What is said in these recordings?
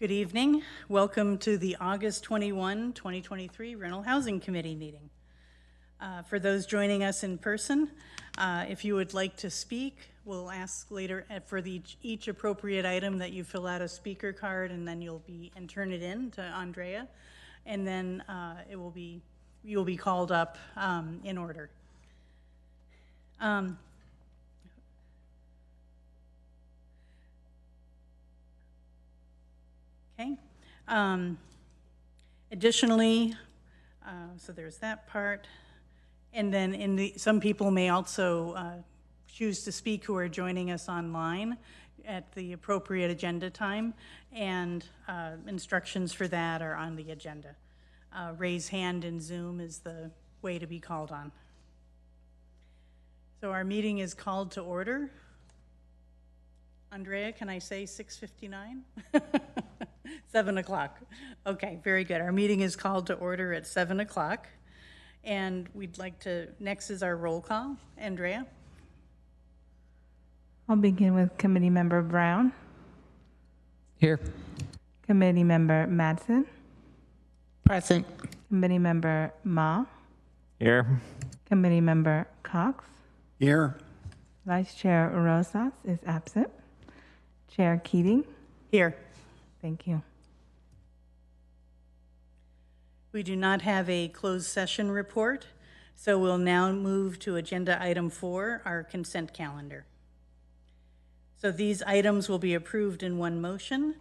Good evening. Welcome to the August 21, 2023 Rental Housing Committee meeting. For those joining us in person, if you would like to speak, we'll ask later for each appropriate item that you fill out a speaker card, and then you'll turn it in to Andrea, and then you'll be called up in order. Okay. Additionally, so there's that part. And then some people may also choose to speak who are joining us online at the appropriate agenda time, and instructions for that are on the agenda. Raise hand in Zoom is the way to be called on. So our meeting is called to order. Andrea, can I say 6:59? 7 o'clock. Okay, very good. Our meeting is called to order at 7 o'clock. And next is our roll call. Andrea? I'll begin with Committee Member Brown. Here. Committee Member Madsen. Present. Committee Member Ma. Here. Committee Member Cox. Here. Vice Chair Rosas is absent. Chair Keating. Here. Thank you. We do not have a closed session report, so we'll now move to agenda item 4, our consent calendar. So these items will be approved in one motion,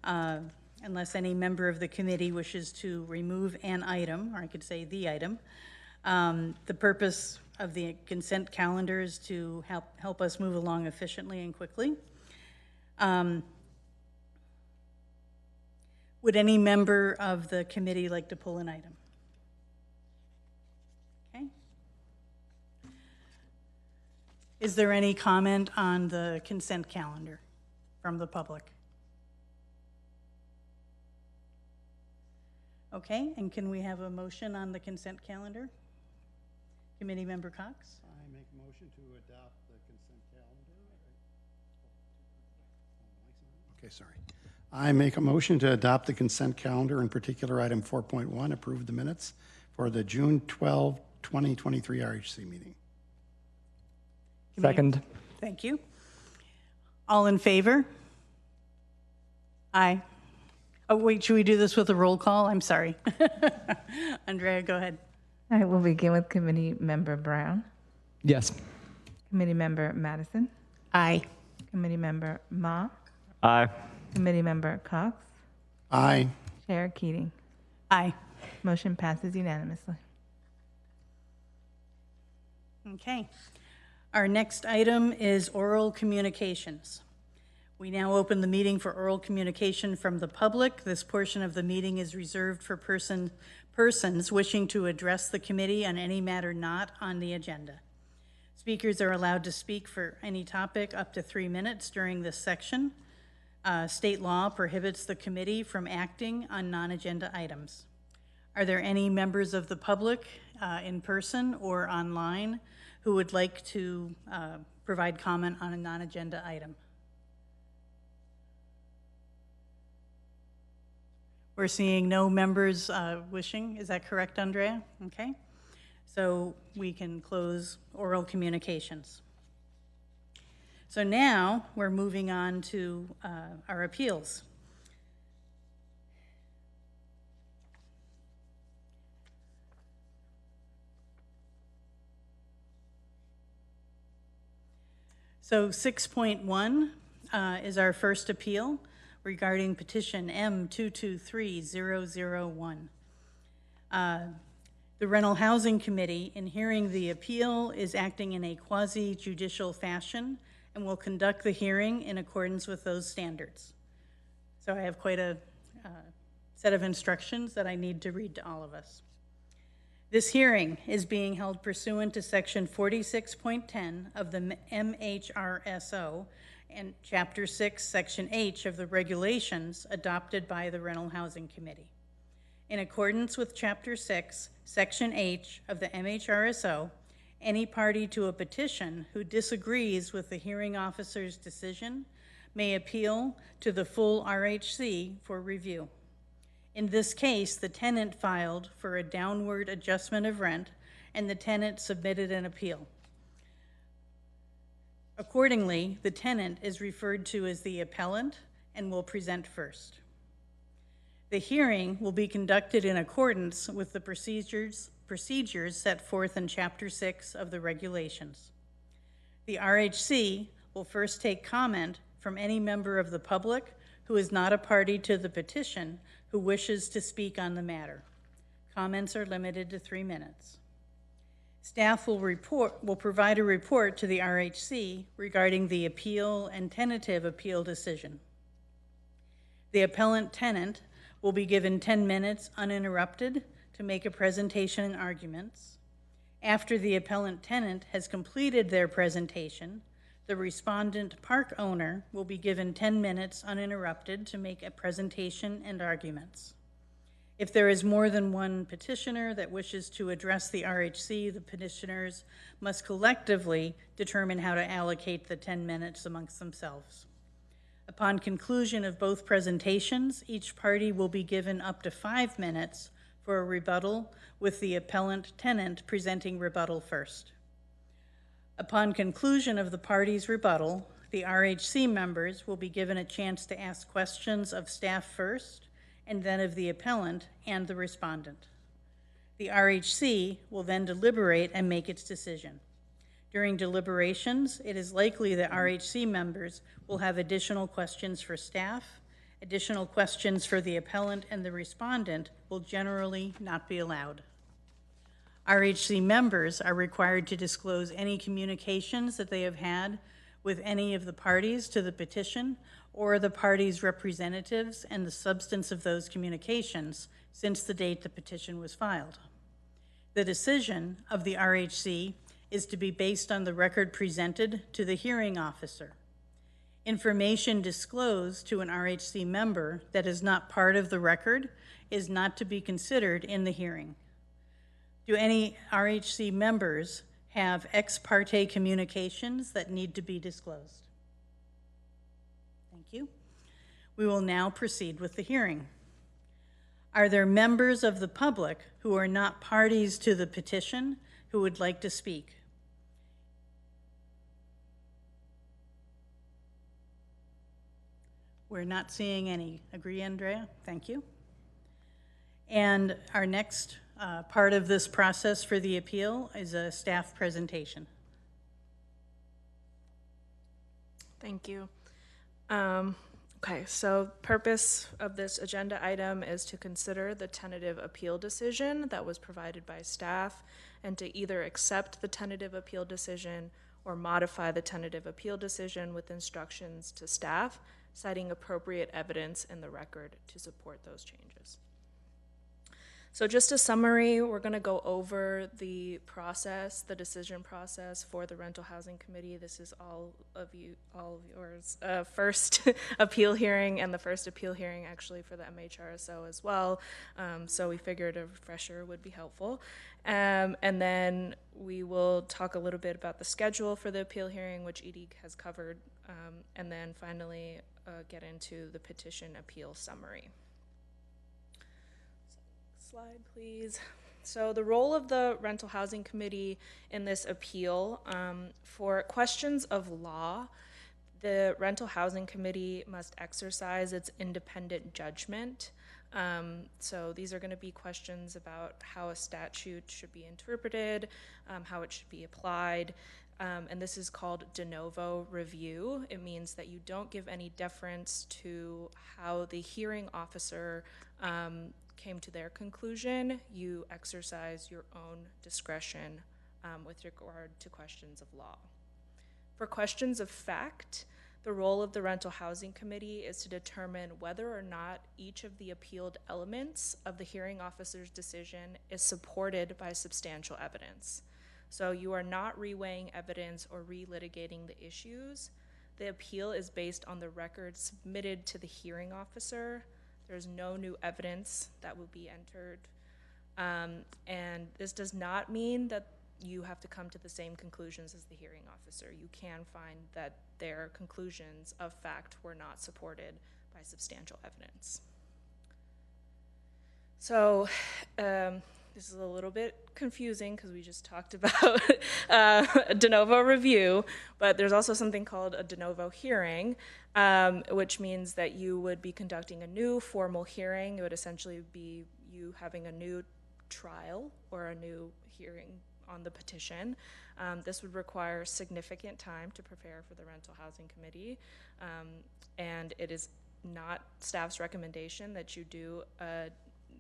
unless any member of the committee wishes to remove an item, or I could say the item. The purpose of the consent calendar is to help us move along efficiently and quickly. Would any member of the committee like to pull an item? Okay. Is there any comment on the consent calendar from the public? Okay, and can we have a motion on the consent calendar? Committee Member Cox? I make a motion to adopt the consent calendar. Okay, sorry. I make a motion to adopt the consent calendar, in particular item 4.1, approve the minutes for the June 12, 2023 RHC meeting. Second. Thank you. All in favor? Aye. Oh, wait, should we do this with a roll call? I'm sorry. Andrea, go ahead. All right, we'll begin with Committee Member Brown. Yes. Committee Member Madison. Aye. Committee Member Ma. Aye. Committee Member Cox. Aye. Chair Keating. Aye. Motion passes unanimously. Okay. Our next item is oral communications. We now open the meeting for oral communication from the public. This portion of the meeting is reserved for persons wishing to address the committee on any matter not on the agenda. Speakers are allowed to speak for any topic up to 3 minutes during this section. State law prohibits the committee from acting on non-agenda items. Are there any members of the public in person or online who would like to provide comment on a non-agenda item? We're seeing no members wishing. Is that correct, Andrea? Okay. So we can close oral communications. So now we're moving on to our appeals. So 6.1 is our first appeal regarding petition M223001. The Rental Housing Committee, in hearing the appeal, is acting in a quasi-judicial fashion and will conduct the hearing in accordance with those standards. So I have quite a set of instructions that I need to read to all of us. This hearing is being held pursuant to section 46.10 of the MHRSO and chapter 6, section H of the regulations adopted by the Rental Housing Committee. In accordance with chapter 6, section H of the MHRSO, any party to a petition who disagrees with the hearing officer's decision may appeal to the full RHC for review. In this case, the tenant filed for a downward adjustment of rent, and the tenant submitted an appeal. Accordingly, the tenant is referred to as the appellant and will present first. The hearing will be conducted in accordance with the procedures set forth in Chapter 6 of the regulations. The RHC will first take comment from any member of the public who is not a party to the petition who wishes to speak on the matter. Comments are limited to 3 minutes. Staff will provide a report to the RHC regarding the appeal and tentative appeal decision. The appellant tenant will be given 10 minutes uninterrupted to make a presentation and arguments. After the appellant tenant has completed their presentation, the respondent park owner will be given 10 minutes uninterrupted to make a presentation and arguments. If there is more than one petitioner that wishes to address the RHC, the petitioners must collectively determine how to allocate the 10 minutes amongst themselves. Upon conclusion of both presentations, each party will be given up to 5 minutes for a rebuttal, with the appellant tenant presenting rebuttal first. Upon conclusion of the party's rebuttal, the RHC members will be given a chance to ask questions of staff first, and then of the appellant and the respondent. The RHC will then deliberate and make its decision. During deliberations, it is likely that RHC members will have additional questions for staff. Additional questions for the appellant and the respondent will generally not be allowed. RHC members are required to disclose any communications that they have had with any of the parties to the petition or the party's representatives and the substance of those communications since the date the petition was filed. The decision of the RHC is to be based on the record presented to the hearing officer. Information disclosed to an RHC member that is not part of the record is not to be considered in the hearing. Do any RHC members have ex parte communications that need to be disclosed? Thank you. We will now proceed with the hearing. Are there members of the public who are not parties to the petition who would like to speak? We're not seeing any. Agree, Andrea? Thank you. And our next part of this process for the appeal is a staff presentation. Thank you. Okay, so purpose of this agenda item is to consider the tentative appeal decision that was provided by staff and to either accept the tentative appeal decision or modify the tentative appeal decision with instructions to staff, citing appropriate evidence in the record to support those changes. So just a summary, we're going to go over the process, the decision process for the Rental Housing Committee. This is all of yours. First appeal hearing and the first appeal hearing actually for the MHRSO as well. So we figured a refresher would be helpful. And then we will talk a little bit about the schedule for the appeal hearing, which Edie has covered. And then finally get into the petition appeal summary. Slide, please. So the role of the Rental Housing Committee in this appeal, for questions of law, the Rental Housing Committee must exercise its independent judgment. So these are going to be questions about how a statute should be interpreted, how it should be applied, and this is called de novo review. It means that you don't give any deference to how the hearing officer came to their conclusion. You exercise your own discretion with regard to questions of law. For questions of fact, the role of the Rental Housing Committee is to determine whether or not each of the appealed elements of the hearing officer's decision is supported by substantial evidence. So you are not reweighing evidence or relitigating the issues. The appeal is based on the record submitted to the hearing officer. There's no new evidence that will be entered. And this does not mean that you have to come to the same conclusions as the hearing officer. You can find that their conclusions of fact were not supported by substantial evidence. So this is a little bit confusing because we just talked about a de novo review, but there's also something called a de novo hearing, which means that you would be conducting a new formal hearing. It would essentially be you having a new trial or a new hearing on the petition. This would require significant time to prepare for the Rental Housing Committee, and it is not staff's recommendation that you do a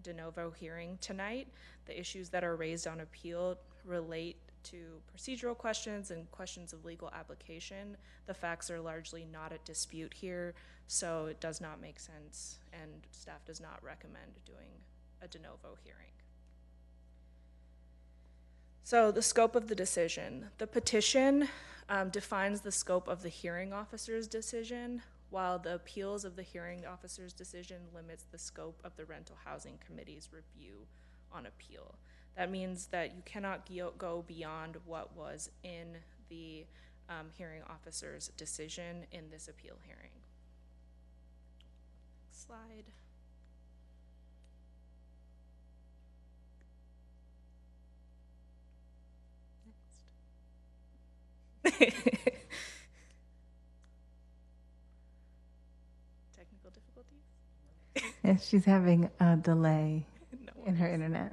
de novo hearing tonight. The issues that are raised on appeal relate to procedural questions and questions of legal application. The facts are largely not at dispute here, so it does not make sense, and staff does not recommend doing a de novo hearing. So the scope of the decision. The petition defines the scope of the hearing officer's decision, while the appeals of the hearing officer's decision limits the scope of the Rental Housing Committee's review on appeal. That means that you cannot go beyond what was in the hearing officer's decision in this appeal hearing. Slide. Technical difficulties? Yes, she's having a delay No in her worries. internet.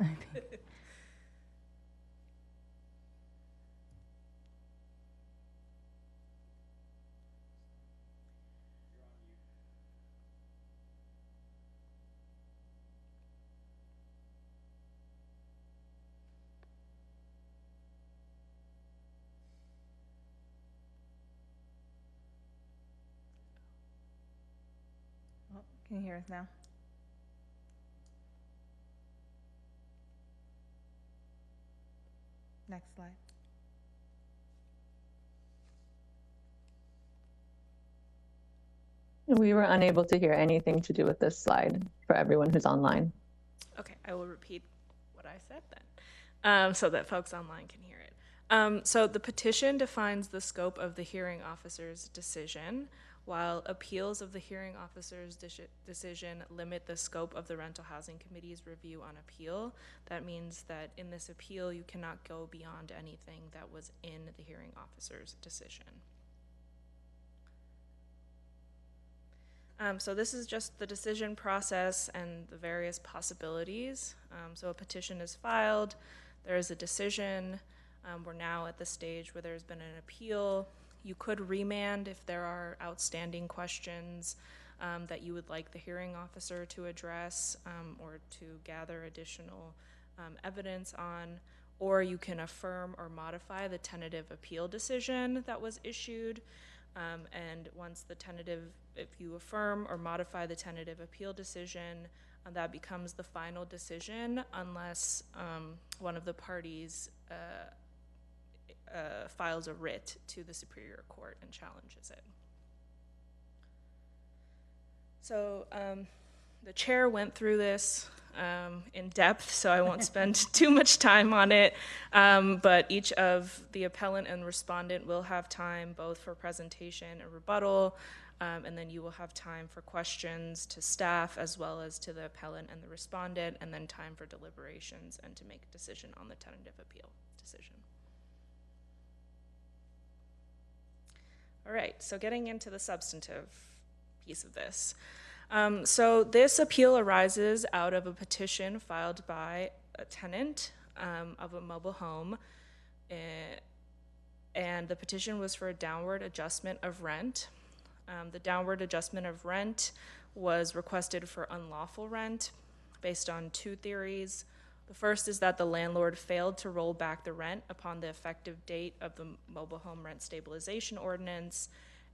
Oh, can you hear us now? Next slide. We were unable to hear anything to do with this slide for everyone who's online. Okay, I will repeat what I said then, so that folks online can hear it. So the petition defines the scope of the hearing officer's decision, while appeals of the hearing officer's decision limit the scope of the Rental Housing Committee's review on appeal. That means that in this appeal, you cannot go beyond anything that was in the hearing officer's decision. So this is just the decision process and the various possibilities. So a petition is filed, there is a decision. We're now at the stage where there's been an appeal. You could remand if there are outstanding questions that you would like the hearing officer to address or to gather additional evidence on, or you can affirm or modify the tentative appeal decision that was issued. And once the tentative, if you affirm or modify the tentative appeal decision, that becomes the final decision unless one of the parties files a writ to the Superior Court and challenges it. So the chair went through this in depth, so I won't spend too much time on it, but each of the appellant and respondent will have time both for presentation and rebuttal, and then you will have time for questions to staff as well as to the appellant and the respondent, and then time for deliberations and to make a decision on the tentative appeal decision. All right, so getting into the substantive piece of this. So this appeal arises out of a petition filed by a tenant of a mobile home, and the petition was for a downward adjustment of rent. The downward adjustment of rent was requested for unlawful rent based on two theories. The first is that the landlord failed to roll back the rent upon the effective date of the mobile home rent stabilization ordinance.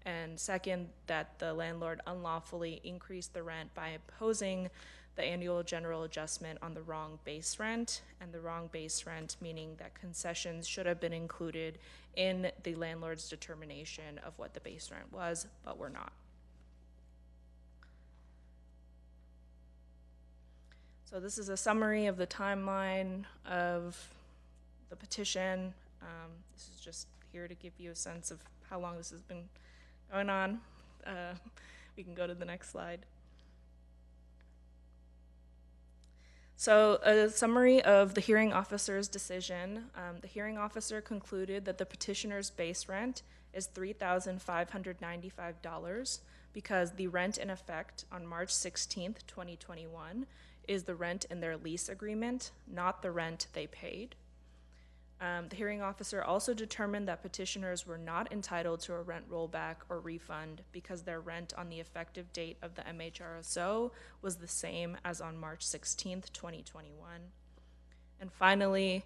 And second, that the landlord unlawfully increased the rent by imposing the annual general adjustment on the wrong base rent, and the wrong base rent meaning that concessions should have been included in the landlord's determination of what the base rent was, but were not. So this is a summary of the timeline of the petition. This is just here to give you a sense of how long this has been going on. We can go to the next slide. So a summary of the hearing officer's decision. The hearing officer concluded that the petitioner's base rent is $3,595 because the rent in effect on March 16th, 2021 is the rent in their lease agreement, not the rent they paid. The hearing officer also determined that petitioners were not entitled to a rent rollback or refund because their rent on the effective date of the MHRSO was the same as on March 16th, 2021. And finally,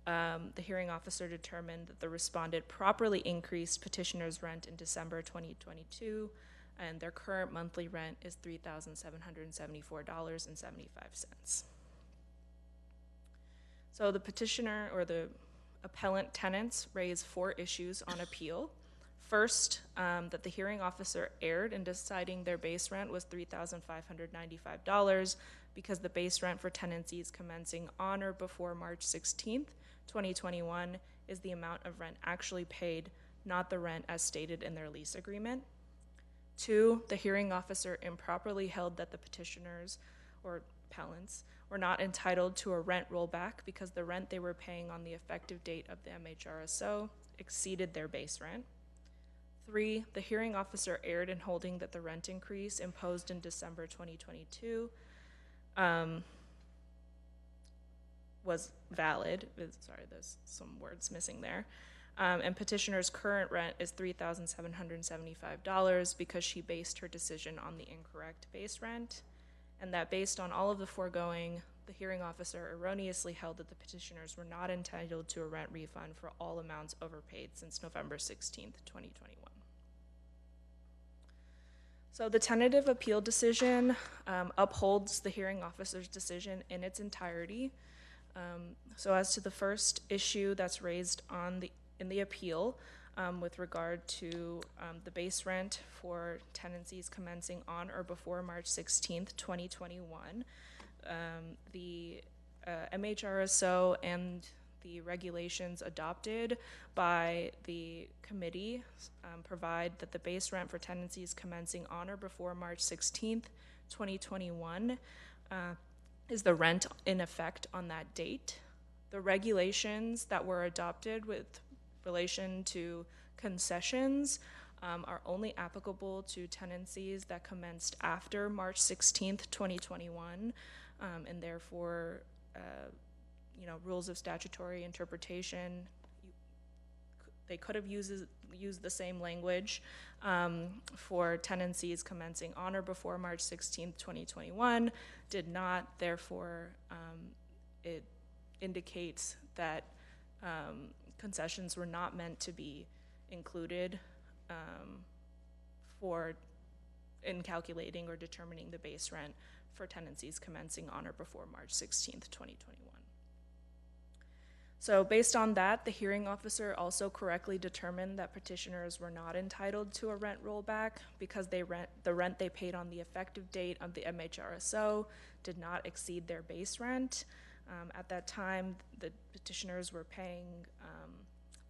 the hearing officer determined that the respondent properly increased petitioners' rent in December 2022, and their current monthly rent is $3,774.75. So the petitioner, or the appellant tenants, raised 4 issues on appeal. First, that the hearing officer erred in deciding their base rent was $3,595 because the base rent for tenancies commencing on or before March 16th, 2021 is the amount of rent actually paid, not the rent as stated in their lease agreement. 2, the hearing officer improperly held that the petitioners, or appellants, were not entitled to a rent rollback because the rent they were paying on the effective date of the MHRSO exceeded their base rent. 3, the hearing officer erred in holding that the rent increase imposed in December 2022 was valid. Sorry, there's some words missing there. And petitioner's current rent is $3,775 because she based her decision on the incorrect base rent, and that based on all of the foregoing, the hearing officer erroneously held that the petitioners were not entitled to a rent refund for all amounts overpaid since November 16th, 2021. So the tentative appeal decision upholds the hearing officer's decision in its entirety. So as to the first issue that's raised in the appeal with regard to the base rent for tenancies commencing on or before March 16th, 2021, the MHRSO and the regulations adopted by the committee provide that the base rent for tenancies commencing on or before March 16th, 2021 is the rent in effect on that date. The regulations that were adopted with relation to concessions are only applicable to tenancies that commenced after March 16th, 2021, and therefore, rules of statutory interpretation, they could have used the same language for tenancies commencing on or before March 16th, 2021, did not. Therefore, it indicates that concessions were not meant to be included in calculating or determining the base rent for tenancies commencing on or before March 16th, 2021. So based on that, the hearing officer also correctly determined that petitioners were not entitled to a rent rollback because the rent they paid on the effective date of the MHRSO did not exceed their base rent. At that time, the petitioners were paying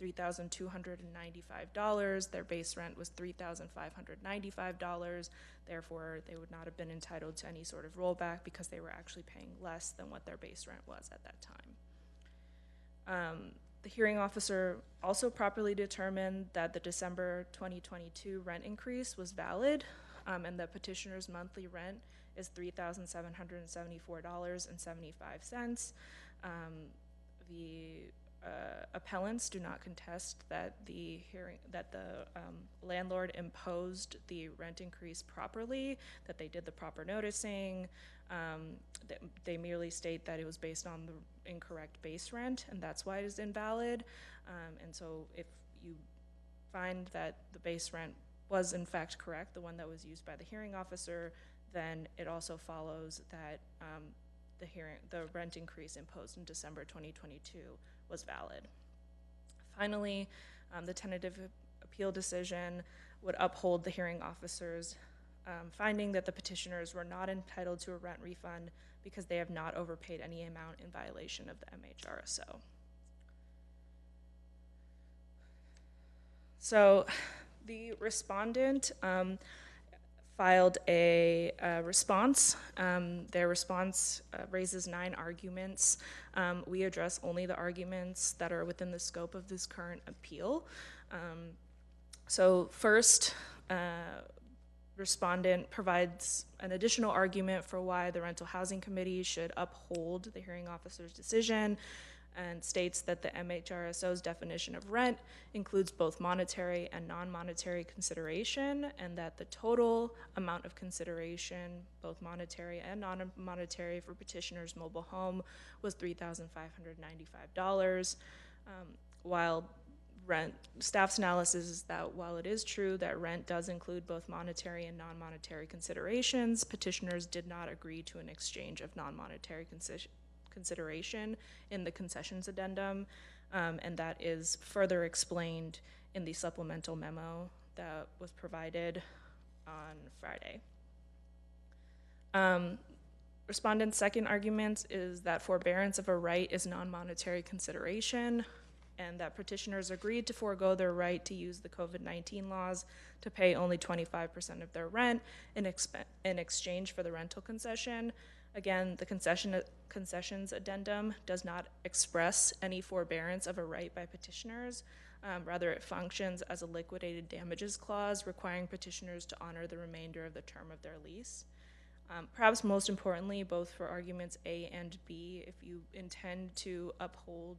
$3,295. Their base rent was $3,595. Therefore, they would not have been entitled to any sort of rollback because they were actually paying less than what their base rent was at that time. The hearing officer also properly determined that the December 2022 rent increase was valid, and the petitioner's monthly rent is $3,774.75. The appellants do not contest that the landlord imposed the rent increase properly, that they did the proper noticing. They merely state that it was based on the incorrect base rent, and that's why it is invalid. And so if you find that the base rent was in fact correct, the one that was used by the hearing officer, then it also follows that the rent increase imposed in December 2022 was valid. Finally, the tentative appeal decision would uphold the hearing officer's finding that the petitioners were not entitled to a rent refund because they have not overpaid any amount in violation of the MHRSO. So the respondent filed a response. Their response raises 9 arguments. We address only the arguments that are within the scope of this current appeal. So first, respondent provides an additional argument for why the Rental Housing Committee should uphold the hearing officer's decision, and states that the MHRSO's definition of rent includes both monetary and non-monetary consideration, and that the total amount of consideration, both monetary and non-monetary, for petitioner's mobile home was $3,595. While staff's analysis is that while it is true that rent does include both monetary and non-monetary considerations, petitioners did not agree to an exchange of non-monetary consideration in the concessions addendum, and that is further explained in the supplemental memo that was provided on Friday. Respondent's second argument is that forbearance of a right is non-monetary consideration, and that petitioners agreed to forego their right to use the COVID-19 laws to pay only 25% of their rent in exchange for the rental concession. Again, the concessions addendum does not express any forbearance of a right by petitioners. Rather, it functions as a liquidated damages clause requiring petitioners to honor the remainder of the term of their lease. Perhaps most importantly, both for arguments A and B, if you intend to uphold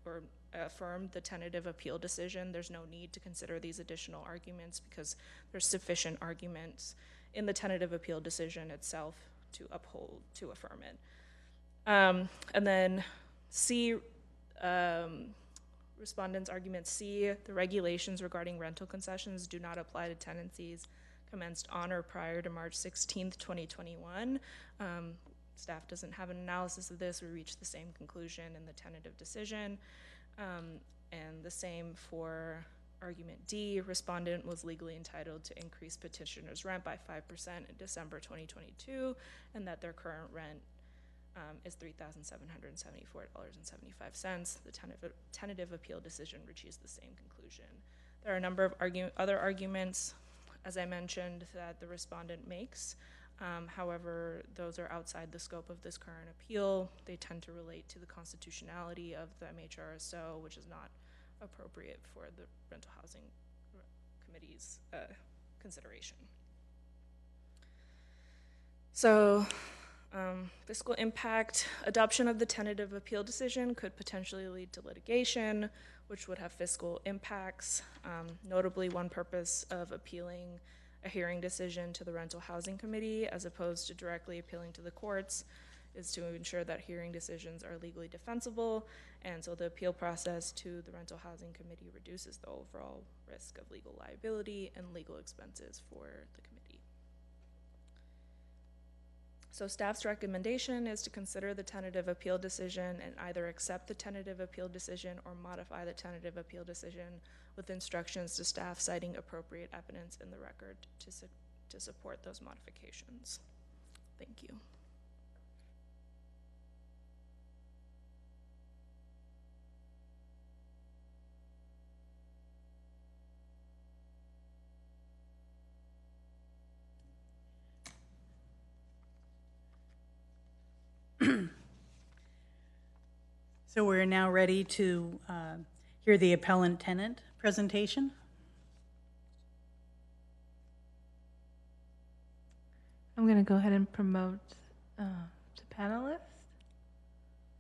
or affirm the tentative appeal decision, there's no need to consider these additional arguments because there's sufficient arguments in the tentative appeal decision itself to affirm it. And then C, respondent's argument C, the regulations regarding rental concessions do not apply to tenancies commenced on or prior to March 16th, 2021. Staff doesn't have an analysis of this. We reached the same conclusion in the tentative decision. And the same for argument D, respondent was legally entitled to increase petitioner's rent by 5% in December 2022, and that their current rent is $3,774.75. The tentative appeal decision reaches the same conclusion. There are a number of other arguments, as I mentioned, that the respondent makes. However, those are outside the scope of this current appeal. They tend to relate to the constitutionality of the MHRSO, which is not appropriate for the Rental Housing Committee's consideration. So, fiscal impact. Adoption of the tentative appeal decision could potentially lead to litigation, which would have fiscal impacts. Notably, one purpose of appealing a hearing decision to the Rental Housing Committee, as opposed to directly appealing to the courts, is to ensure that hearing decisions are legally defensible, and so the appeal process to the Rental Housing Committee reduces the overall risk of legal liability and legal expenses for the committee. So staff's recommendation is to consider the tentative appeal decision and either accept the tentative appeal decision or modify the tentative appeal decision with instructions to staff citing appropriate evidence in the record to support those modifications. Thank you. So we're now ready to hear the appellant tenant presentation. I'm going to go ahead and promote to panelist.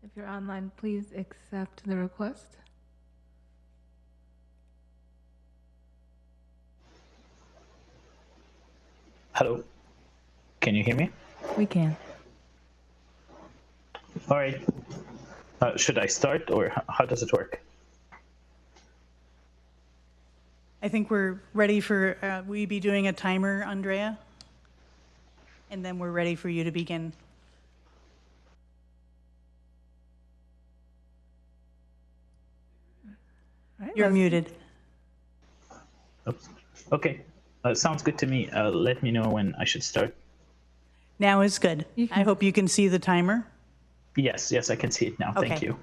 If you're online, please accept the request. Hello, can you hear me? We can. All right. Should I start, or how does it work? I think we're ready for, we be doing a timer, Andrea? And then we're ready for you to begin. Right, You're muted. Oops. Okay, sounds good to me. Let me know when I should start. Now is good. I hope you can see the timer. Yes, I can see it now. Okay. Thank you.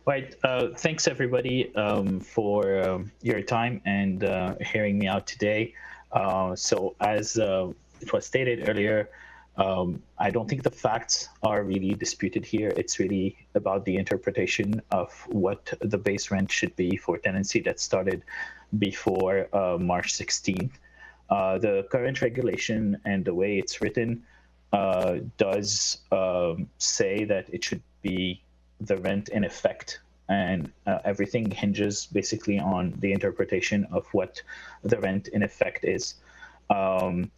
Right. Thanks, everybody, for your time and hearing me out today. So, as it was stated earlier, I don't think the facts are really disputed here. It's really about the interpretation of what the base rent should be for tenancy that started before March 16th. The current regulation and the way it's written does say that it should be the rent in effect, and everything hinges basically on the interpretation of what the rent in effect is. Over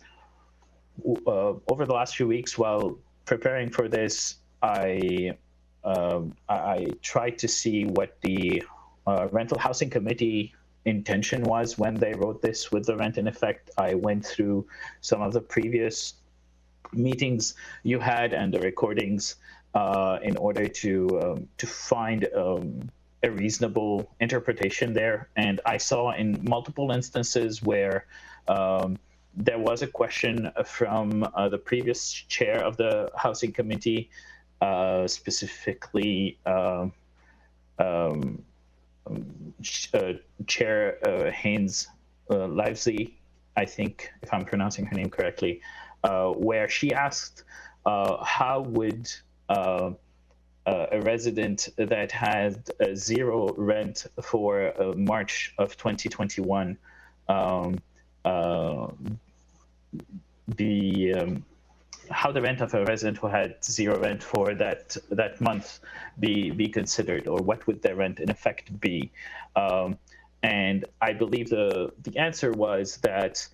the last few weeks, while preparing for this, I tried to see what the rental housing committee intention was when they wrote this with the rent in effect. I went through some of the previous meetings you had and the recordings in order to find a reasonable interpretation there. And I saw in multiple instances where there was a question from the previous chair of the housing committee, specifically Chair Haynes Livesey, I think, if I'm pronouncing her name correctly, where she asked how would a resident that had zero rent for March of 2021 how the rent of a resident who had zero rent for that month be considered, or what would their rent in effect be? And I believe the answer was that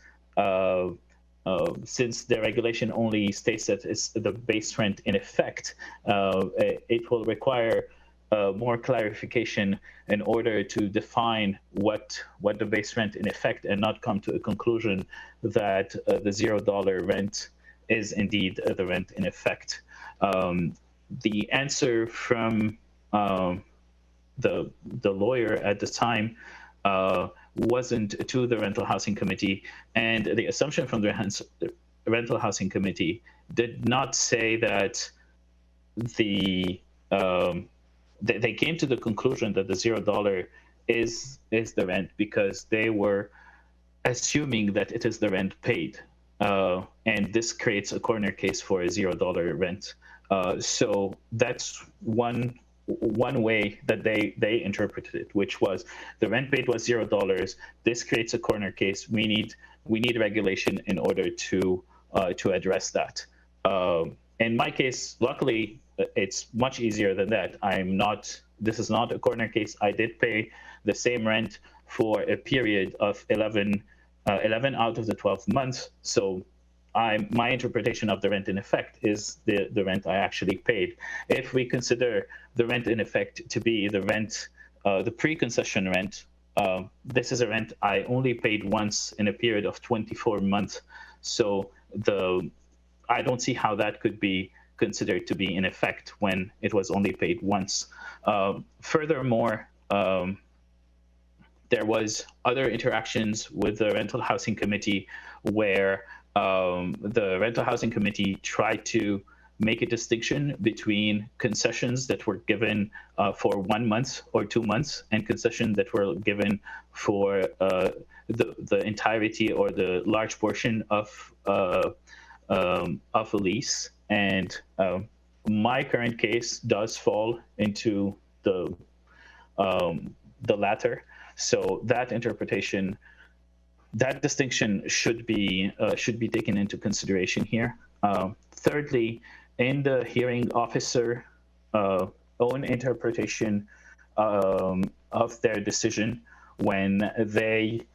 since the regulation only states that it's the base rent in effect, it will require more clarification in order to define what the base rent in effect, and not come to a conclusion that the $0 rent is indeed the rent in effect. The answer from the lawyer at the time wasn't to the rental housing committee, and the assumption from the rental housing committee did not say that they came to the conclusion that the $0 is the rent because they were assuming that it is the rent paid, and this creates a corner case for a $0 rent. So that's one way that they interpreted it, which was the rent paid was $0. This creates a corner case. We need regulation in order to address that. In my case, luckily, it's much easier than that. This is not a corner case. I did pay the same rent for a period of 11 out of the 12 months. So my interpretation of the rent in effect is the rent I actually paid. If we consider the rent in effect to be the rent, the pre-concession rent, this is a rent I only paid once in a period of 24 months. So I don't see how that could be considered to be in effect when it was only paid once. Furthermore, there was other interactions with the rental housing committee where the rental housing committee tried to make a distinction between concessions that were given for 1 month or 2 months and concessions that were given for the entirety or the large portion of a lease. And my current case does fall into the latter. So that interpretation, that distinction should be taken into consideration here. Thirdly, in the hearing officer own interpretation of their decision, when they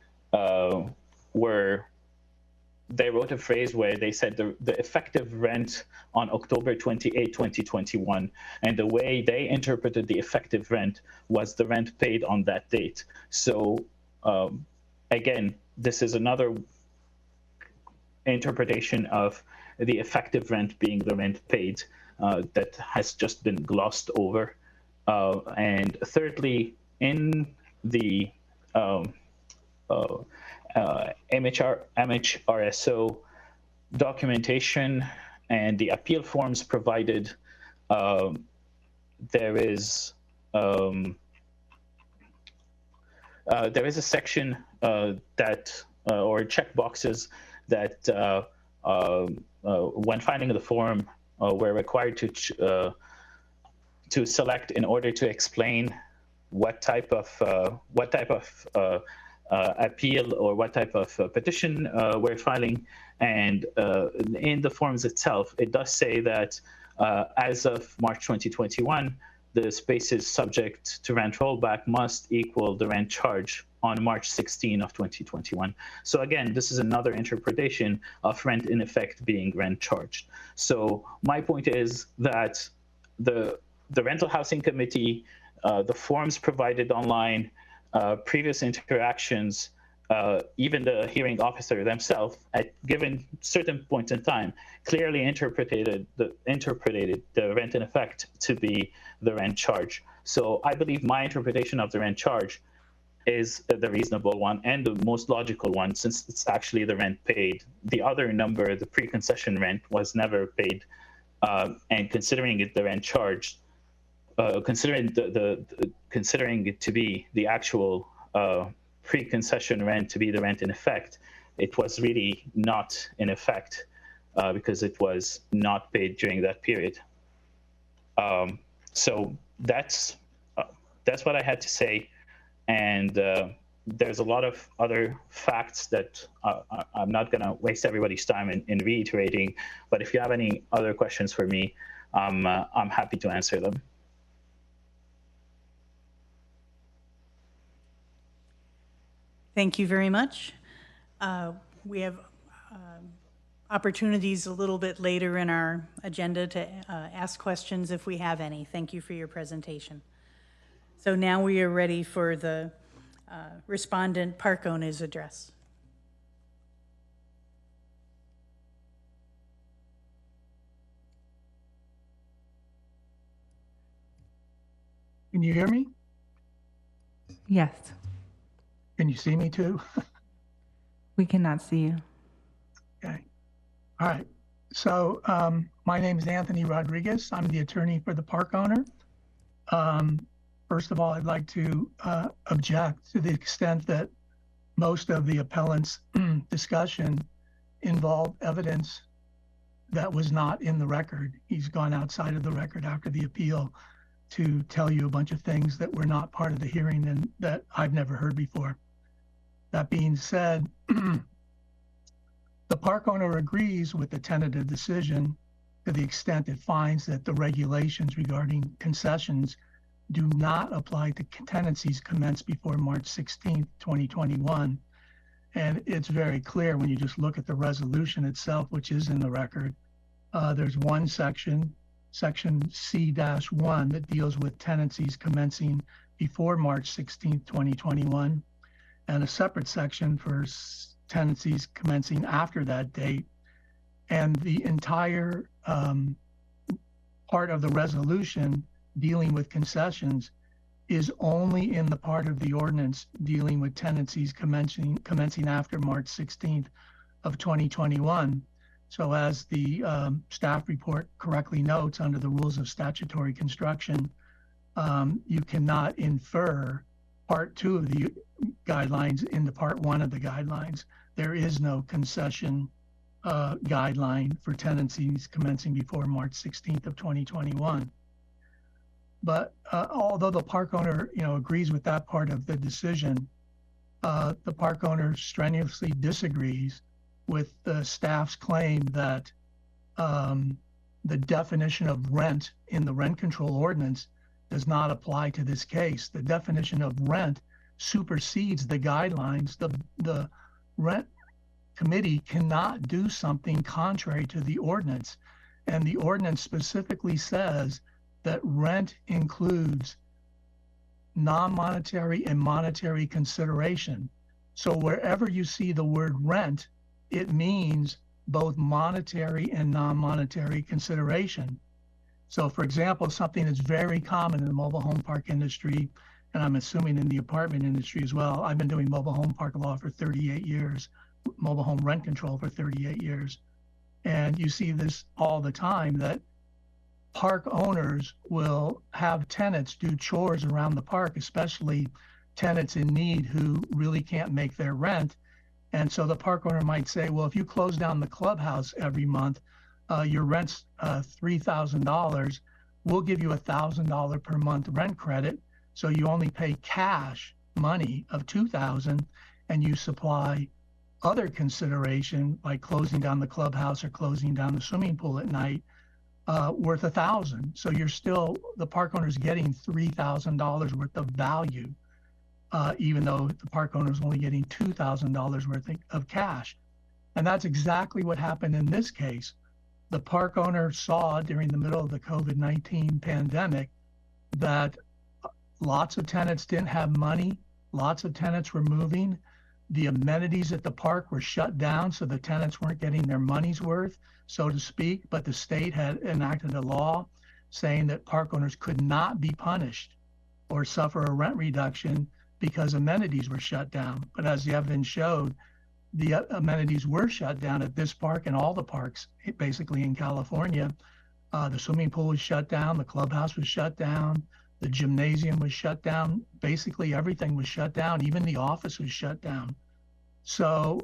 wrote a phrase where they said the effective rent on October 28, 2021, and the way they interpreted the effective rent was the rent paid on that date. So again, this is another interpretation of the effective rent being the rent paid that has just been glossed over. And thirdly, in the MHRSO documentation and the appeal forms provided, there is there is a section that or check boxes that when finding the form we're required to select in order to explain what type of appeal or what type of petition we're filing. And in the forms itself, it does say that as of March 2021, the spaces subject to rent rollback must equal the rent charge on March 16 of 2021. So again, this is another interpretation of rent in effect being rent charged. So my point is that the Rental Housing Committee, the forms provided online, previous interactions, even the hearing officer themselves at given certain points in time clearly interpreted the rent in effect to be the rent charge. So I believe my interpretation of the rent charge is the reasonable one and the most logical one, since it's actually the rent paid. The other number, the pre-concession rent, was never paid, and considering it the rent charge, considering it to be the actual pre-concession rent to be the rent in effect, it was really not in effect because it was not paid during that period. So that's what I had to say, and there's a lot of other facts that I'm not going to waste everybody's time in reiterating. But if you have any other questions for me, I'm happy to answer them. Thank you very much. We have opportunities a little bit later in our agenda to ask questions if we have any. Thank you for your presentation. So now we are ready for the respondent park owner's address. Can you hear me? Yes, Can you see me too? we cannot see you. Okay. All right. So my name is Anthony Rodriguez. I'm the attorney for the park owner. First of all, I'd like to object to the extent that most of the appellant's discussion involved evidence that was not in the record. He's gone outside of the record after the appeal to tell you a bunch of things that were not part of the hearing and that I've never heard before. That being said, the park owner agrees with the tentative decision to the extent it finds that the regulations regarding concessions do not apply to tenancies commenced before March 16th, 2021. And it's very clear when you just look at the resolution itself, which is in the record. There's one section C-1, that deals with tenancies commencing before March 16th, 2021, and a separate section for tenancies commencing after that date. And the entire part of the resolution dealing with concessions is only in the part of the ordinance dealing with tenancies commencing after March 16th of 2021. So as the staff report correctly notes, under the rules of statutory construction, you cannot infer part 2 of the guidelines into part 1 of the guidelines. There is no concession guideline for tenancies commencing before March 16th of 2021. But although the park owner, agrees with that part of the decision, the park owner strenuously disagrees with the staff's claim that the definition of rent in the rent control ordinance does not apply to this case. The definition of rent supersedes the guidelines. The rent committee cannot do something contrary to the ordinance. And the ordinance specifically says that rent includes non-monetary and monetary consideration. So wherever you see the word rent, it means both monetary and non-monetary consideration. So for example, something that's very common in the mobile home park industry, and I'm assuming in the apartment industry as well. I've been doing mobile home park law for 38 years, mobile home rent control for 38 years. And you see this all the time, that park owners will have tenants do chores around the park, especially tenants in need who really can't make their rent. And so the park owner might say, well, if you close down the clubhouse every month, your rent's $3,000. We'll give you $1,000 per month rent credit. So you only pay cash money of $2,000, and you supply other consideration like closing down the clubhouse or closing down the swimming pool at night, worth $1,000. So the park owner's getting $3,000 worth of value, even though the park owner's only getting $2,000 worth of cash. And that's exactly what happened in this case. The park owner saw during the middle of the COVID-19 pandemic that lots of tenants didn't have money, lots of tenants were moving, the amenities at the park were shut down, so the tenants weren't getting their money's worth, so to speak, but the state had enacted a law saying that park owners could not be punished or suffer a rent reduction because amenities were shut down. But as the evidence showed, the amenities were shut down at this park and all the parks basically in California. The swimming pool was shut down, the clubhouse was shut down, the gymnasium was shut down, basically everything was shut down, even the office was shut down. So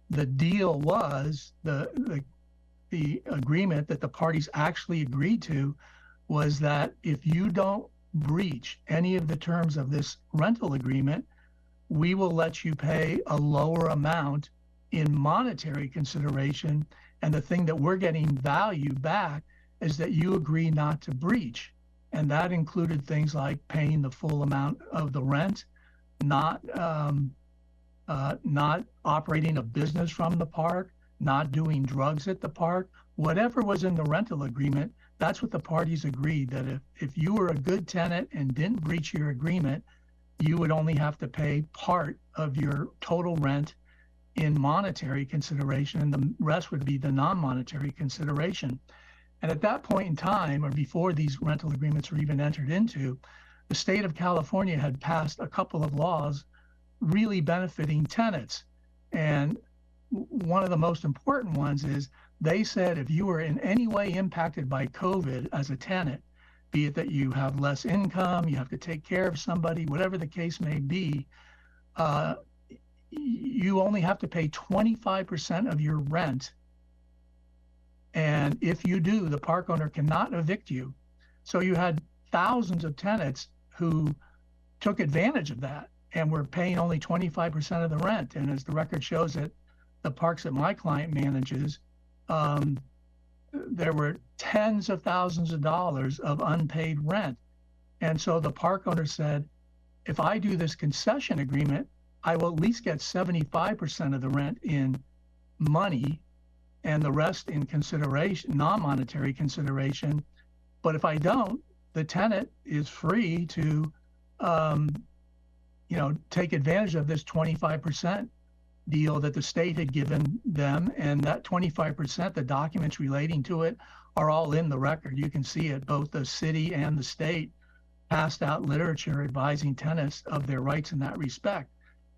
the deal was, the agreement that the parties actually agreed to was that if you don't breach any of the terms of this rental agreement, we will let you pay a lower amount in monetary consideration. And the thing that we're getting value back is that you agree not to breach. And that included things like paying the full amount of the rent, not operating a business from the park, not doing drugs at the park, whatever was in the rental agreement. That's what the parties agreed, that if you were a good tenant and didn't breach your agreement, you would only have to pay part of your total rent in monetary consideration, and the rest would be the non-monetary consideration. And at that point in time, or before these rental agreements were even entered into, the state of California had passed a couple of laws really benefiting tenants. And one of the most important ones is they said if you were in any way impacted by COVID as a tenant, be it that you have less income, you have to take care of somebody, whatever the case may be, you only have to pay 25% of your rent. And if you do, the park owner cannot evict you. So you had thousands of tenants who took advantage of that and were paying only 25% of the rent. And as the record shows at the parks that my client manages, there were tens of thousands of dollars of unpaid rent. And so the park owner said, if I do this concession agreement, I will at least get 75% of the rent in money and the rest in consideration, non-monetary consideration. But if I don't, the tenant is free to, take advantage of this 25% deal that the state had given them. And that 25%, the documents relating to it are all in the record. You can see it, both the city and the state passed out literature advising tenants of their rights in that respect.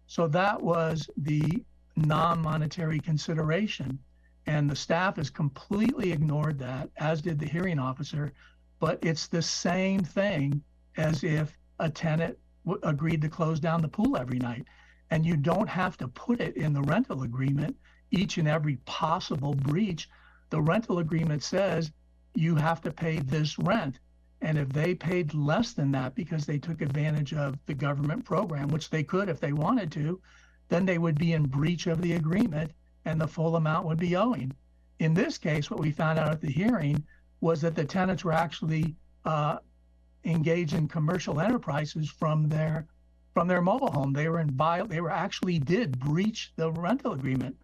So that was the non-monetary consideration. And the staff has completely ignored that, as did the hearing officer. But it's the same thing as if a tenant agreed to close down the pool every night. And you don't have to put it in the rental agreement, each and every possible breach. The rental agreement says you have to pay this rent. And if they paid less than that because they took advantage of the government program, which they could if they wanted to, then they would be in breach of the agreement and the full amount would be owing. In this case, what we found out at the hearing was that the tenants were actually engaged in commercial enterprises from their mobile home. They were actually did breach the rental agreement.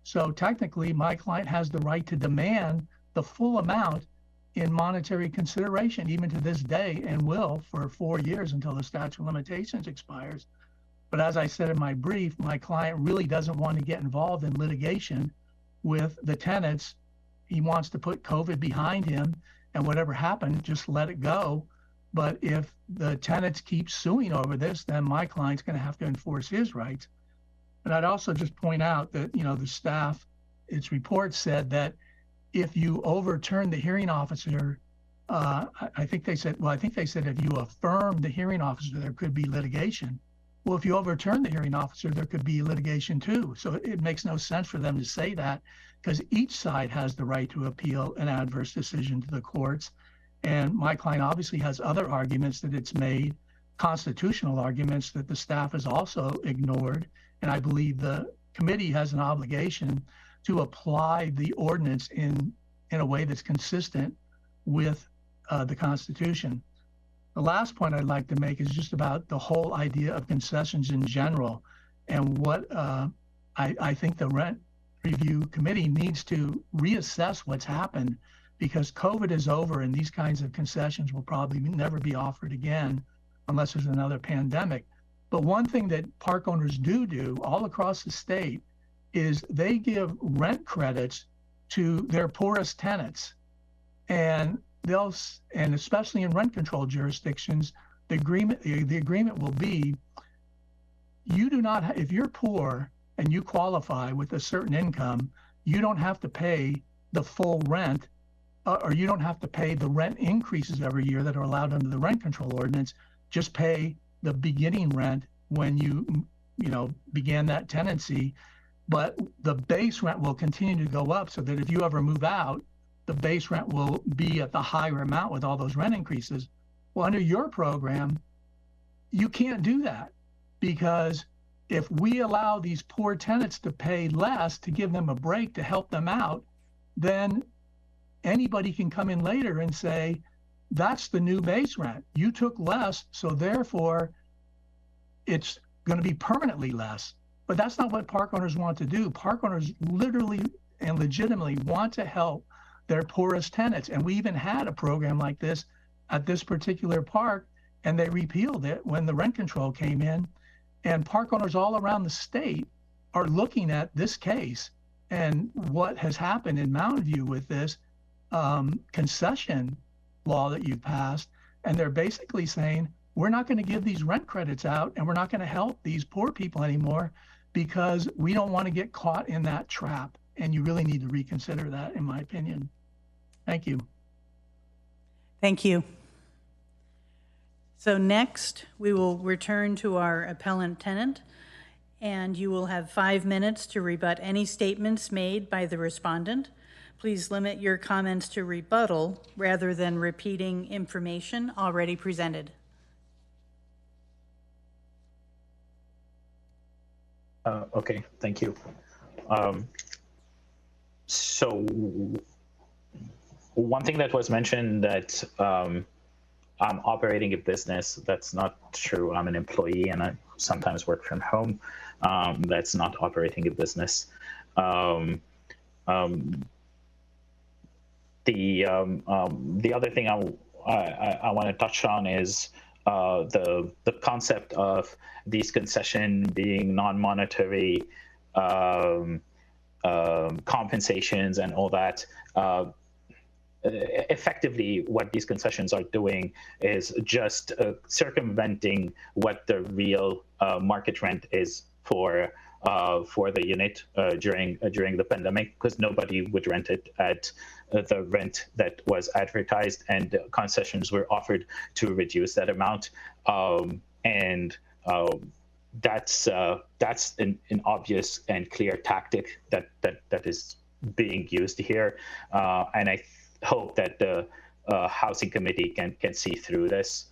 So technically, my client has the right to demand the full amount in monetary consideration, even to this day, and will for 4 years until the statute of limitations expires. But as I said in my brief, my client really doesn't want to get involved in litigation with the tenants. He wants to put COVID behind him, and whatever happened, just let it go. But if the tenants keep suing over this, then my client's going to have to enforce his rights. But I'd also just point out that, the staff, its report said that if you overturn the hearing officer I think they said, well, I think they said if you affirm the hearing officer, there could be litigation. Well, if you overturn the hearing officer, there could be litigation too. So it makes no sense for them to say that, because each side has the right to appeal an adverse decision to the courts. And my client obviously has other arguments that it's made, constitutional arguments that the staff has also ignored. And I believe the committee has an obligation to apply the ordinance in a way that's consistent with the Constitution. The last point I'd like to make is just about the whole idea of concessions in general, and what I think the Rent Review Committee needs to reassess what's happened, because COVID is over and these kinds of concessions will probably never be offered again unless there's another pandemic. But one thing that park owners do all across the state is they give rent credits to their poorest tenants. And especially in rent control jurisdictions, the agreement will be, you do not, if you're poor and you qualify with a certain income, you don't have to pay the full rent, or you don't have to pay the rent increases every year that are allowed under the rent control ordinance. Just pay the beginning rent when you began that tenancy. But the base rent will continue to go up, so that if you ever move out, the base rent will be at the higher amount with all those rent increases. Well, under your program, you can't do that, because if we allow these poor tenants to pay less to give them a break to help them out, then anybody can come in later and say, that's the new base rent. You took less, so therefore it's going to be permanently less. But that's not what park owners want to do. Park owners literally and legitimately want to help their poorest tenants. And we even had a program like this at this particular park, and they repealed it when the rent control came in. And park owners all around the state are looking at this case and what has happened in Mountain View with this concession law that you've passed. And they're basically saying, we're not going to give these rent credits out, and we're not going to help these poor people anymore, because we don't want to get caught in that trap. And you really need to reconsider that, in my opinion. Thank you. Thank you. So next, we will return to our appellant tenant, and you will have 5 minutes to rebut any statements made by the respondent. Please limit your comments to rebuttal rather than repeating information already presented. Okay, thank you. So one thing that was mentioned, that I'm operating a business. That's not true. I'm an employee and I sometimes work from home. That's not operating a business. The other thing I want to touch on is the concept of these concessions being non-monetary compensations and all that. Effectively, what these concessions are doing is just circumventing what the real market rent is for the unit during the pandemic, because nobody would rent it at the rent that was advertised, and concessions were offered to reduce that amount. That's an obvious and clear tactic that is being used here, and I hope that the housing committee can see through this.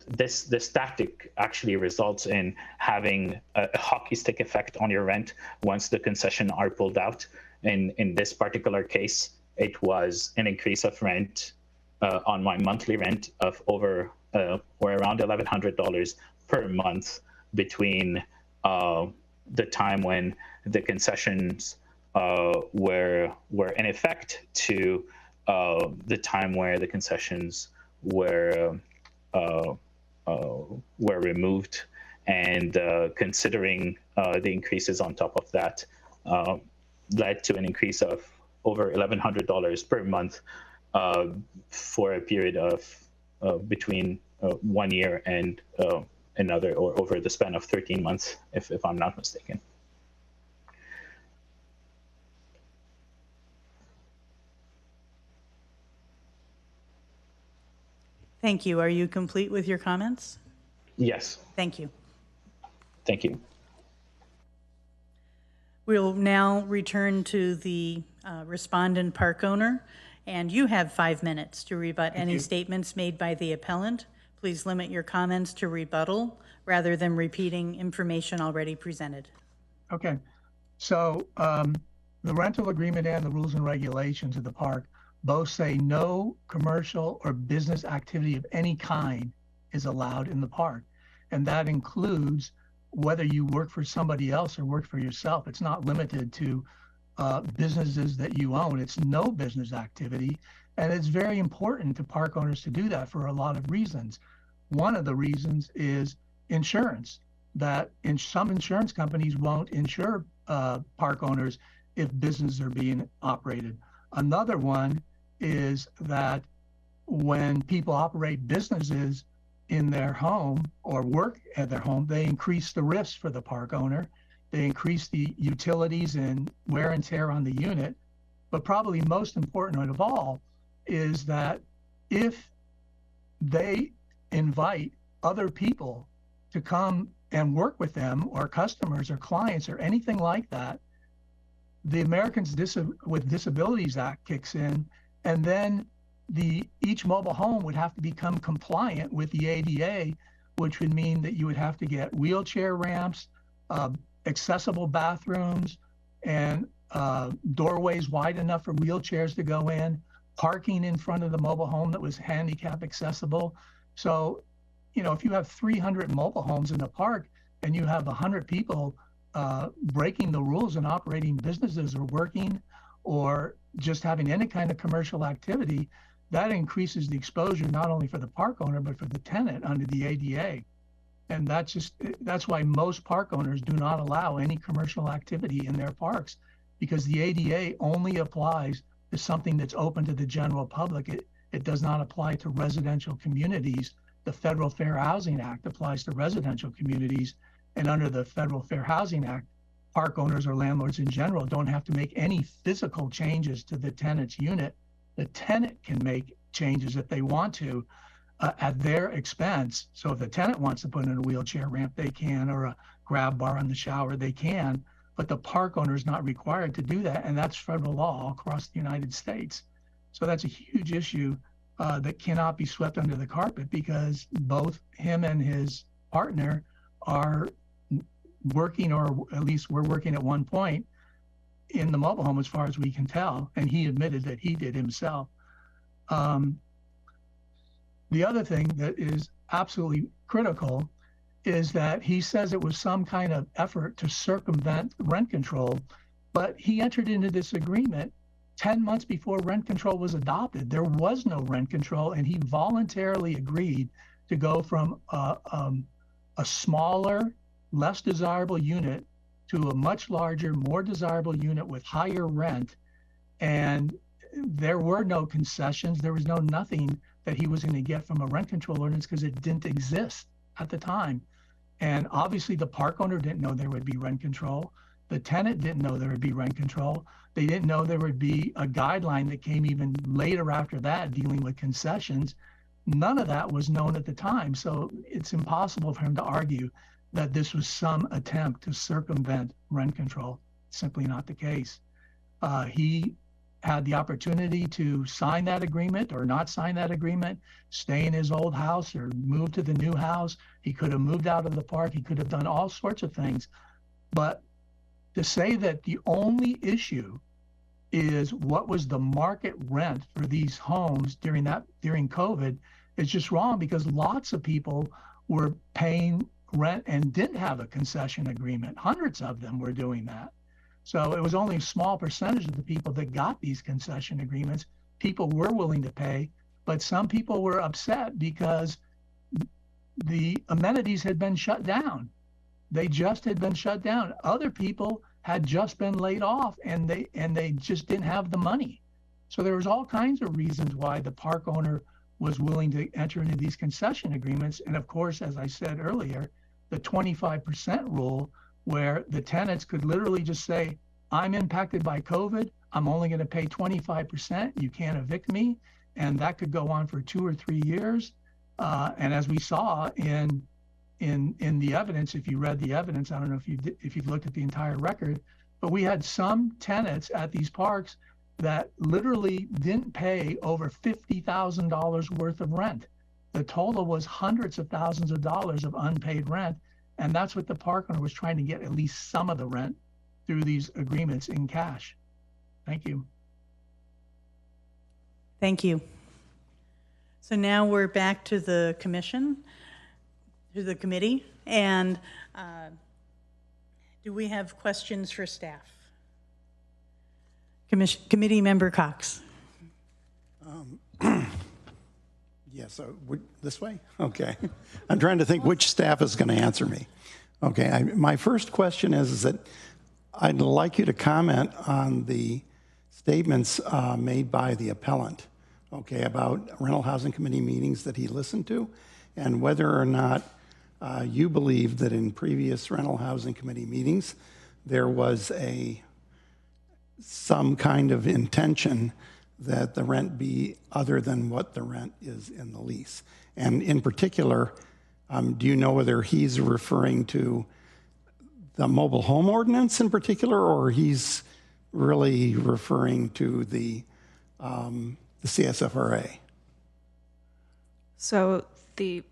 This tactic actually results in having a hockey stick effect on your rent once the concessions are pulled out. In this particular case, it was an increase of rent on my monthly rent of over or around $1,100 per month between the time when the concessions were in effect to the time where the concessions were removed, and considering the increases on top of that, led to an increase of over $1,100 per month for a period of between 1 year and another, or over the span of 13 months, if I'm not mistaken. Thank you. Are you complete with your comments? Yes, Thank you. thank you. We'll now return to the respondent park owner, and you have 5 minutes to rebut any statements made by the appellant. Please limit your comments to rebuttal rather than repeating information already presented. Okay. So the rental agreement and the rules and regulations of the park both say no commercial or business activity of any kind is allowed in the park. And that includes whether you work for somebody else or work for yourself. It's not limited to businesses that you own. It's no business activity. And it's very important to park owners to do that for a lot of reasons. One of the reasons is insurance, that in some insurance companies won't insure park owners if businesses are being operated. Another one is that when people operate businesses in their home or work at their home, they increase the risk for the park owner. They increase the utilities and wear and tear on the unit. But probably most important of all is that if they invite other people to come and work with them, or customers or clients or anything like that, the Americans with Disabilities Act kicks in, and then each mobile home would have to become compliant with the ADA, which would mean that you would have to get wheelchair ramps, accessible bathrooms, and doorways wide enough for wheelchairs to go in, parking in front of the mobile home that was handicap accessible. So, you know, if you have 300 mobile homes in the park and you have 100 people breaking the rules and operating businesses or working or just having any kind of commercial activity, that increases the exposure not only for the park owner, but for the tenant under the ADA. And that's why most park owners do not allow any commercial activity in their parks, because the ADA only applies to something that's open to the general public. It does not apply to residential communities. The Federal Fair Housing Act applies to residential communities. And under the Federal Fair Housing Act, park owners or landlords in general don't have to make any physical changes to the tenant's unit. The tenant can make changes if they want to at their expense. So if the tenant wants to put in a wheelchair ramp, they can, or a grab bar in the shower, they can. But the park owner is not required to do that. And that's federal law across the United States. So that's a huge issue that cannot be swept under the carpet, because both him and his partner are working, or at least were working at one point in the mobile home as far as we can tell, and he admitted that he did himself. The other thing that is absolutely critical is that he says it was some kind of effort to circumvent rent control, but he entered into this agreement 10 months before rent control was adopted. There was no rent control, and he voluntarily agreed to go from a smaller, less desirable unit to a much larger, more desirable unit with higher rent. And there were no concessions. There was nothing that he was going to get from a rent control ordinance, because it didn't exist at the time. And obviously the park owner didn't know there would be rent control. The tenant didn't know there would be rent control. They didn't know there would be a guideline that came even later after that dealing with concessions. None of that was known at the time. So it's impossible for him to argue that this was some attempt to circumvent rent control. Simply not the case. He had the opportunity to sign that agreement or not sign that agreement, stay in his old house or move to the new house. He could have moved out of the park. He could have done all sorts of things. But to say that the only issue is what was the market rent for these homes during COVID is just wrong, because lots of people were paying rent and didn't have a concession agreement. Hundreds of them were doing that. So it was only a small percentage of the people that got these concession agreements. People were willing to pay, but some people were upset because the amenities had been shut down. They just had been shut down. Other people had just been laid off, and they just didn't have the money. So there was all kinds of reasons why the park owner was willing to enter into these concession agreements. And of course, as I said earlier, the 25% rule, where the tenants could literally just say, I'm impacted by COVID, I'm only going to pay 25%, you can't evict me. And that could go on for 2 or 3 years. And as we saw in the evidence, if you read the evidence, I don't know if you've looked at the entire record, but we had some tenants at these parks that literally didn't pay over $50,000 worth of rent. The total was hundreds of thousands of dollars of unpaid rent. And that's what the park owner was trying to get, at least some of the rent through these agreements in cash. Thank you. Thank you. So now we're back to the commission, to the committee, and do we have questions for staff? Committee Member Cox. Yeah, so this way? Okay. I'm trying to think which staff is going to answer me. Okay, my first question is that I'd like you to comment on the statements made by the appellant, okay, about rental housing committee meetings that he listened to, and whether or not you believe that in previous rental housing committee meetings there was some kind of intention that the rent be other than what the rent is in the lease. And in particular, do you know whether he's referring to the mobile home ordinance in particular, or he's really referring to the CSFRA? So the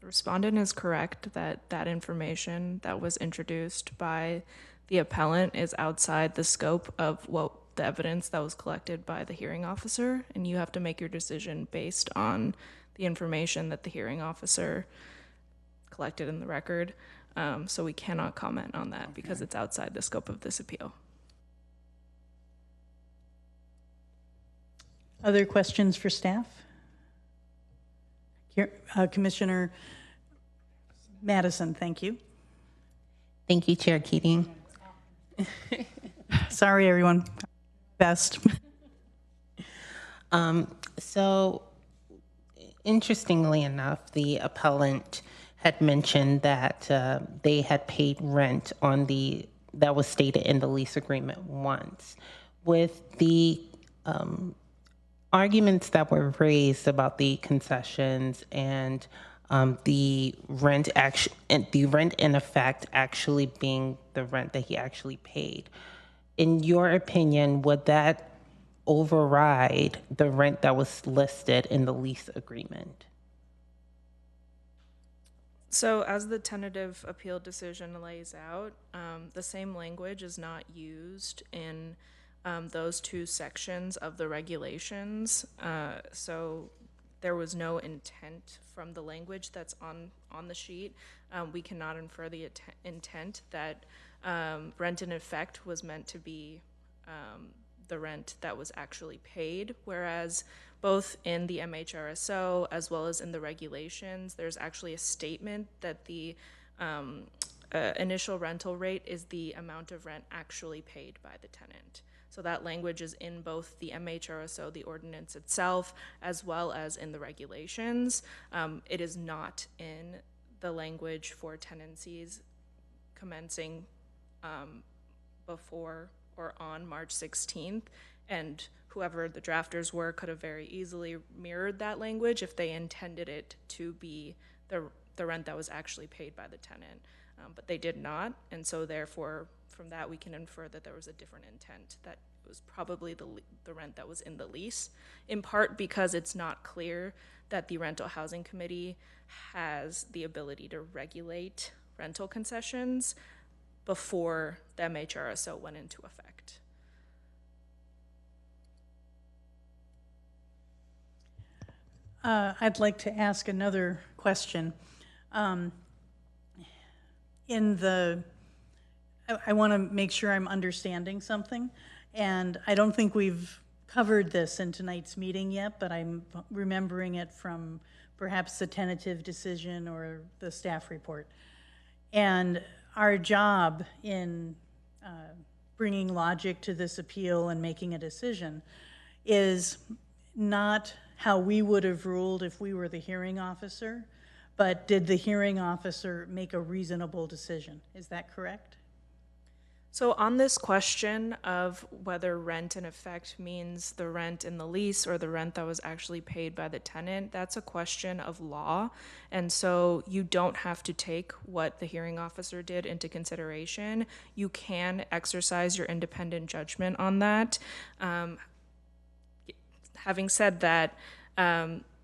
respondent is correct that that information that was introduced by the appellant is outside the scope of what the evidence that was collected by the hearing officer, and you have to make your decision based on the information that the hearing officer collected in the record. So we cannot comment on that because it's outside the scope of this appeal. Other questions for staff? Here, Commissioner Madison, thank you. Thank you, Chair Keating. Sorry, everyone. Best. So, interestingly enough, the appellant had mentioned that they had paid rent on that was stated in the lease agreement once. With the arguments that were raised about the concessions and the rent in effect actually being the rent that he actually paid, in your opinion, would that override the rent that was listed in the lease agreement? So as the tentative appeal decision lays out, the same language is not used in those two sections of the regulations. So there was no intent from the language that's on the sheet. We cannot infer the intent that rent in effect was meant to be the rent that was actually paid, whereas both in the MHRSO as well as in the regulations, there's actually a statement that the initial rental rate is the amount of rent actually paid by the tenant. So that language is in both the MHRSO, the ordinance itself, as well as in the regulations. It is not in the language for tenancies commencing before or on March 16th. And whoever the drafters were could have very easily mirrored that language if they intended it to be the rent that was actually paid by the tenant. But they did not, and so therefore, from that we can infer that there was a different intent, that it was probably the rent that was in the lease, in part because it's not clear that the Rental Housing Committee has the ability to regulate rental concessions before the MHRSO went into effect. I'd like to ask another question. I want to make sure I'm understanding something, and I don't think we've covered this in tonight's meeting yet, but I'm remembering it from perhaps the tentative decision or the staff report. And our job in bringing logic to this appeal and making a decision is not how we would have ruled if we were the hearing officer, but did the hearing officer make a reasonable decision? Is that correct? So on this question of whether rent in effect means the rent in the lease or the rent that was actually paid by the tenant, that's a question of law. And so you don't have to take what the hearing officer did into consideration. You can exercise your independent judgment on that. Having said that,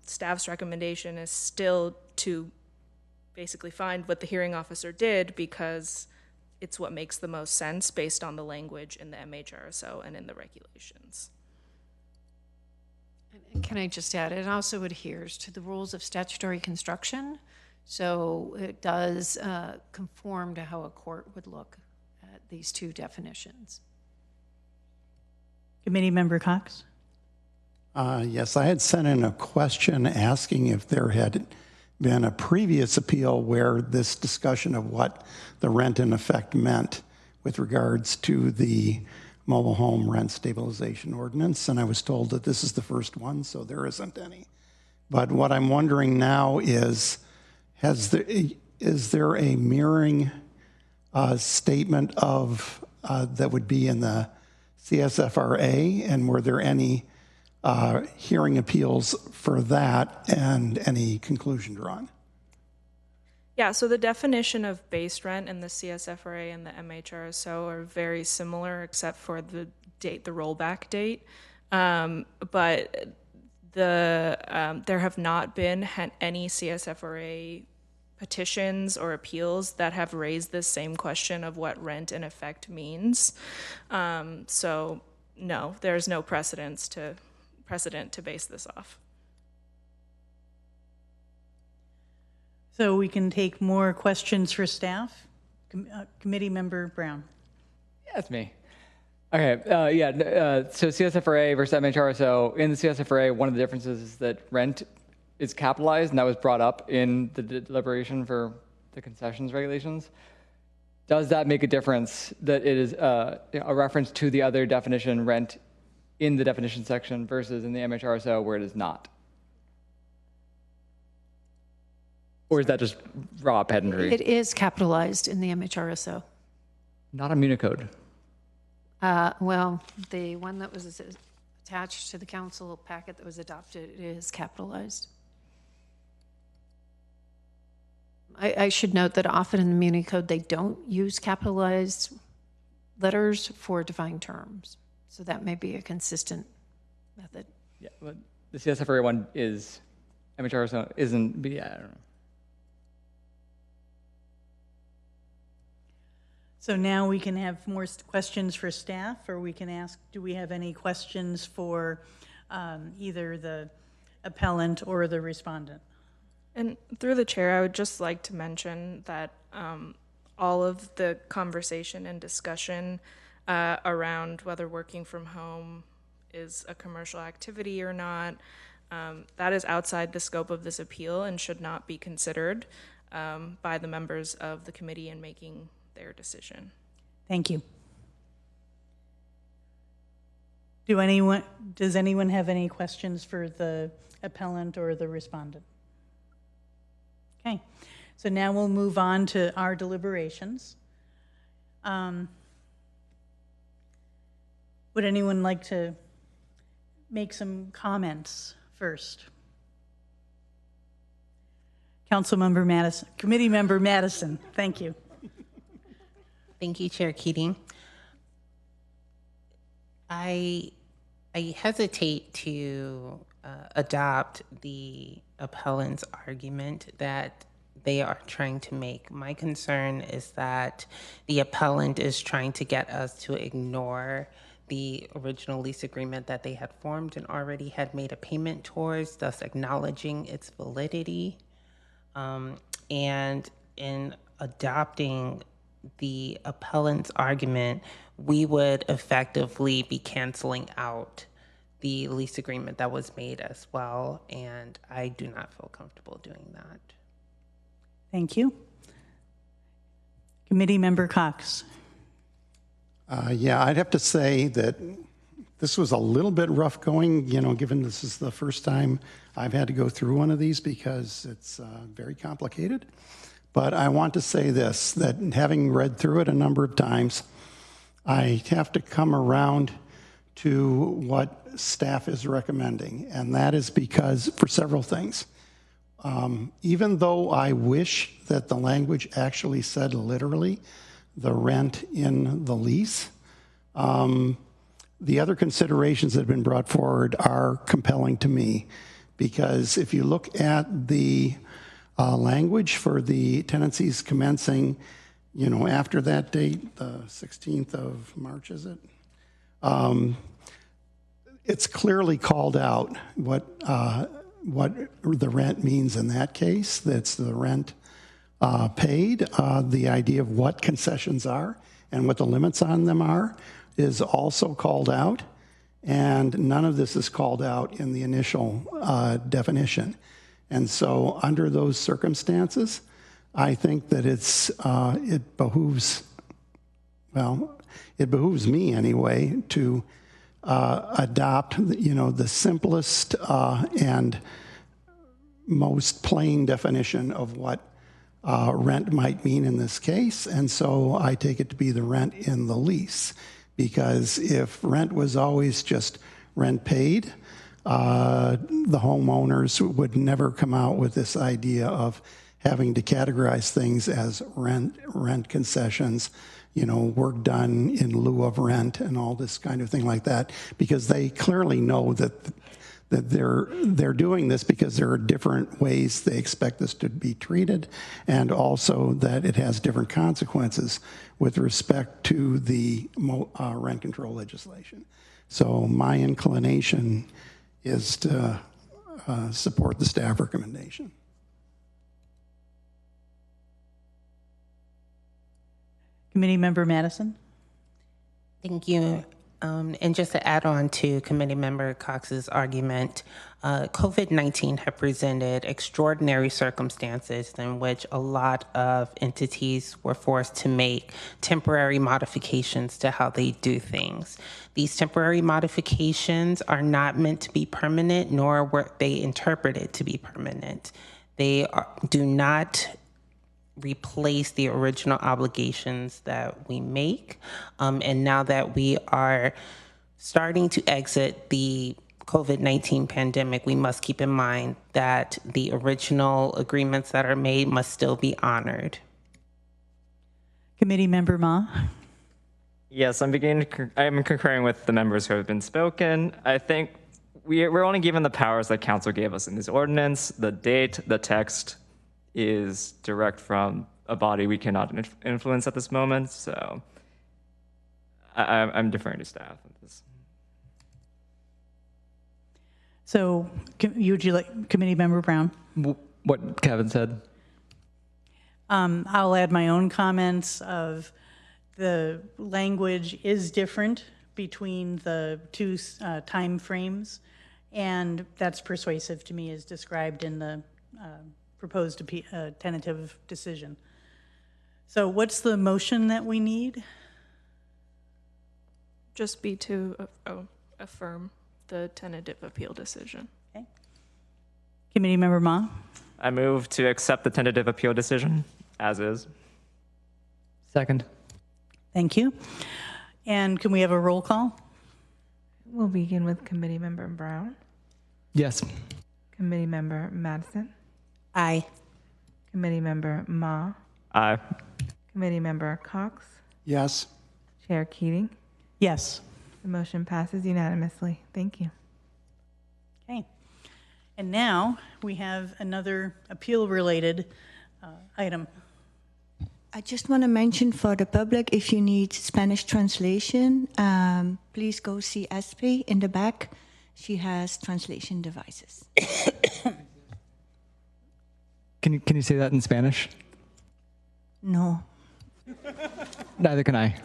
staff's recommendation is still to basically find what the hearing officer did, because it's what makes the most sense based on the language in the MHRSO and in the regulations. And can I just add, it also adheres to the rules of statutory construction. So it does conform to how a court would look at these two definitions. Committee Member Cox? Yes, I had sent in a question asking if there had been a previous appeal where this discussion of what the rent in effect meant with regards to the mobile home rent stabilization ordinance, and I was told that this is the first one, so there isn't any. But what I'm wondering now is, is there a mirroring statement of that would be in the CSFRA, and were there any hearing appeals for that and any conclusion drawn? Yeah, so the definition of base rent in the CSFRA and the MHRSO are very similar, except for the date, the rollback date. But there have not been any CSFRA petitions or appeals that have raised this same question of what rent in effect means. So no, there's no precedent to base this off. So we can take more questions for staff. Committee Member Brown. That's me. Okay, so CSFRA versus MHRSO. In the CSFRA, one of the differences is that rent is capitalized, and that was brought up in the deliberation for the concessions regulations. Does that make a difference that it is a reference to the other definition, rent, in the definition section versus in the MHRSO where it is not? Or is that just raw pedantry? It is capitalized in the MHRSO. Not on Unicode. Well, the one that was attached to the council packet that was adopted is capitalized. I should note that often in the Muni Code, they don't use capitalized letters for defined terms. So that may be a consistent method. Yeah, but the CSFRA one is, MHRSO isn't, but yeah, I don't know. So now we can have more questions for staff, or we can ask, do we have any questions for either the appellant or the respondent? And through the chair, I would just like to mention that all of the conversation and discussion around whether working from home is a commercial activity or not, that is outside the scope of this appeal and should not be considered by the members of the committee in making their decision. Thank you. Does anyone have any questions for the appellant or the respondent? Okay, so now we'll move on to our deliberations. Would anyone like to make some comments first? Councilmember Madison, Committee Member Madison, thank you. Thank you, Chair Keating. I hesitate to adopt the appellant's argument that they are trying to make. My concern is that the appellant is trying to get us to ignore the original lease agreement that they had formed and already had made a payment towards, thus acknowledging its validity. And in adopting the appellant's argument, we would effectively be canceling out the lease agreement that was made as well, and I do not feel comfortable doing that. Thank you. Committee Member Cox. Yeah, I'd have to say that this was a little bit rough going, given this is the first time I've had to go through one of these because it's very complicated. But I want to say this, that having read through it a number of times, I have to come around to what staff is recommending, and that is because, for several things. Even though I wish that the language actually said literally the rent in the lease, the other considerations that have been brought forward are compelling to me, because if you look at the language for the tenancies commencing, after that date, the 16th of March, is it? It's clearly called out what the rent means in that case. That's the rent paid. The idea of what concessions are and what the limits on them are is also called out. And none of this is called out in the initial definition. And so under those circumstances, I think that it behooves me anyway to adopt, the simplest and most plain definition of what rent might mean in this case. And so I take it to be the rent in the lease, because if rent was always just rent paid, the homeowners would never come out with this idea of having to categorize things as rent concessions, work done in lieu of rent and all this kind of thing like that, because they clearly know that they're doing this because there are different ways they expect this to be treated, and also that it has different consequences with respect to the rent control legislation. So my inclination is to support the staff recommendation. Committee Member Madison. Thank you. And just to add on to Committee Member Cox's argument, COVID-19 have presented extraordinary circumstances in which a lot of entities were forced to make temporary modifications to how they do things. These temporary modifications are not meant to be permanent, nor were they interpreted to be permanent. They do not replace the original obligations that we make. And now that we are starting to exit the COVID-19 pandemic, we must keep in mind that the original agreements that are made must still be honored. Committee Member Ma. Yes, I'm concurring with the members who have been spoken. I think we're only given the powers that council gave us in this ordinance. The date, the text is direct from a body we cannot influence at this moment, so I'm deferring to staff on this. So would you like Committee Member Brown? What Kevin said. I'll add my own comments of the language is different between the two time frames, and that's persuasive to me as described in the proposed tentative decision. So what's the motion that we need? Just be to affirm the tentative appeal decision. Okay. Committee Member Ma. I move to accept the tentative appeal decision as is. Second. Thank you. And can we have a roll call? We'll begin with Committee Member Brown. Yes. Committee Member Madison. Aye. Committee Member Ma. Aye. Committee Member Cox. Yes. Chair Keating. Yes. The motion passes unanimously. Thank you. Okay. And now we have another appeal-related item. I just want to mention for the public, if you need Spanish translation, please go see Espe in the back. She has translation devices. Can you say that in Spanish? No. Neither can I.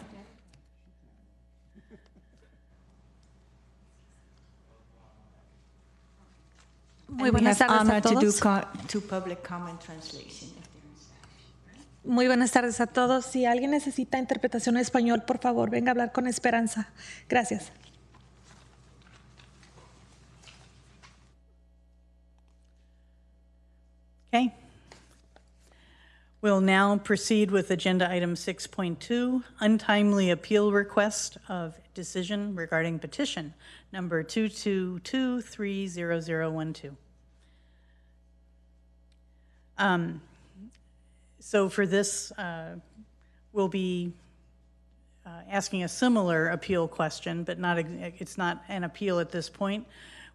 Muy buenas tardes a todos. To public comment translation. Muy buenas tardes a todos. Si alguien necesita interpretación en español, por favor, venga a hablar con Esperanza. Gracias. Okay. We'll now proceed with agenda item 6.2, untimely appeal request of decision regarding petition number 222-30012. So for this, we'll be asking a similar appeal question, but it's not an appeal at this point.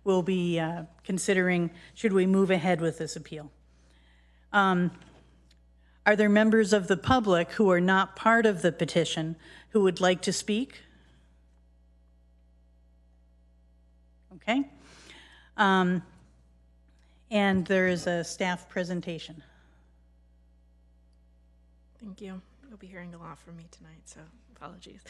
We'll be considering, should we move ahead with this appeal? Are there members of the public who are not part of the petition who would like to speak? Okay. And there is a staff presentation. Thank you. You'll be hearing a lot from me tonight, so apologies.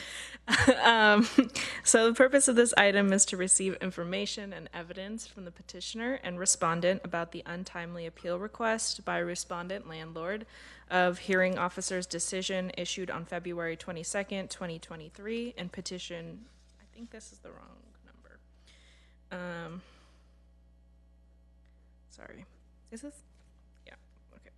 So the purpose of this item is to receive information and evidence from the petitioner and respondent about the untimely appeal request by respondent landlord of hearing officer's decision issued on February 22nd, 2023, and petition, I think this is the wrong number. Sorry, is this? Yeah, okay.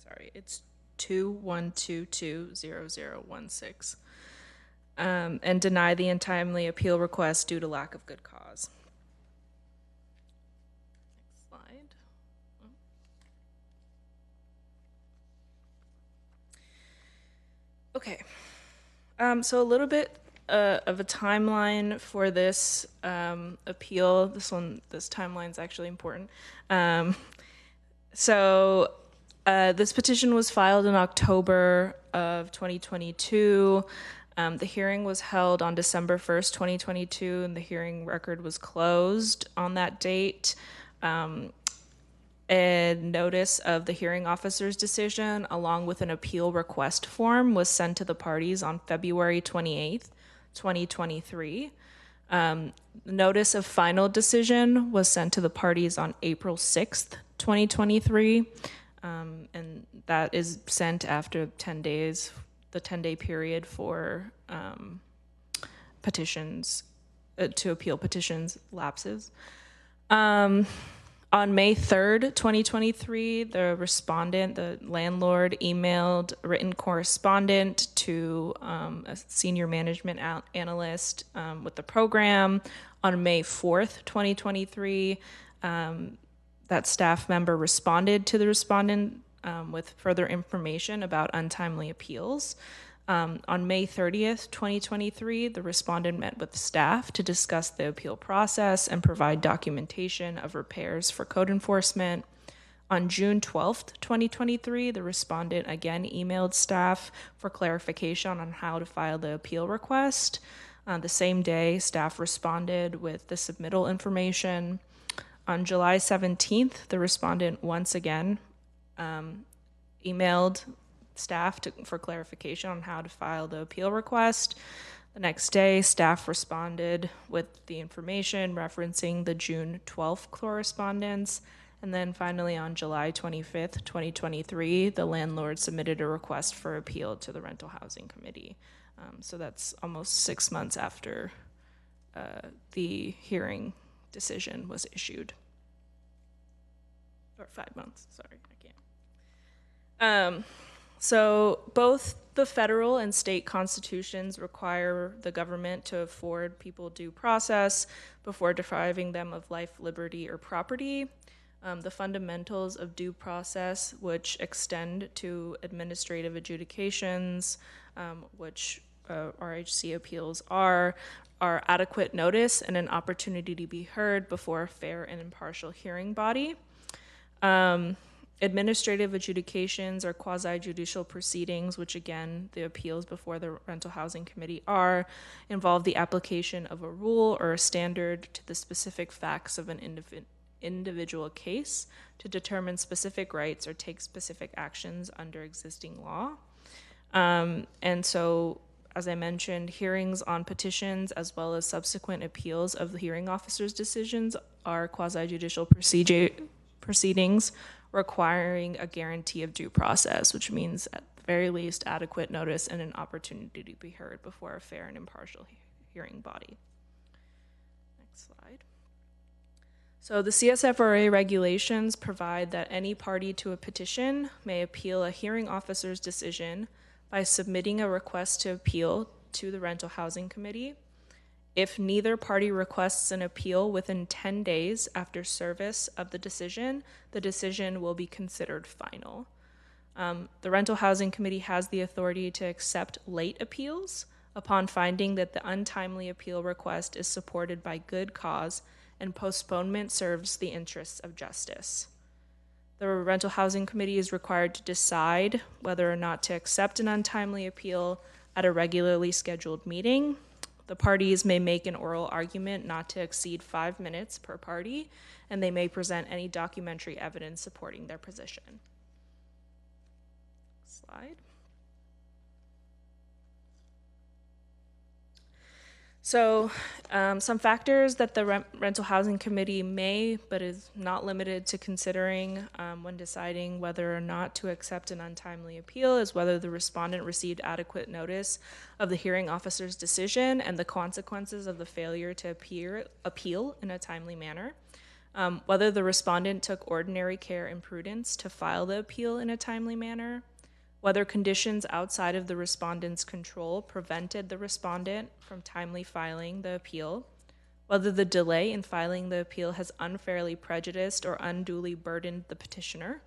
Sorry, it's 21220016, and deny the untimely appeal request due to lack of good cause. Next slide. Okay, so a little bit of a timeline for this appeal. This timeline is actually important. This petition was filed in October of 2022. The hearing was held on December 1st, 2022, and the hearing record was closed on that date. A notice of the hearing officer's decision, along with an appeal request form, was sent to the parties on February 28th, 2023. Notice of final decision was sent to the parties on April 6th, 2023. And that is sent after 10 days, the 10-day period for petitions, to appeal petitions lapses. On May 3rd, 2023, the respondent, the landlord, emailed written correspondent to a senior management analyst with the program. On May 4th, 2023, that staff member responded to the respondent with further information about untimely appeals. On May 30th, 2023, the respondent met with staff to discuss the appeal process and provide documentation of repairs for code enforcement. On June 12th, 2023, the respondent again emailed staff for clarification on how to file the appeal request. The same day, staff responded with the submittal information. On July 17th, the respondent once again emailed staff for clarification on how to file the appeal request. The next day, staff responded with the information referencing the June 12th correspondence. And then finally, on July 25th, 2023, the landlord submitted a request for appeal to the Rental Housing Committee. So that's almost 6 months after the hearing decision was issued. Or 5 months, sorry, I can't. So both the federal and state constitutions require the government to afford people due process before depriving them of life, liberty, or property. The fundamentals of due process, which extend to administrative adjudications, which RHC appeals are adequate notice and an opportunity to be heard before a fair and impartial hearing body. Administrative adjudications are quasi-judicial proceedings, which again, the appeals before the Rental Housing Committee involve the application of a rule or a standard to the specific facts of an individual case to determine specific rights or take specific actions under existing law. And so, as I mentioned, hearings on petitions as well as subsequent appeals of the hearing officer's decisions are quasi-judicial proceedings requiring a guarantee of due process, which means at the very least adequate notice and an opportunity to be heard before a fair and impartial hearing body. Next slide. So the CSFRA regulations provide that any party to a petition may appeal a hearing officer's decision by submitting a request to appeal to the Rental Housing Committee. If neither party requests an appeal within 10 days after service of the decision will be considered final. The Rental Housing Committee has the authority to accept late appeals upon finding that the untimely appeal request is supported by good cause and postponement serves the interests of justice. The Rental Housing Committee is required to decide whether or not to accept an untimely appeal at a regularly scheduled meeting. The parties may make an oral argument not to exceed 5 minutes per party, and they may present any documentary evidence supporting their position. Slide. So some factors that the Rental Housing Committee may, but is not limited to considering when deciding whether or not to accept an untimely appeal is whether the respondent received adequate notice of the hearing officer's decision and the consequences of the failure to appeal in a timely manner, whether the respondent took ordinary care and prudence to file the appeal in a timely manner, whether conditions outside of the respondent's control prevented the respondent from timely filing the appeal, whether the delay in filing the appeal has unfairly prejudiced or unduly burdened the petitioner,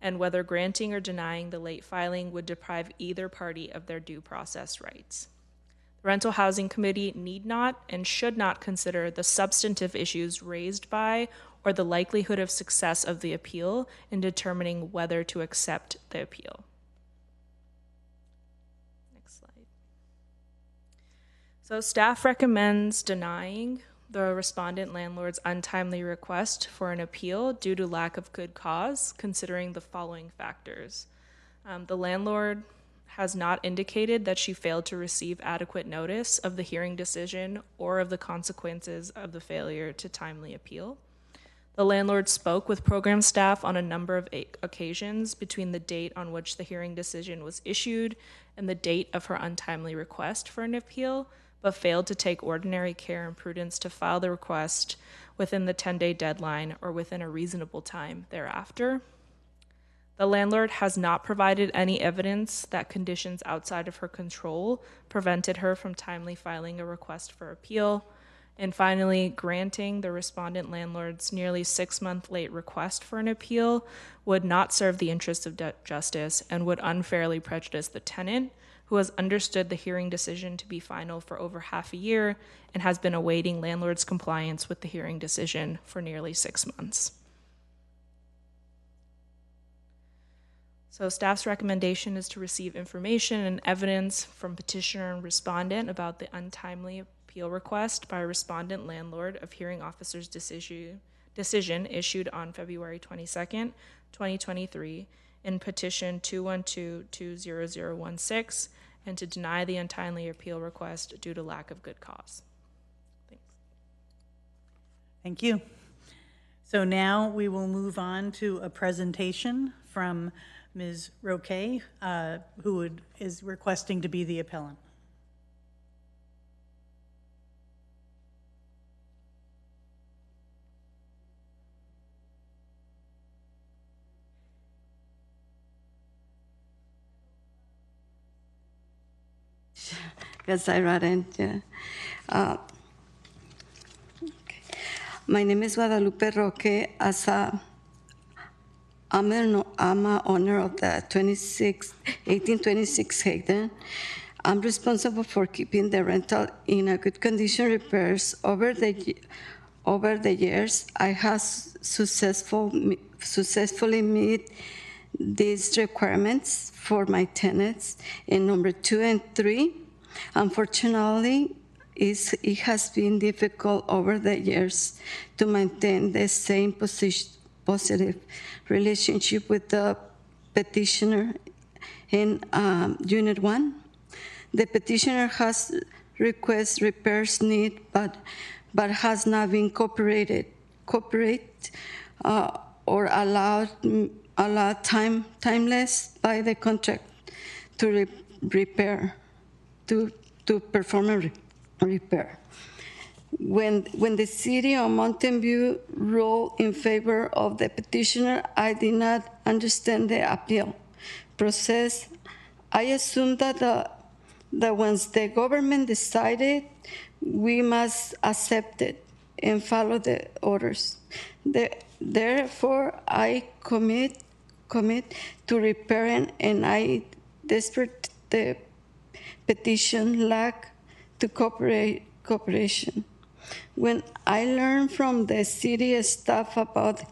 and whether granting or denying the late filing would deprive either party of their due process rights. The Rental Housing Committee need not and should not consider the substantive issues raised by or the likelihood of success of the appeal in determining whether to accept the appeal. So staff recommends denying the respondent landlord's untimely request for an appeal due to lack of good cause, considering the following factors. The landlord has not indicated that she failed to receive adequate notice of the hearing decision or of the consequences of the failure to timely appeal. The landlord spoke with program staff on a number of occasions between the date on which the hearing decision was issued and the date of her untimely request for an appeal, but failed to take ordinary care and prudence to file the request within the 10-day deadline or within a reasonable time thereafter. The landlord has not provided any evidence that conditions outside of her control prevented her from timely filing a request for appeal. And finally, granting the respondent landlord's nearly 6-month late request for an appeal would not serve the interests of justice and would unfairly prejudice the tenant, who has understood the hearing decision to be final for over half a year and has been awaiting landlord's compliance with the hearing decision for nearly 6 months. So staff's recommendation is to receive information and evidence from petitioner and respondent about the untimely appeal request by respondent landlord of hearing officer's decision issued on February 22nd, 2023, in petition 212-20016, and to deny the untimely appeal request due to lack of good cause. Thanks. Thank you. So now we will move on to a presentation from Ms. Roque, who is requesting to be the appellant. Because I read it. Yeah. Okay. My name is Guadalupe Roque. I'm an owner of the 1826 Hayden. I'm responsible for keeping the rental in a good condition repairs. Over the years, I have successfully met these requirements for my tenants in number 2 and 3. Unfortunately, it has been difficult over the years to maintain the same positive relationship with the petitioner in Unit 1. The petitioner has requested repairs need, but has not been cooperate or allowed timeless by the contract to perform a repair. When the city of Mountain View ruled in favor of the petitioner, I did not understand the appeal process. I assumed that once the government decided, we must accept it and follow the orders. Therefore, I commit to repairing, and I desperate the petition lack to cooperation. When I learned from the city staff about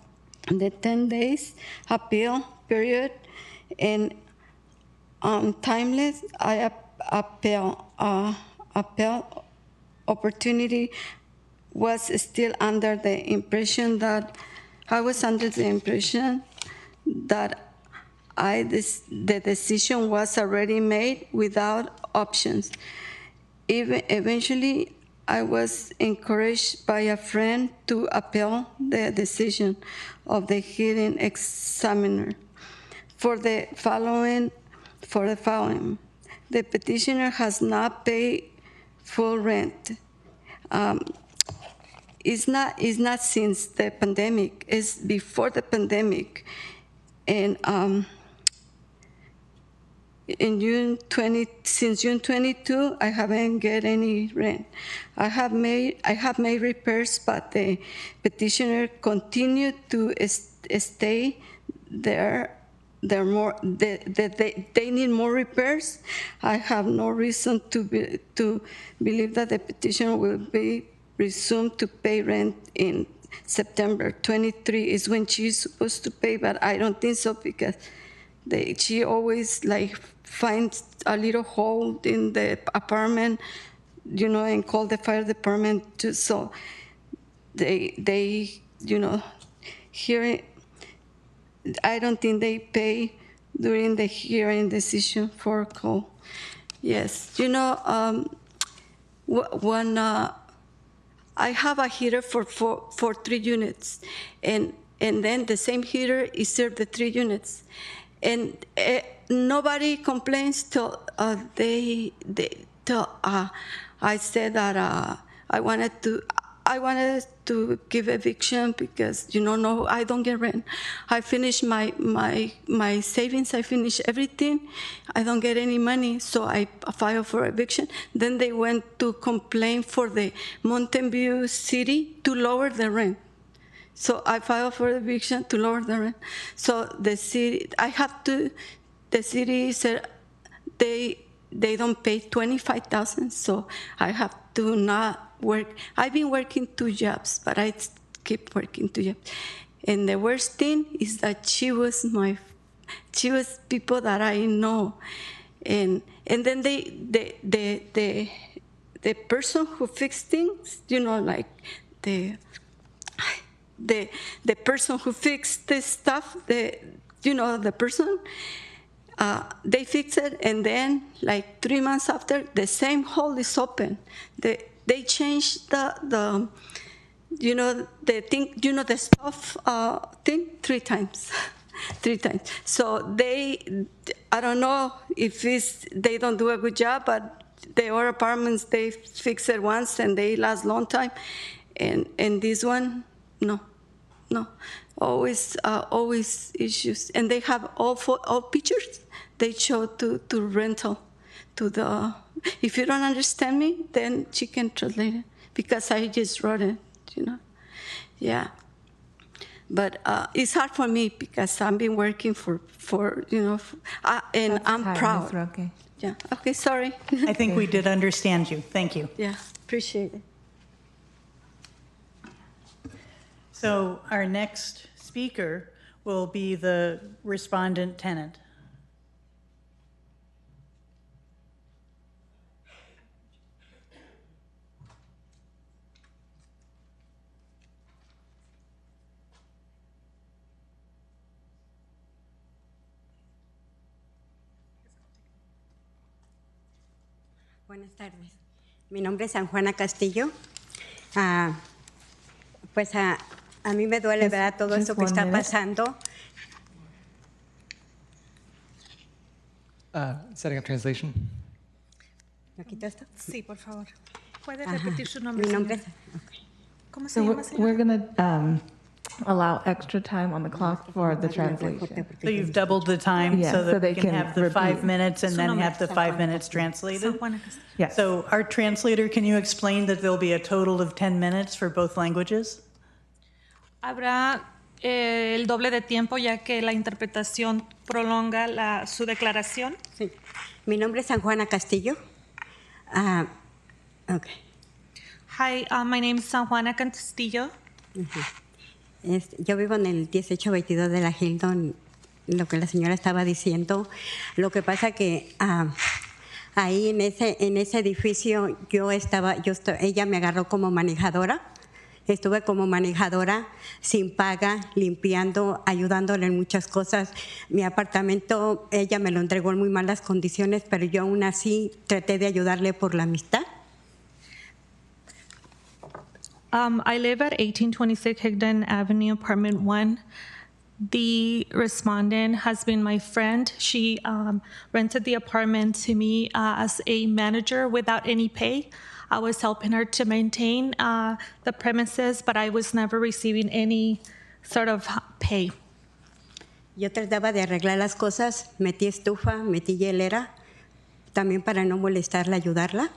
the 10 days appeal period and timeless, I appeal opportunity was still under the impression that I was under the impression that the decision was already made without options. Eventually, I was encouraged by a friend to appeal the decision of the hearing examiner. For the following, the petitioner has not paid full rent. It's not since the pandemic, it's before the pandemic. And since June 22, I haven't get any rent. I have made repairs, but the petitioner continued to stay there. They need more repairs. I have no reason to believe that the petitioner will be resumed to pay rent in September 23 is when she's supposed to pay, but I don't think so because she always like finds a little hole in the apartment, and call the fire department too. So they here, I don't think they pay during the hearing decision for call. Yes, when I have a heater for 3 units, and then the same heater is served the 3 units, and nobody complains till I said that I wanted to give eviction because no, I don't get rent. I finished my savings. I finished everything. I don't get any money, so I filed for eviction. Then they went to complain for the Mountain View City to lower the rent. So I filed for eviction to lower the rent. So the city, the city said they don't pay $25,000, so I have to not work. I've been working 2 jobs, but I keep working 2 jobs. And the worst thing is that she was people that I know, and then the person who fixed things, like the person who fixed this stuff, the person. They fix it, and then like 3 months after, the same hole is open. They changed the thing, the stuff thing 3 times, 3 times. So I don't know if they don't do a good job, but the other apartments they fix it once and they last long time, and this one, no. Always issues, and they have all pictures they show to rental to the. If you don't understand me, then she can translate it because I just wrote it, yeah. But it's hard for me because I've been working for and I'm proud. Okay. Yeah. Okay. Sorry. I think we did understand you. Thank you. Yeah. Appreciate it. So our next speaker will be the respondent tenant. Buenas tardes. Mi nombre es San Juana Castillo. Pues a mí me duele, ¿verdad? Todo esto que está pasando. Setting up translation. ¿Me quito esto? Sí, por favor. ¿Puede repetir su nombre, Mi nombre señora? es... ¿Cómo se So llama, we're, señora? we're gonna allow extra time on the clock for the translation. So you've doubled the time Yeah, so so that they we can can have the 5 repeat. minutes and Su then nombre. have the 5 minutes translated? San Juana Castillo. Yes. So our translator, can you explain that there'll be a total of 10 minutes for both languages? Habrá el doble de tiempo ya que la interpretación prolonga su declaración. Sí. Mi nombre es San Juana Castillo. Ah, ok. Hi, my name is San Juana Castillo. Yo vivo en el 1822 de la Hilton, lo que la señora estaba diciendo. Lo que pasa que ahí en ese edificio ella me agarró como manejadora. Estuve como manejadora sin paga, limpiando, ayudándole en muchas cosas. Mi apartamento, ella me lo entregó en muy malas condiciones, pero yo aún así traté de ayudarle por la amistad. I live at 1826 Higdon Avenue, apartment 1. The respondent has been my friend. She rented the apartment to me as a manager without any pay. I was helping her to maintain the premises, but I was never receiving any sort of pay. Yo trataba de arreglar las cosas, metí estufa, metí hielera, también para no molestarla, ayudarla.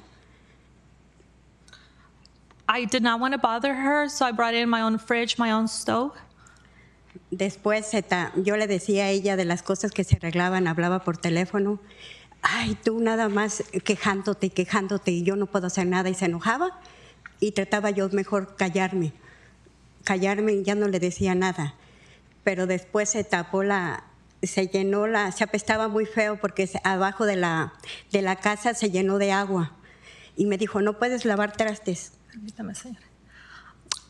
I did not want to bother her, so I brought in my own fridge, my own stove. Después yo le decía a ella de las cosas que se arreglaban, hablaba por teléfono. Ay, tú nada más quejándote, y yo no puedo hacer nada, y se enojaba. Y trataba yo mejor callarme y ya no le decía nada. Pero después se apestaba muy feo porque abajo de la casa se llenó de agua. Y me dijo, no puedes lavar trastes.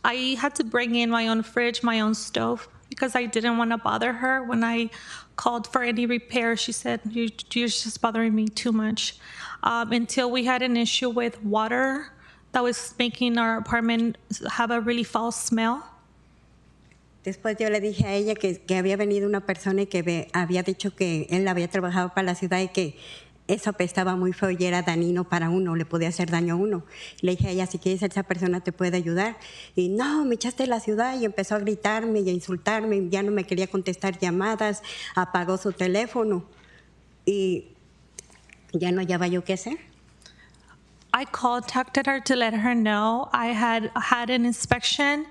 I had to bring in my own fridge, my own stove, because I didn't want to bother her. When I called for any repair, she said, you're just bothering me too much. Until we had an issue with water that was making our apartment have a really foul smell. Después yo le dije a ella que había venido una persona y que había dicho que él había trabajado para la ciudad y que eso apestaba muy feo y era dañino para uno, le podía hacer daño a uno. Le dije a ella, si quieres, esa persona te puede ayudar. Y no, me echaste a la ciudad, y empezó a gritarme y a insultarme, ya no me quería contestar llamadas, apagó su teléfono y ya no hallaba yo qué hacer. I contacted her to let her know I had an inspection,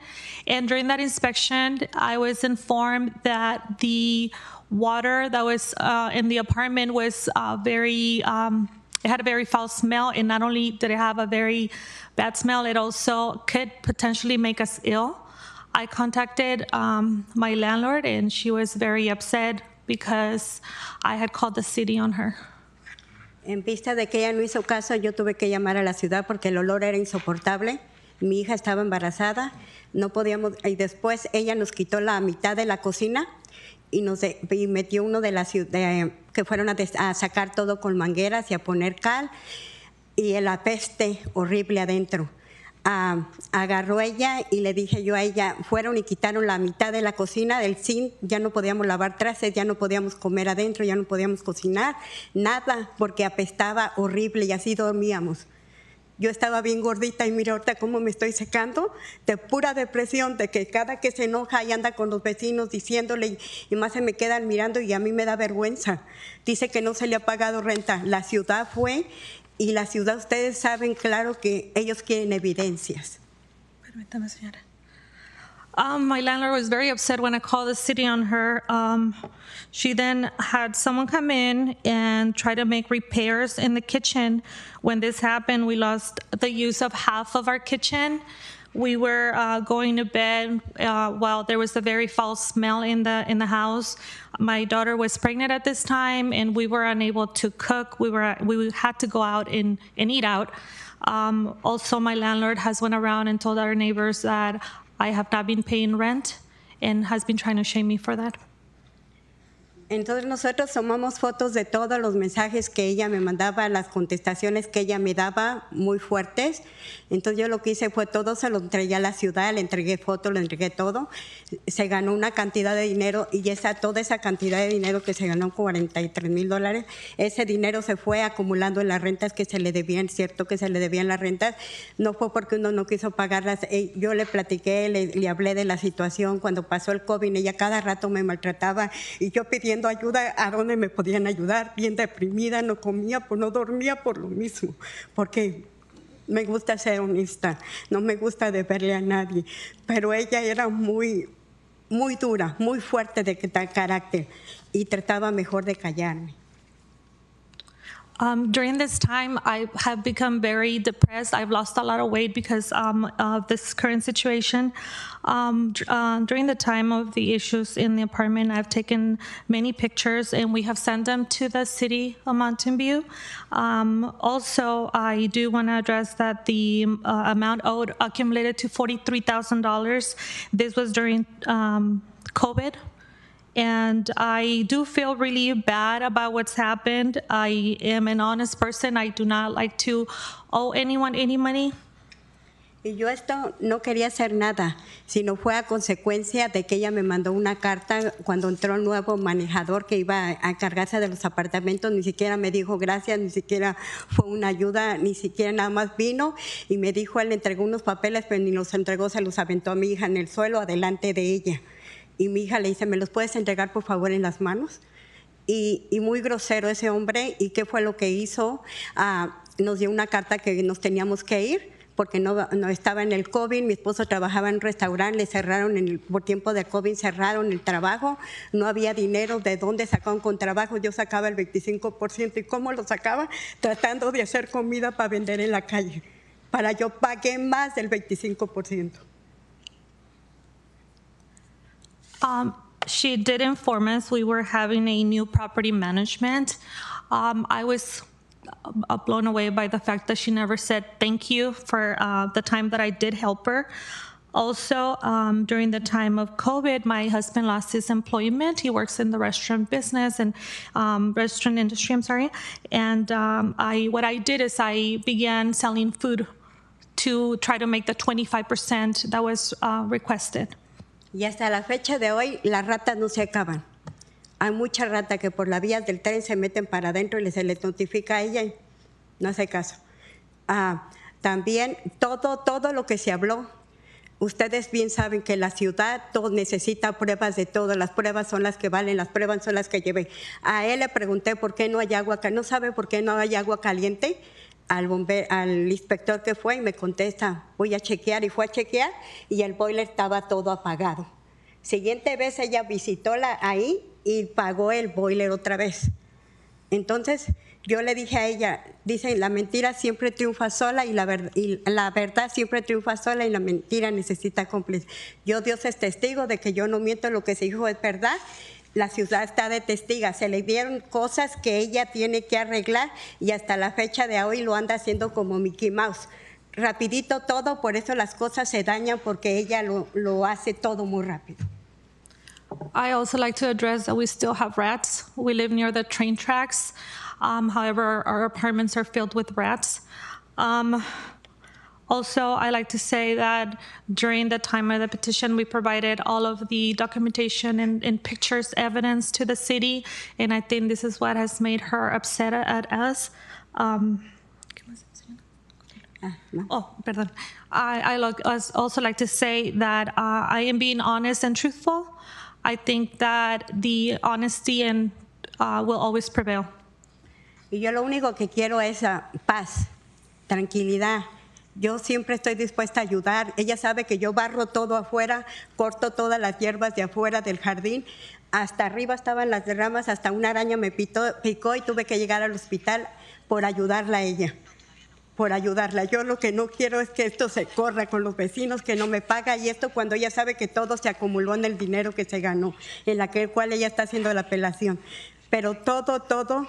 and during that inspection, I was informed that the water that was in the apartment was it had a very foul smell, and not only did it have a very bad smell, it also could potentially make us ill. I contacted my landlord, and she was very upset because I had called the city on her. En vista de que ella no hizo caso, yo tuve que llamar a la ciudad porque el olor era insoportable. Mi hija estaba embarazada, no podíamos, y después ella nos quitó la mitad de la cocina y metió uno de la ciudad, que fueron a sacar todo con mangueras y a poner cal, y el apeste horrible adentro. Agarró ella y le dije yo a ella, fueron y quitaron la mitad de la cocina del zinc, ya no podíamos lavar trastes, ya no podíamos comer adentro, ya no podíamos cocinar, nada, porque apestaba horrible y así dormíamos. Yo estaba bien gordita y mira ahorita cómo me estoy secando, de pura depresión, de que cada que se enoja y anda con los vecinos diciéndole y más se me quedan mirando y a mí me da vergüenza. Dice que no se le ha pagado renta, la ciudad fue. Y la ciudad, ustedes saben, claro que ellos quieren evidencias. Permítame, señora. My landlord was very upset when I called the city on her. She then had someone come in and try to make repairs in the kitchen. When this happened, we lost the use of half of our kitchen. We were going to bed while there was a very foul smell in the house. My daughter was pregnant at this time, and we were unable to cook. We had to go out and eat out. Also, my landlord has went around and told our neighbors that I have not been paying rent and has been trying to shame me for that. Entonces nosotros tomamos fotos de todos los mensajes que ella me mandaba, las contestaciones que ella me daba muy fuertes. Entonces yo lo que hice fue todo se lo entregué a la ciudad, le entregué fotos, le entregué todo. Se ganó una cantidad de dinero y toda esa cantidad de dinero que se ganó, $43,000, ese dinero se fue acumulando en las rentas que se le debían, cierto que se le debían las rentas. No fue porque uno no quiso pagarlas. Yo le platiqué, le hablé de la situación cuando pasó el COVID, ella cada rato me maltrataba y yo pidiendo ayuda a dónde me podían ayudar, bien deprimida, no comía, no dormía por lo mismo, porque me gusta ser honesta, no me gusta deberle a nadie, pero ella era muy dura, muy fuerte de tal carácter y trataba mejor de callarme. During this time, I have become very depressed. I've lost a lot of weight because of this current situation. During the time of the issues in the apartment, I've taken many pictures and we have sent them to the city of Mountain View. Also, I do want to address that the amount owed accumulated to $43,000. This was during COVID. And I do feel really bad about what's happened. I am an honest person. I do not like to owe anyone any money. Y yo esto no quería hacer nada, sino fue a consecuencia de que ella me mandó una carta cuando entró el nuevo manejador que iba a encargarse de los apartamentos. Ni siquiera me dijo gracias, ni siquiera fue una ayuda, ni siquiera nada más vino y me dijo, él le entregó unos papeles, pero ni los entregó, se los aventó a mi hija en el suelo adelante de ella. Y mi hija le dice, ¿me los puedes entregar por favor en las manos? Y muy grosero ese hombre. ¿Y qué fue lo que hizo? Nos dio una carta que nos teníamos que ir porque no estaba en el COVID. Mi esposo trabajaba en un restaurante, le cerraron por tiempo de COVID, cerraron el trabajo. No había dinero. ¿De dónde sacaban con trabajo? Yo sacaba el 25%. ¿Y cómo lo sacaba? Tratando de hacer comida para vender en la calle. Para yo pagué más del 25%. She did inform us we were having a new property management. I was blown away by the fact that she never said thank you for the time that I did help her. Also, during the time of COVID, my husband lost his employment. He works in the restaurant business and restaurant industry, I'm sorry. And what I did is I began selling food to try to make the 25% that was requested. Y hasta la fecha de hoy, las ratas no se acaban. Hay muchas ratas que por las vías del tren se meten para adentro y se les notifica a ella y no hace caso. También todo lo que se habló, ustedes bien saben que la ciudad todo necesita pruebas de todo. Las pruebas son las que valen, las pruebas son las que llevé. A él le pregunté por qué no hay agua, no sabe por qué no hay agua caliente. Al inspector que fue y me contesta, voy a chequear, y fue a chequear y el boiler estaba todo apagado. Siguiente vez ella visitó ahí y pagó el boiler otra vez. Entonces yo le dije a ella, dicen, la mentira siempre triunfa sola y la verdad siempre triunfa sola y la mentira necesita cómplices. Dios es testigo de que yo no miento, lo que se dijo es verdad. La ciudad está de testiga, se le dieron cosas que ella tiene que arreglar y hasta la fecha de hoy lo anda haciendo como Mickey Mouse. Rapidito todo, por eso las cosas se dañan porque ella lo hace todo muy rápido. I also like to address that we still have rats. We live near the train tracks. However, our apartments are filled with rats. Also, I like to say that during the time of the petition, we provided all of the documentation and pictures, evidence to the city, and I think this is what has made her upset at us. I also like to say that I am being honest and truthful. I think that the honesty will always prevail. Y yo lo único que quiero es paz, tranquilidad. Yo siempre estoy dispuesta a ayudar. Ella sabe que yo barro todo afuera, corto todas las hierbas de afuera del jardín. Hasta arriba estaban las ramas, hasta una araña me picó y tuve que llegar al hospital por ayudarla a ella. Por ayudarla. Yo lo que no quiero es que esto se corra con los vecinos, que no me paga, y esto cuando ella sabe que todo se acumuló en el dinero que se ganó, en el cual ella está haciendo la apelación. Pero todo...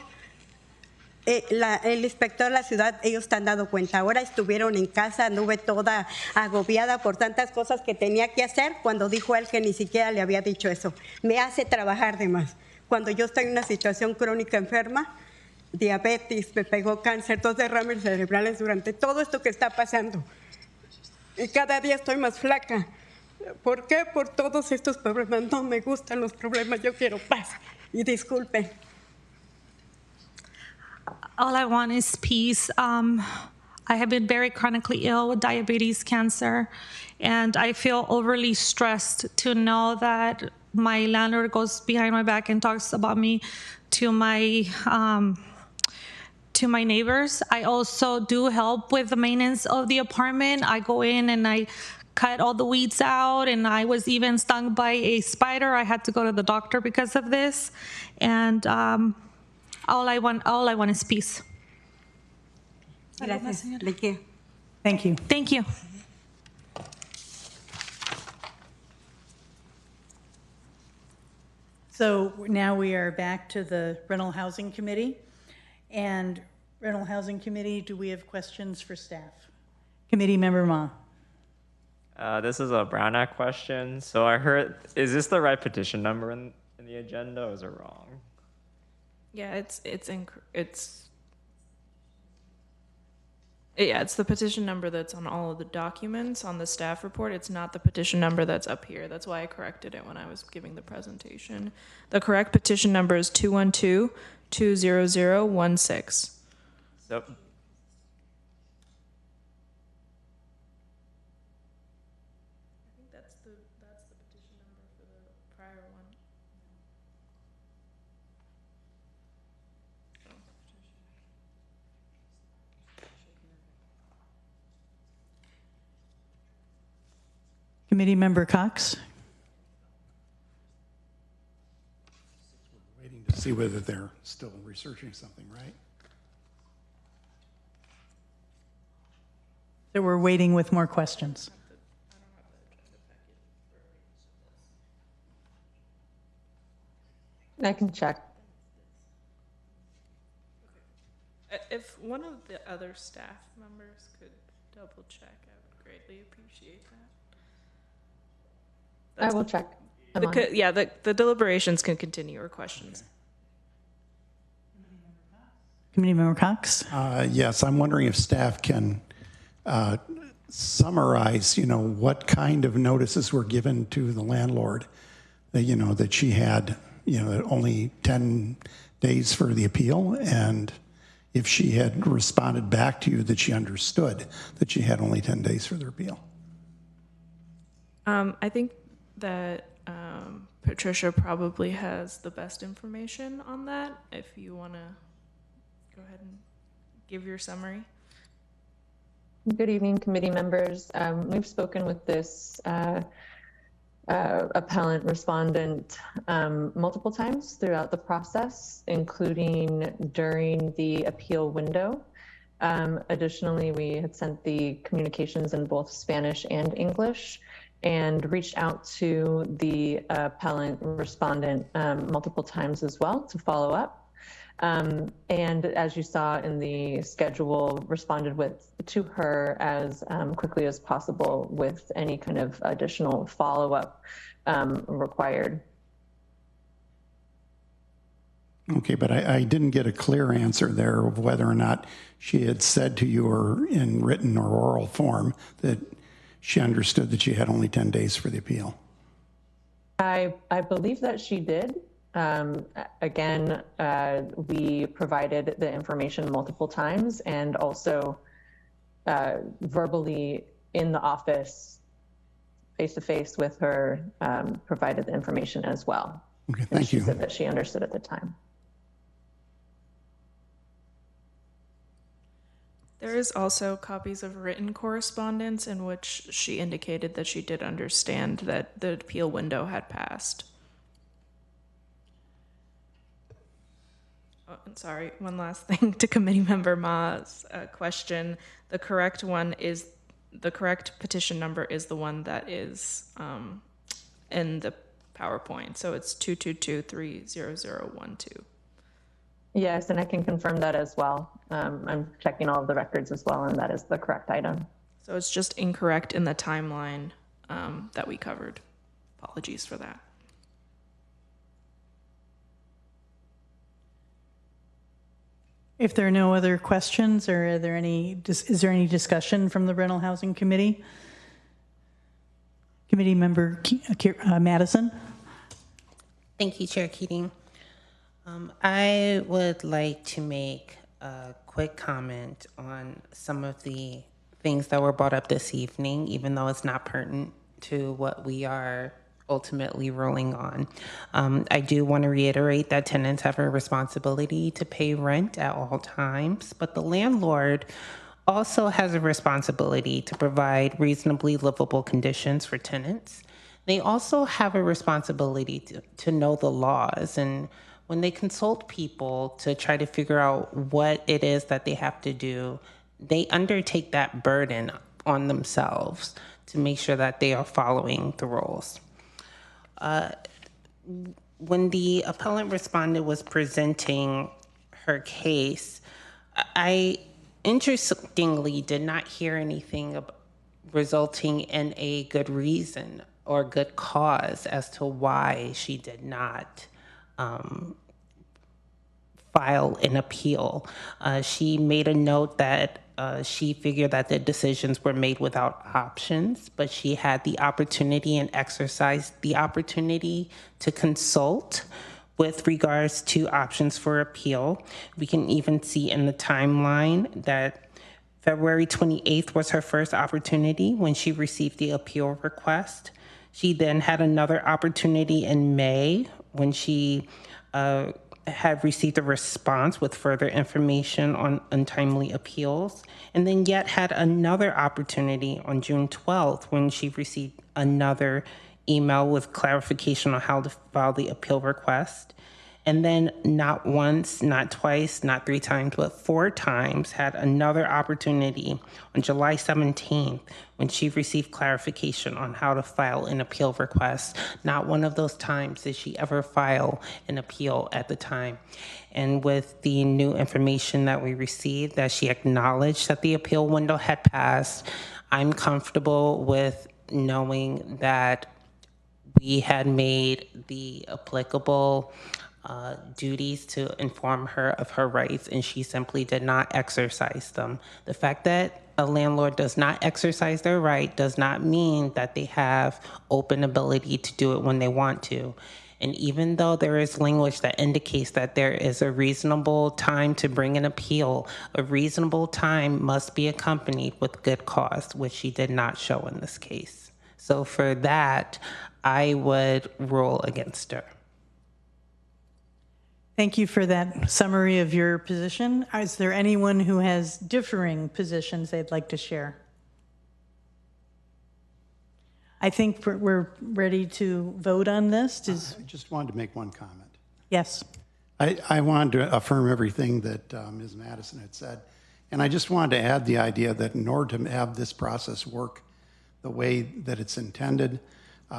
el inspector de la ciudad, ellos están dando cuenta. Ahora estuvieron en casa, anduve toda agobiada por tantas cosas que tenía que hacer cuando dijo él que ni siquiera le había dicho eso. Me hace trabajar de más, cuando yo estoy en una situación crónica enferma, diabetes, me pegó cáncer, 2 derrames cerebrales durante todo esto que está pasando. Y cada día estoy más flaca. ¿Por qué? Por todos estos problemas. No me gustan los problemas, yo quiero paz. Y disculpen. All I want is peace. I have been very chronically ill with diabetes, cancer, and I feel overly stressed to know that my landlord goes behind my back and talks about me to my neighbors. I also do help with the maintenance of the apartment. I go in and I cut all the weeds out, and I was even stung by a spider. I had to go to the doctor because of this, and all I want is peace. Gracias. Thank you. Thank you. Thank you. So now we are back to the Rental Housing Committee. And Rental Housing Committee, do we have questions for staff? Committee Member Ma. This is a Brown Act question. So I heard, is this the right petition number in the agenda, or is it wrong? Yeah, it's the petition number that's on all of the documents on the staff report. It's not the petition number that's up here. That's why I corrected it when I was giving the presentation. The correct petition number is 212-20016. So, I think that's the petition number for the prior one. Committee Member Cox. Waiting to see whether they're still researching something, right? So we're waiting with more questions. I can check. If one of the other staff members could double check, I would greatly appreciate that. I will check. The deliberations can continue, or questions. Committee Member Cox. Yes, I'm wondering if staff can summarize, what kind of notices were given to the landlord that, that she had, only 10 days for the appeal, and if she had responded back to you that she understood that she had only 10 days for the appeal. I think that Patricia probably has the best information on that. If you want to go ahead and give your summary. Good evening, committee members. We've spoken with this appellant respondent multiple times throughout the process, including during the appeal window. Additionally, we had sent the communications in both Spanish and English, and reached out to the appellant respondent multiple times as well to follow up. And as you saw in the schedule, responded to her as quickly as possible with any kind of additional follow-up required. Okay, but I didn't get a clear answer there of whether or not she had said to you or in written or oral form that she understood that she had only 10 days for the appeal. I believe that she did. Again, we provided the information multiple times, and also verbally in the office, face-to-face with her, provided the information as well. Okay, thank you. She said that she understood at the time. There is also copies of written correspondence in which she indicated that she did understand that the appeal window had passed. Oh, and sorry, one last thing to Committee Member Ma's question. The correct petition number is the one that is in the PowerPoint. So it's 222-30012. Yes, and I can confirm that as well. I'm checking all of the records as well, and that is the correct item. So it's just incorrect in the timeline that we covered. Apologies for that. If there are no other questions, or is there any discussion from the Rental Housing Committee? Committee member Madison. Thank you, Chair Keating. I would like to make a quick comment on some of the things that were brought up this evening, even though it's not pertinent to what we are ultimately ruling on. I do want to reiterate that tenants have a responsibility to pay rent at all times, but the landlord also has a responsibility to provide reasonably livable conditions for tenants. They also have a responsibility to know the laws, and when they consult people to try to figure out what it is that they have to do, they undertake that burden on themselves to make sure that they are following the rules. When the appellant respondent was presenting her case, I interestingly did not hear anything resulting in a good reason or good cause as to why she did not file an appeal. She made a note that she figured that the decisions were made without options, but she had the opportunity and exercised the opportunity to consult with regards to options for appeal. We can even see in the timeline that February 28th was her first opportunity when she received the appeal request. She then had another opportunity in May when she had received a response with further information on untimely appeals, and then yet had another opportunity on June 12th when she received another email with clarification on how to file the appeal request. And then not once, not twice, not 3 times, but 4 times had another opportunity on July 17th when she received clarification on how to file an appeal request. Not one of those times did she ever file an appeal at the time. And with the new information that we received, that she acknowledged that the appeal window had passed, I'm comfortable with knowing that we had made the applicable duties to inform her of her rights, and she simply did not exercise them. The fact that a landlord does not exercise their right does not mean that they have open ability to do it when they want to. And even though there is language that indicates that there is a reasonable time to bring an appeal, a reasonable time must be accompanied with good cause, which she did not show in this case. So for that, I would rule against her. Thank you for that summary of your position. Is there anyone who has differing positions they'd like to share? I think we're ready to vote on this. I just wanted to make one comment. Yes. I wanted to affirm everything that Ms. Madison had said. And I just wanted to add the idea that in order to have this process work the way that it's intended,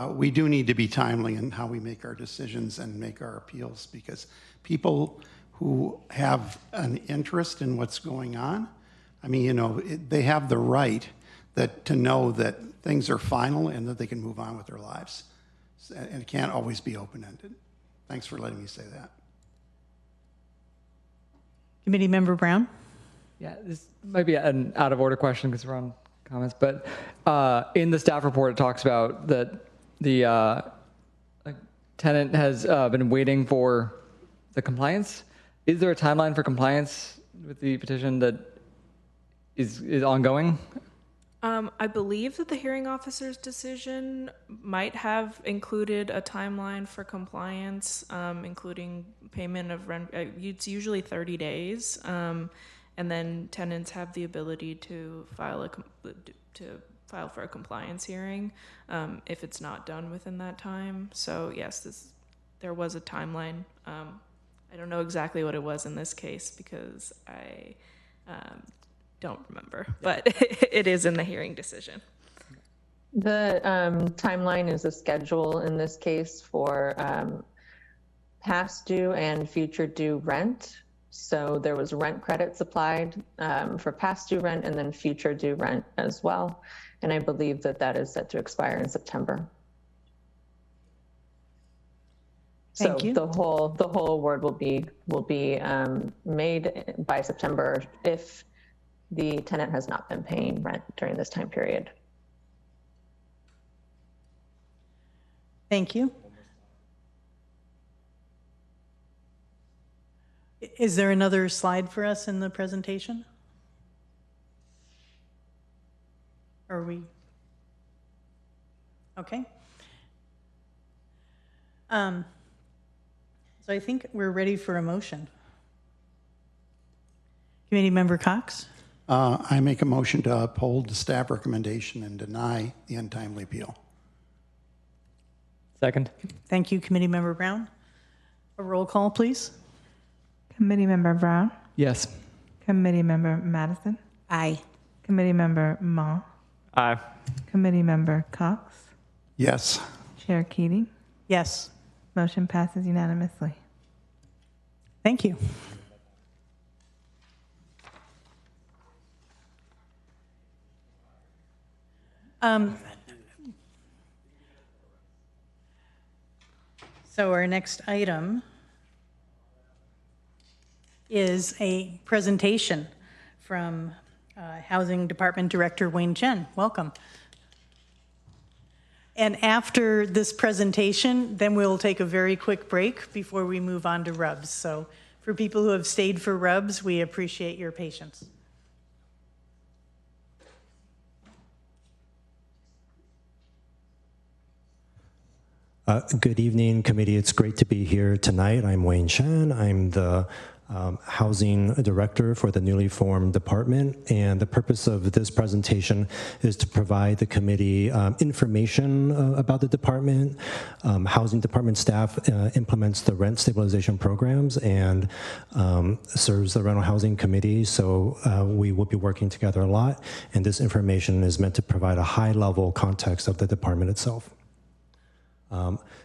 we do need to be timely in how we make our decisions and make our appeals, because people who have an interest in what's going on, I mean, you know, they have the right to know that things are final and that they can move on with their lives. And it can't always be open-ended. Thanks for letting me say that. Committee Member Brown? Yeah, this might be an out of order question because we're on comments, but in the staff report, it talks about that the tenant has been waiting for the compliance. Is there a timeline for compliance with the petition that is ongoing? I believe that the hearing officer's decision might have included a timeline for compliance, including payment of rent. It's usually 30 days, and then tenants have the ability to file for a compliance hearing if it's not done within that time. So yes, there was a timeline. I don't know exactly what it was in this case because I don't remember, but it is in the hearing decision. The timeline is a schedule in this case for past due and future due rent. So there was rent credits applied for past due rent and then future due rent as well. And I believe that is set to expire in September. So Thank you. the whole award will be made by September if the tenant has not been paying rent during this time period. Thank you. Is there another slide for us in the presentation? Are we? Okay. So I think we're ready for a motion. Committee Member Cox? I make a motion to uphold the staff recommendation and deny the untimely appeal. Second. Thank you, Committee Member Brown. A roll call, please. Committee Member Brown? Yes. Committee Member Madison? Aye. Committee Member Ma? Aye. Committee Member Cox? Yes. Chair Keating? Yes. Motion passes unanimously. Thank you. So our next item is a presentation from Housing Department Director Wayne Chen. Welcome. And after this presentation, then we'll take a very quick break before we move on to RUBS. So for people who have stayed for RUBS, we appreciate your patience. Good evening, committee. It's great to be here tonight. I'm Wayne Chen. I'm the housing director for the newly formed department, and the purpose of this presentation is to provide the committee information about the department. Housing department staff implements the rent stabilization programs and serves the rental housing committee, so we will be working together a lot, and this information is meant to provide a high-level context of the department itself.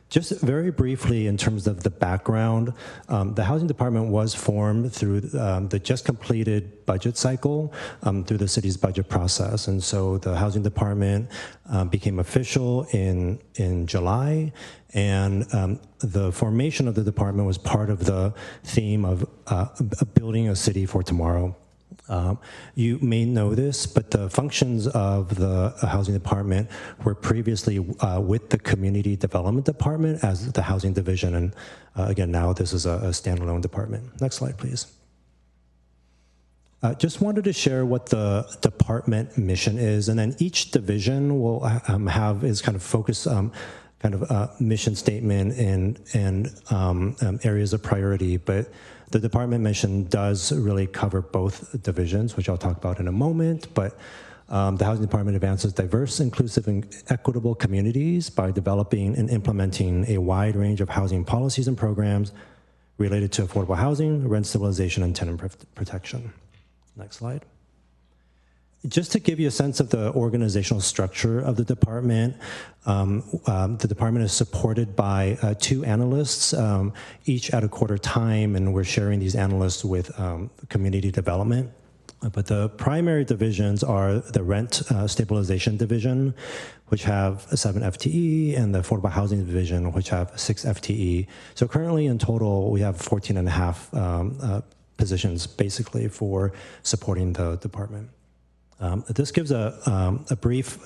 Just very briefly in terms of the background, the housing department was formed through the just completed budget cycle through the city's budget process. And so the housing department became official in July, and the formation of the department was part of the theme of building a city for tomorrow. You may know this, but the functions of the housing department were previously with the community development department as the housing division. And again, now this is a standalone department. Next slide, please. Just wanted to share what the department mission is, and then each division will have is kind of focus kind of mission statement and areas of priority, but the department mission does really cover both divisions, which I'll talk about in a moment, but the housing department advances diverse, inclusive, and equitable communities by developing and implementing a wide range of housing policies and programs related to affordable housing, rent stabilization, and tenant protection. Next slide. Just to give you a sense of the organizational structure of the department is supported by 2 analysts, each at a quarter time, and we're sharing these analysts with community development. But the primary divisions are the rent stabilization division, which have 7 FTE, and the affordable housing division, which have 6 FTE. So currently in total, we have 14 and a half positions basically for supporting the department. This gives a brief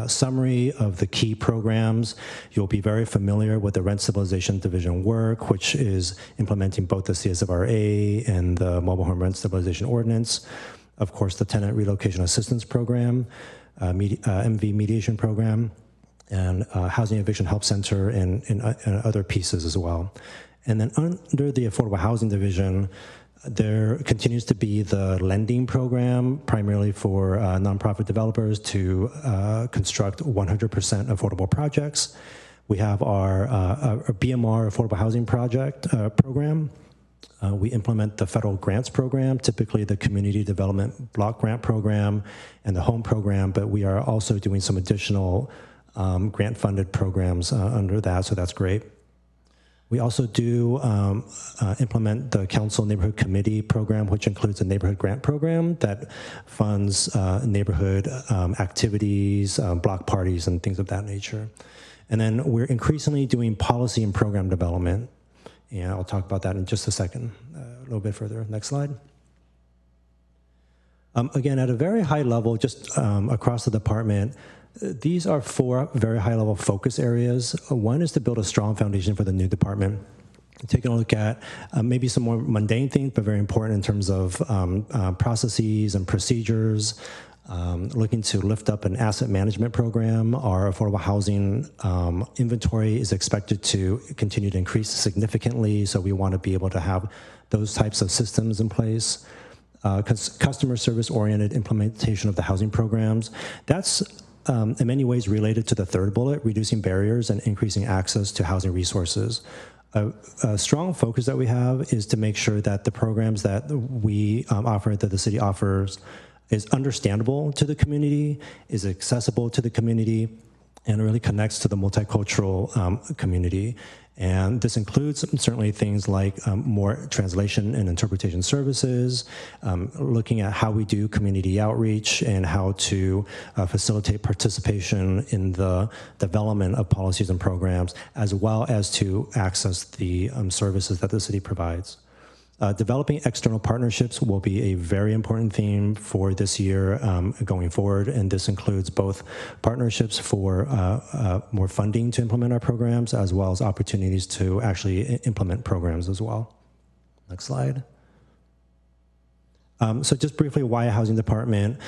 summary of the key programs. You'll be very familiar with the Rent Stabilization Division work, which is implementing both the CSFRA and the Mobile Home Rent Stabilization Ordinance. Of course, the Tenant Relocation Assistance Program, MV Mediation Program, and Housing Eviction Help Center, and other pieces as well. And then under the Affordable Housing Division, there continues to be the lending program, primarily for nonprofit developers to construct 100% affordable projects. We have our BMR Affordable Housing Project program. We implement the federal grants program, typically the Community Development Block Grant Program and the Home Program, but we are also doing some additional grant-funded programs under that, so that's great. We also do implement the Council Neighborhood Committee program, which includes a neighborhood grant program that funds neighborhood activities, block parties, and things of that nature. And then we're increasingly doing policy and program development. And I'll talk about that in just a second, a little bit further. Next slide. Again, at a very high level, just across the department, these are 4 very high-level focus areas. One is to build a strong foundation for the new department. Taking a look at maybe some more mundane things, but very important in terms of processes and procedures. Looking to lift up an asset management program. Our affordable housing inventory is expected to continue to increase significantly, so we want to be able to have those types of systems in place. Customer service-oriented implementation of the housing programs. That's in many ways related to the third bullet, reducing barriers and increasing access to housing resources. A strong focus that we have is to make sure that the programs that we offer, that the city offers, is understandable to the community, is accessible to the community, and really connects to the multicultural community. And this includes certainly things like more translation and interpretation services, looking at how we do community outreach and how to facilitate participation in the development of policies and programs, as well as to access the services that the city provides. Developing external partnerships will be a very important theme for this year going forward, and this includes both partnerships for more funding to implement our programs, as well as opportunities to actually implement programs as well. Next slide. So just briefly, why a housing department?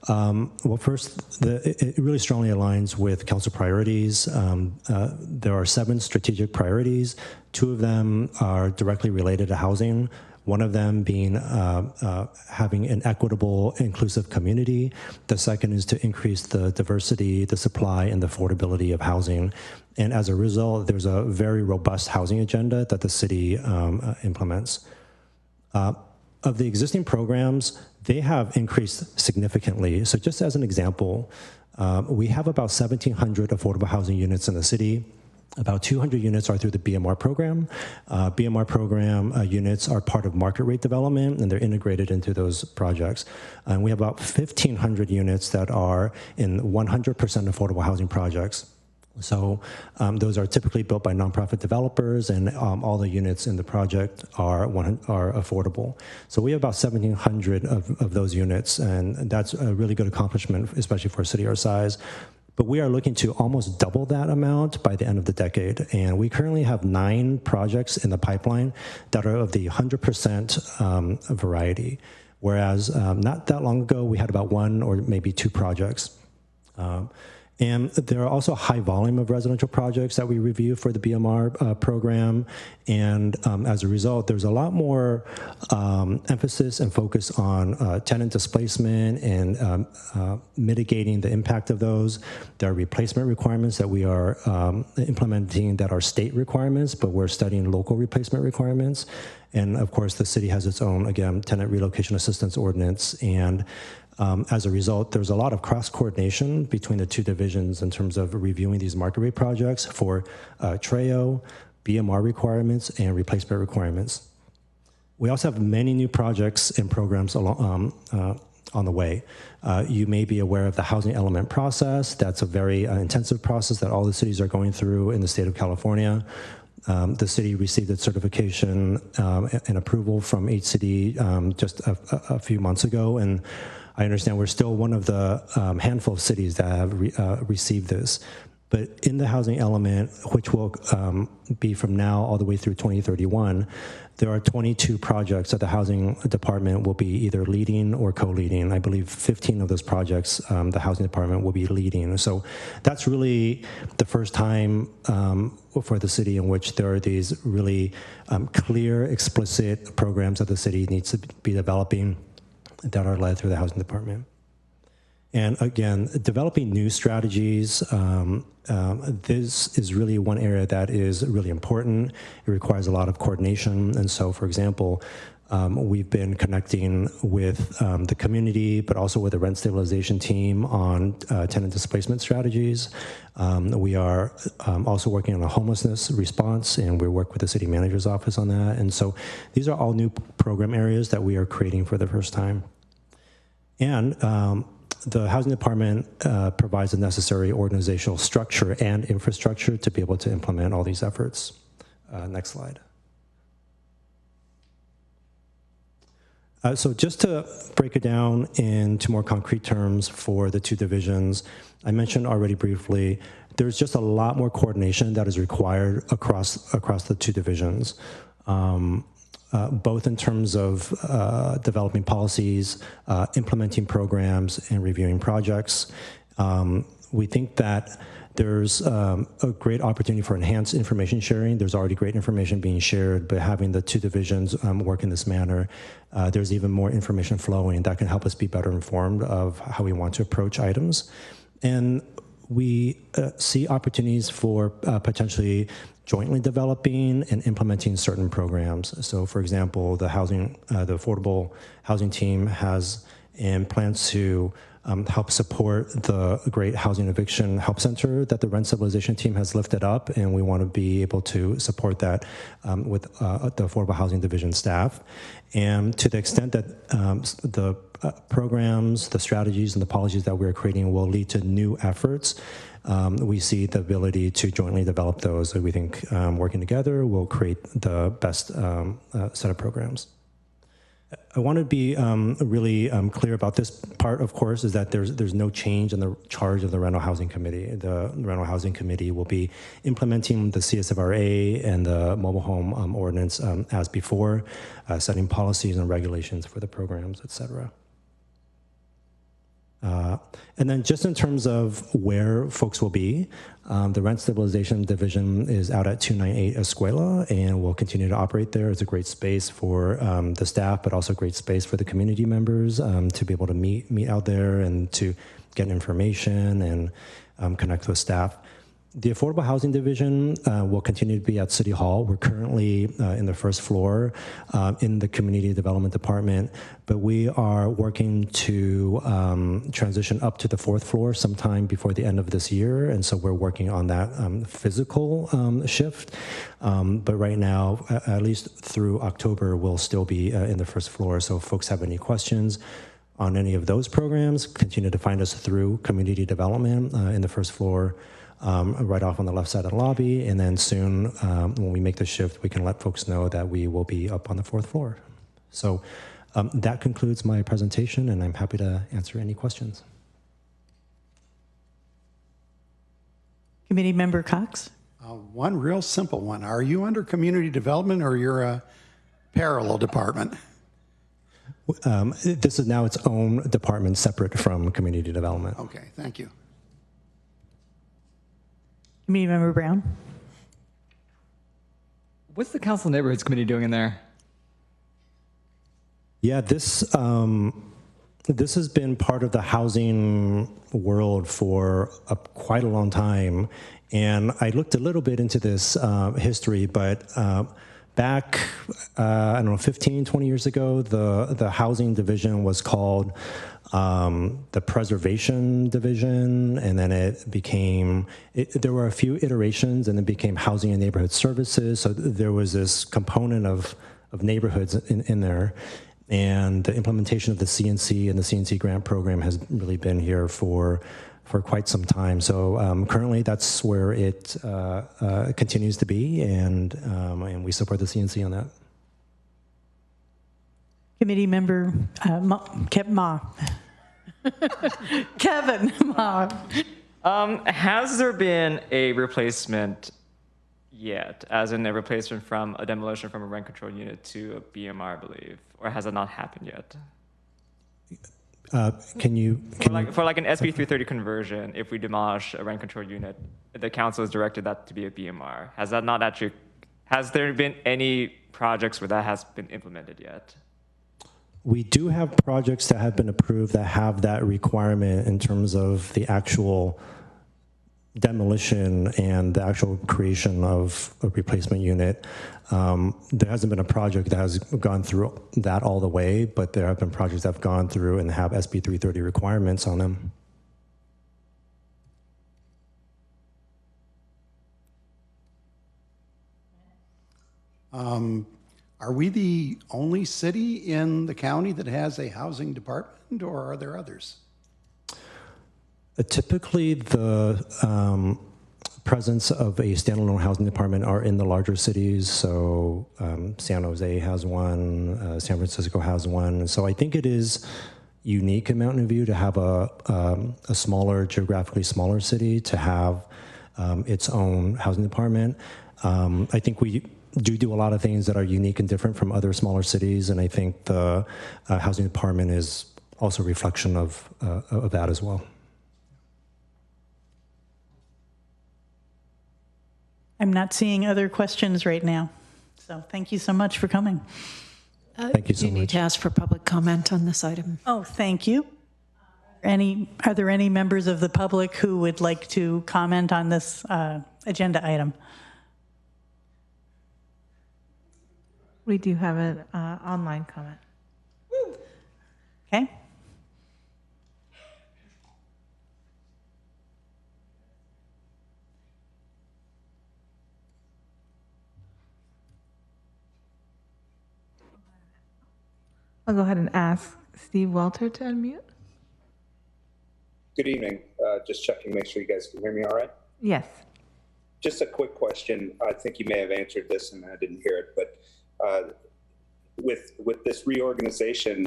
Well, first, it really strongly aligns with council priorities. There are 7 strategic priorities. 2 of them are directly related to housing. One of them being having an equitable, inclusive community. The second is to increase the diversity, the supply, and the affordability of housing. And as a result, there's a very robust housing agenda that the city implements. Of the existing programs, they have increased significantly. So just as an example, we have about 1,700 affordable housing units in the city. About 200 units are through the BMR program. BMR program units are part of market rate development, and they're integrated into those projects. And we have about 1,500 units that are in 100% affordable housing projects. So those are typically built by nonprofit developers, and all the units in the project are affordable. So we have about 1,700 of those units, and that's a really good accomplishment, especially for a city our size. But we are looking to almost double that amount by the end of the decade. And we currently have 9 projects in the pipeline that are of the 100% variety, whereas not that long ago, we had about 1 or maybe 2 projects. And there are also a high volume of residential projects that we review for the BMR program. And as a result, there's a lot more emphasis and focus on tenant displacement and mitigating the impact of those. There are replacement requirements that we are implementing that are state requirements, but we're studying local replacement requirements. And of course, the city has its own, again, tenant relocation assistance ordinance. And as a result, there's a lot of cross-coordination between the 2 divisions in terms of reviewing these market rate projects for TREO, BMR requirements, and replacement requirements. We also have many new projects and programs on the way. You may be aware of the housing element process. That's a very intensive process that all the cities are going through in the state of California. The city received its certification and approval from HCD just a few months ago, and I understand we're still one of the handful of cities that have received this. But in the housing element, which will be from now all the way through 2031, there are 22 projects that the housing department will be either leading or co-leading. I believe 15 of those projects the housing department will be leading. So that's really the first time for the city in which there are these really clear, explicit programs that the city needs to be developing that are led through the housing department. And again, developing new strategies, this is really one area that is really important. It requires a lot of coordination. And so, for example, we've been connecting with the community, but also with the rent stabilization team on tenant displacement strategies. We are also working on a homelessness response, and we work with the city manager's office on that. And so these are all new program areas that we are creating for the first time. And the housing department provides the necessary organizational structure and infrastructure to be able to implement all these efforts. Next slide. So just to break it down into more concrete terms for the two divisions, I mentioned already briefly, there's just a lot more coordination that is required across the two divisions, both in terms of developing policies, implementing programs, and reviewing projects. We think that there's a great opportunity for enhanced information sharing. There's already great information being shared, but having the two divisions work in this manner, there's even more information flowing that can help us be better informed of how we want to approach items. And we see opportunities for potentially jointly developing and implementing certain programs. So, for example, the affordable housing team has and plans to help support the Great Housing Eviction Help Center that the Rent Stabilization team has lifted up, and we want to be able to support that with the Affordable Housing Division staff. And to the extent that the programs, the strategies, and the policies that we're creating will lead to new efforts, we see the ability to jointly develop those. So we think working together will create the best set of programs. I want to be really clear about this part, of course, is that there's no change in the charge of the Rental Housing Committee. The Rental Housing Committee will be implementing the CSFRA and the mobile home ordinance as before, setting policies and regulations for the programs, et cetera. And then just in terms of where folks will be, the Rent Stabilization Division is out at 298 Escuela and will continue to operate there. It's a great space for the staff, but also a great space for the community members to be able to meet out there and to get information and connect with staff. The Affordable Housing Division will continue to be at City Hall. We're currently in the first floor in the Community Development Department, but we are working to transition up to the fourth floor sometime before the end of this year, and so we're working on that physical shift. But right now, at least through October, we'll still be in the first floor, so if folks have any questions on any of those programs, continue to find us through Community Development in the first floor. Right off on the left side of the lobby, and then soon when we make the shift, we can let folks know that we will be up on the fourth floor. So that concludes my presentation, and I'm happy to answer any questions. Committee Member Cox? One real simple one. Are you under community development or you're a parallel department? This is now its own department separate from community development. Okay, thank you. Committee Member Brown? What's the Council Neighborhoods Committee doing in there? Yeah, this has been part of the housing world for quite a long time, and I looked a little bit into this history, but back, I don't know, 15, 20 years ago, the housing division was called the Preservation Division, and then it became, there were a few iterations, and it became Housing and Neighborhood Services, so there was this component of neighborhoods in there, and the implementation of the CNC and the CNC grant program has really been here for quite some time. So currently that's where it continues to be, and we support the CNC on that. Committee Member Kevin Ma. Has there been a replacement yet, as in a replacement from a demolition from a rent control unit to a BMR, I believe, or has it not happened yet? For like an SB 330 conversion, if we demolish a rent control unit, the council has directed that to be a BMR. Has that not actually, has there been any projects where that has been implemented yet? We do have projects that have been approved that have that requirement in terms of the actual demolition and the actual creation of a replacement unit. There hasn't been a project that has gone through that all the way, but there have been projects that have gone through and have SB 330 requirements on them. Are we the only city in the county that has a housing department, or are there others? Typically, the presence of a standalone housing department are in the larger cities. So San Jose has one, San Francisco has one. So I think it is unique in Mountain View to have a smaller, geographically smaller city to have its own housing department. I think we do a lot of things that are unique and different from other smaller cities, and I think the housing department is also a reflection of that as well. I'm not seeing other questions right now, so thank you so much for coming. Thank you so much. You need to ask for public comment on this item. Oh, thank you. Are there any members of the public who would like to comment on this agenda item? We do have an online comment. Okay. I'll go ahead and ask Steve Welter to unmute. Good evening. Just checking, make sure you guys can hear me all right. Yes. Just a quick question. I think you may have answered this and I didn't hear it, but with this reorganization,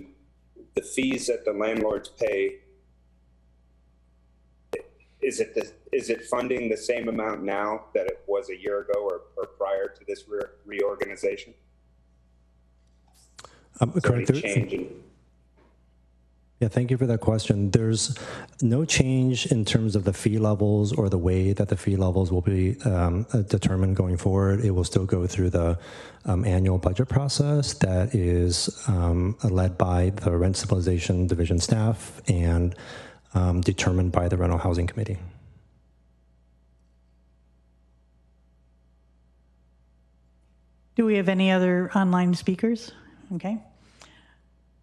the fees that the landlords pay, is it funding the same amount now that it was a year ago or prior to this reorganization? Correct. Yeah, thank you for that question. There's no change in terms of the fee levels or the way that the fee levels will be determined going forward. It will still go through the annual budget process that is led by the Rent Stabilization Division staff and determined by the Rental Housing Committee. Do we have any other online speakers? Okay.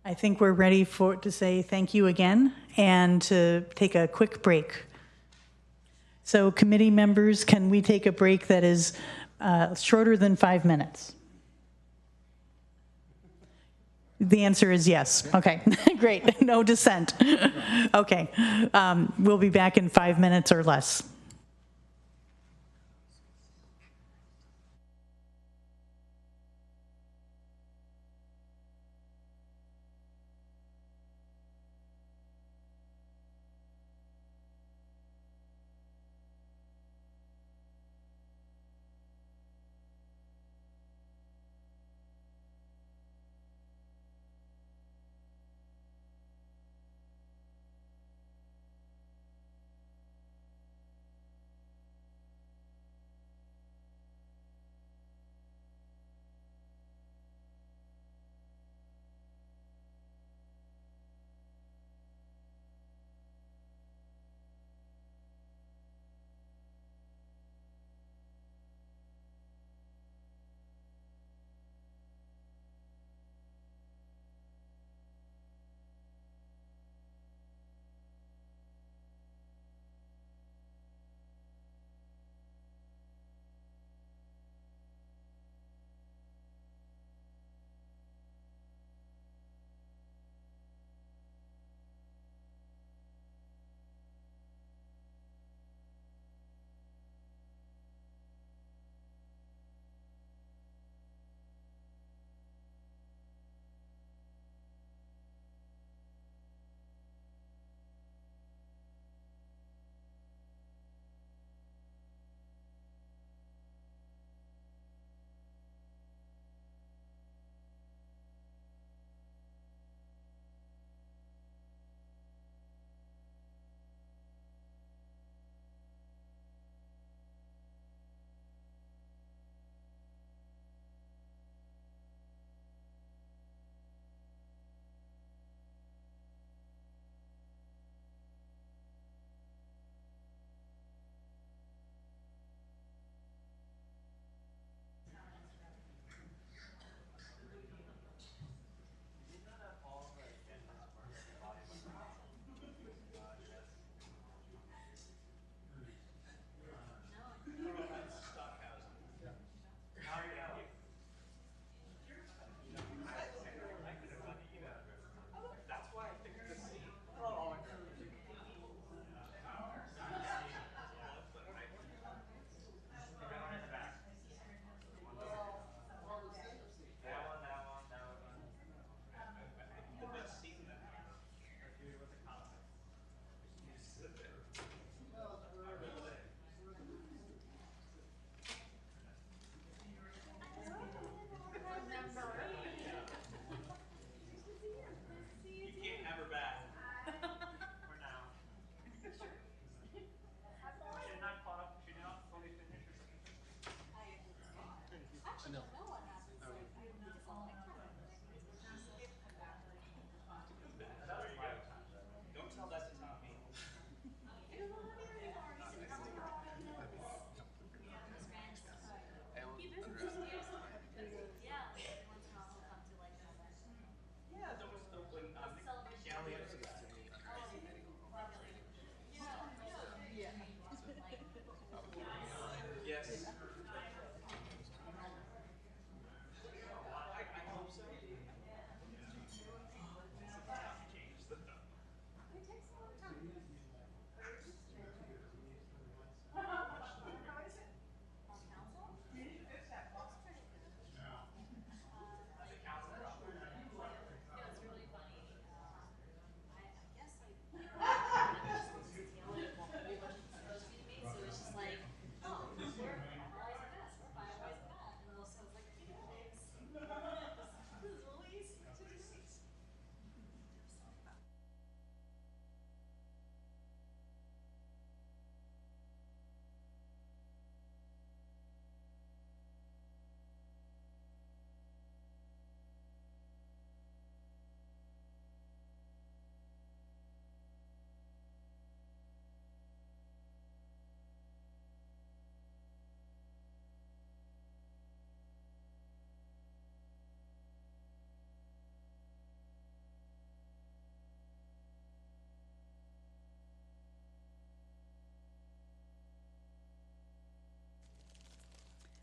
I think we're ready to say thank you again and to take a quick break. So committee members, can we take a break that is shorter than 5 minutes? The answer is yes. Okay, great. No dissent. Okay, we'll be back in 5 minutes or less.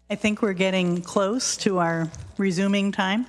I think we're getting close to our resuming time.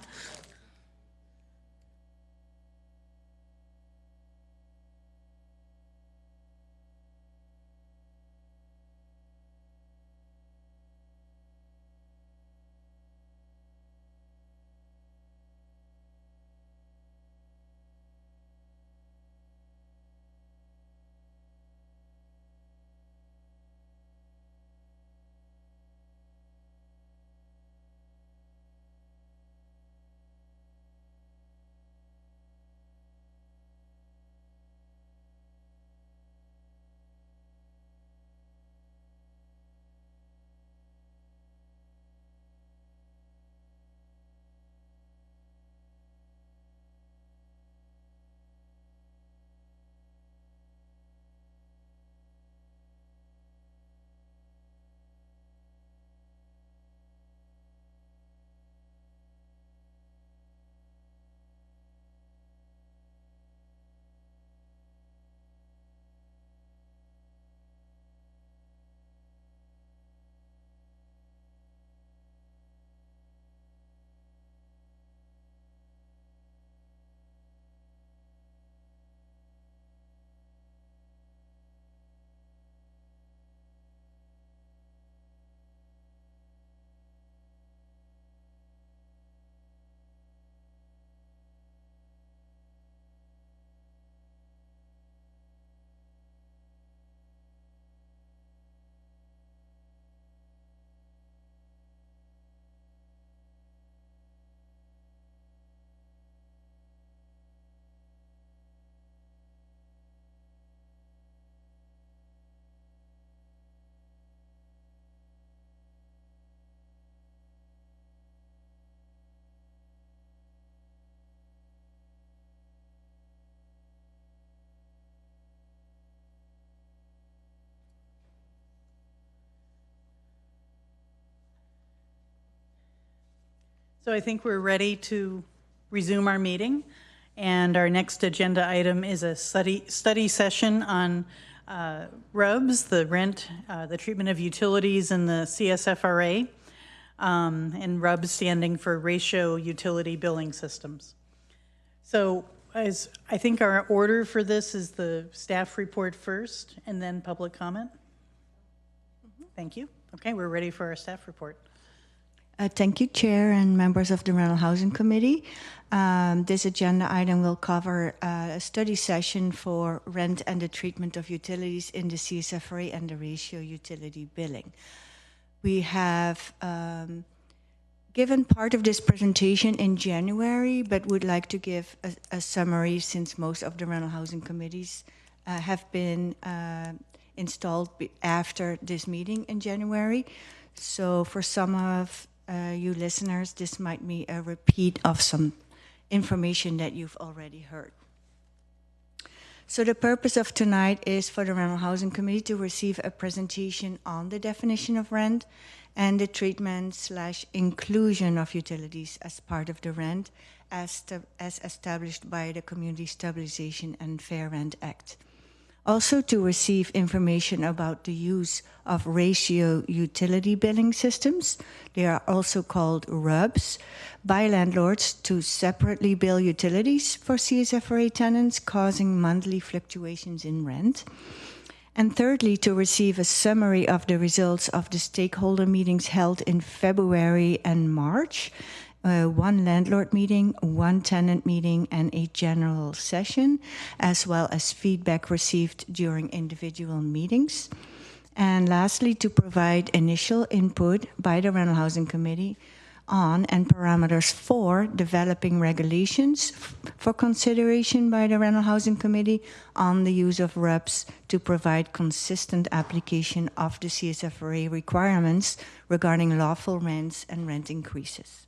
So I think we're ready to resume our meeting. And our next agenda item is a study session on RUBS, the rent, the treatment of utilities in the CSFRA, and RUBS standing for Ratio Utility Billing Systems. So as I think our order for this is the staff report first and then public comment. Thank you. Okay, we're ready for our staff report. Thank you, Chair and members of the Rental Housing Committee. This agenda item will cover a study session for rent and the treatment of utilities in the CSFRA and the ratio utility billing. We have given part of this presentation in January, but would like to give a summary since most of the Rental Housing Committees have been installed after this meeting in January. So for some of you listeners, this might be a repeat of some information that you've already heard. So the purpose of tonight is for the Rental Housing Committee to receive a presentation on the definition of rent and the treatment/inclusion of utilities as part of the rent as established by the Community Stabilization and Fair Rent Act. Also to receive information about the use of ratio utility billing systems, they are also called RUBS, by landlords to separately bill utilities for CSFRA tenants, causing monthly fluctuations in rent. And thirdly, to receive a summary of the results of the stakeholder meetings held in February and March, one landlord meeting, one tenant meeting, and a general session, as well as feedback received during individual meetings. And lastly, to provide initial input by the Rental Housing Committee on and parameters for developing regulations for consideration by the Rental Housing Committee on the use of RUBS to provide consistent application of the CSFRA requirements regarding lawful rents and rent increases.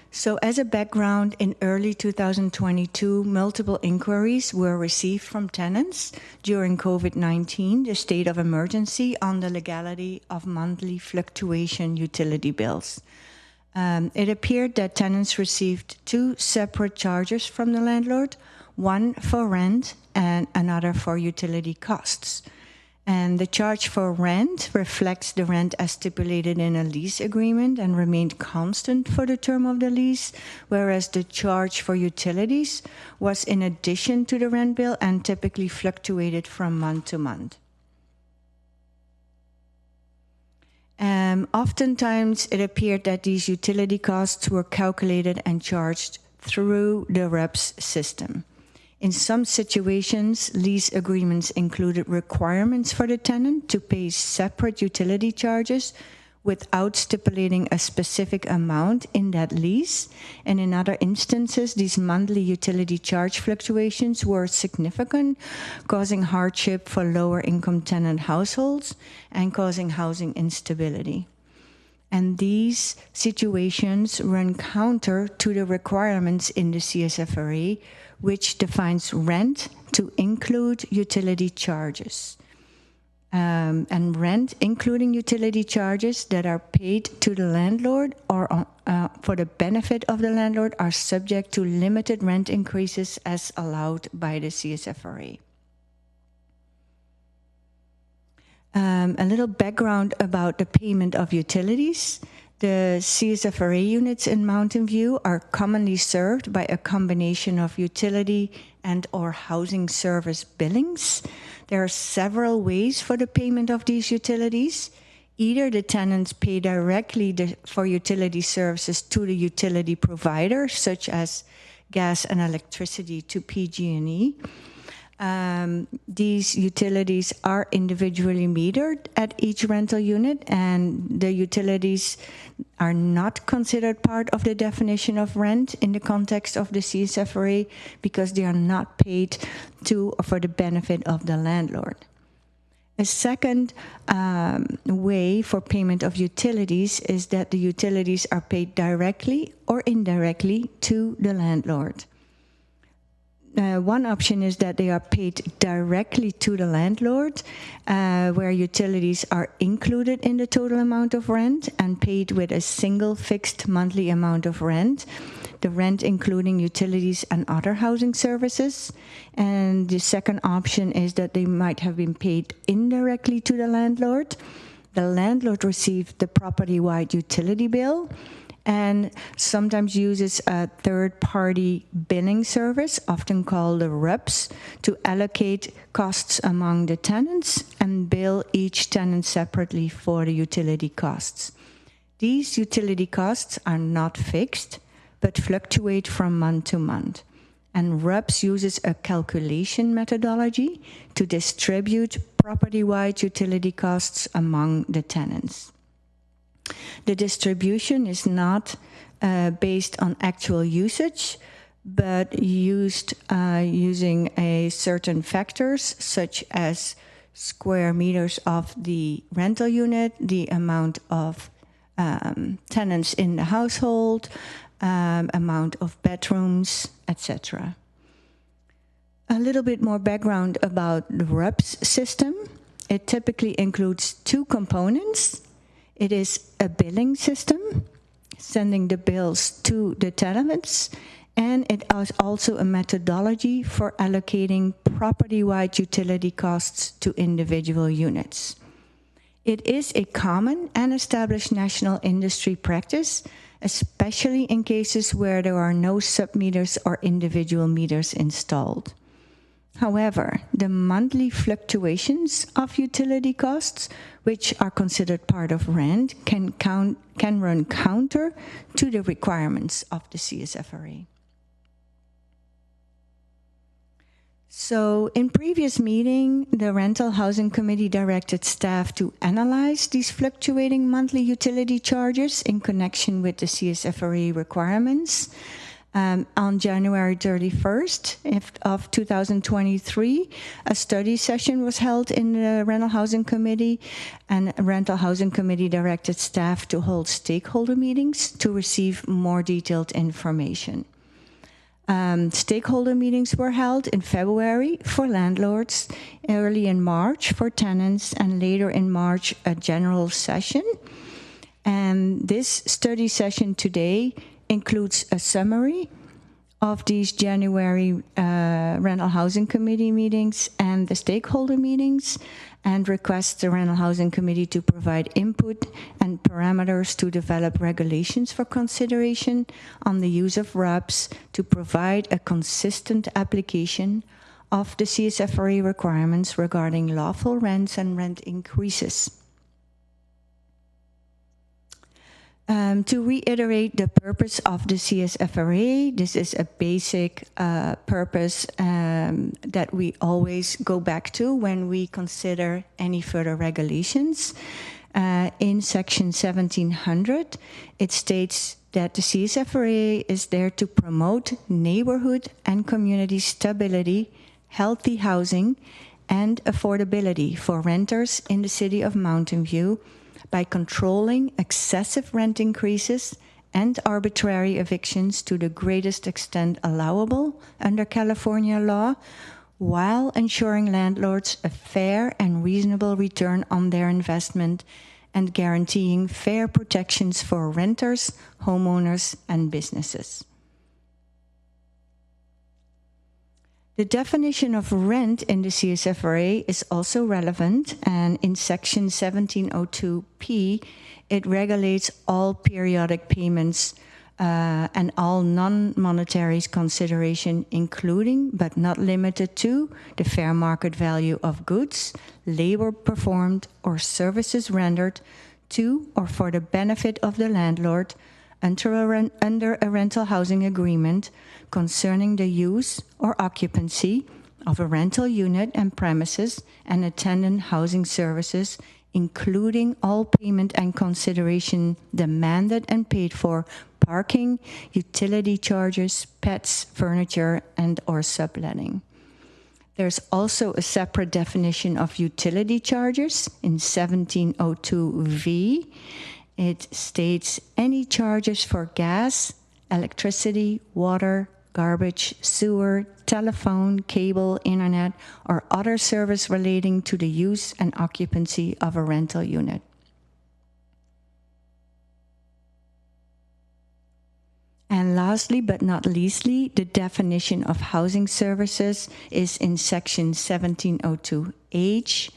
So as a background, in early 2022, multiple inquiries were received from tenants during COVID-19, the state of emergency, on the legality of monthly fluctuation utility bills. It appeared that tenants received two separate charges from the landlord, one for rent and another for utility costs. And the charge for rent reflects the rent as stipulated in a lease agreement and remained constant for the term of the lease, whereas the charge for utilities was in addition to the rent bill and typically fluctuated from month to month. Oftentimes, it appeared that these utility costs were calculated and charged through the REPS system. In some situations, lease agreements included requirements for the tenant to pay separate utility charges without stipulating a specific amount in that lease. And in other instances, these monthly utility charge fluctuations were significant, causing hardship for lower income tenant households and causing housing instability. And these situations run counter to the requirements in the CSFRA, which defines rent to include utility charges. And rent, including utility charges that are paid to the landlord or for the benefit of the landlord, are subject to limited rent increases as allowed by the CSFRA. A little background about the payment of utilities. The CSFRA units in Mountain View are commonly served by a combination of utility and/or housing service billings. There are several ways for the payment of these utilities. Either the tenants pay directly for utility services to the utility provider, such as gas and electricity to PG&E. These utilities are individually metered at each rental unit, and the utilities are not considered part of the definition of rent in the context of the CSFRA because they are not paid to or for the benefit of the landlord. A second way for payment of utilities is that the utilities are paid directly or indirectly to the landlord. One option is that they are paid directly to the landlord, where utilities are included in the total amount of rent and paid with a single fixed monthly amount of rent, the rent including utilities and other housing services. And the second option is that they might have been paid indirectly to the landlord. The landlord received the property-wide utility bill and sometimes uses a third-party billing service, often called the REPS, to allocate costs among the tenants and bill each tenant separately for the utility costs. These utility costs are not fixed, but fluctuate from month to month. And REPS uses a calculation methodology to distribute property-wide utility costs among the tenants. The distribution is not based on actual usage, but used using a certain factors such as square meters of the rental unit, the amount of tenants in the household, amount of bedrooms, etc. A little bit more background about the REPS system. It typically includes two components. It is a billing system, sending the bills to the tenants, and it is also a methodology for allocating property-wide utility costs to individual units. It is a common and established national industry practice, especially in cases where there are no submeters or individual meters installed. However, the monthly fluctuations of utility costs, which are considered part of rent, can run counter to the requirements of the CSFRA. So in previous meeting, the Rental Housing Committee directed staff to analyze these fluctuating monthly utility charges in connection with the CSFRA requirements. On January 31st of 2023, a study session was held in the Rental Housing Committee, and Rental Housing Committee directed staff to hold stakeholder meetings to receive more detailed information. Stakeholder meetings were held in February for landlords, early in March for tenants, and later in March a general session. And this study session today includes a summary of these January Rental Housing Committee meetings and the stakeholder meetings, and requests the Rental Housing Committee to provide input and parameters to develop regulations for consideration on the use of RUBS to provide a consistent application of the CSFRA requirements regarding lawful rents and rent increases. To reiterate the purpose of the CSFRA, this is a basic purpose that we always go back to when we consider any further regulations. In section 1700, it states that the CSFRA is there to promote neighborhood and community stability, healthy housing, and affordability for renters in the city of Mountain View by controlling excessive rent increases and arbitrary evictions to the greatest extent allowable under California law, while ensuring landlords a fair and reasonable return on their investment and guaranteeing fair protections for renters, homeowners, and businesses. The definition of rent in the CSFRA is also relevant, and in section 1702P, it regulates all periodic payments and all non-monetary consideration, including but not limited to the fair market value of goods, labor performed, or services rendered to or for the benefit of the landlord under a rental housing agreement concerning the use or occupancy of a rental unit and premises and attendant housing services, including all payment and consideration demanded and paid for parking, utility charges, pets, furniture, and or subletting. There's also a separate definition of utility charges in 1702V. It states any charges for gas, electricity, water, garbage, sewer, telephone, cable, internet, or other service relating to the use and occupancy of a rental unit. And lastly, but not leastly, the definition of housing services is in section 1702H,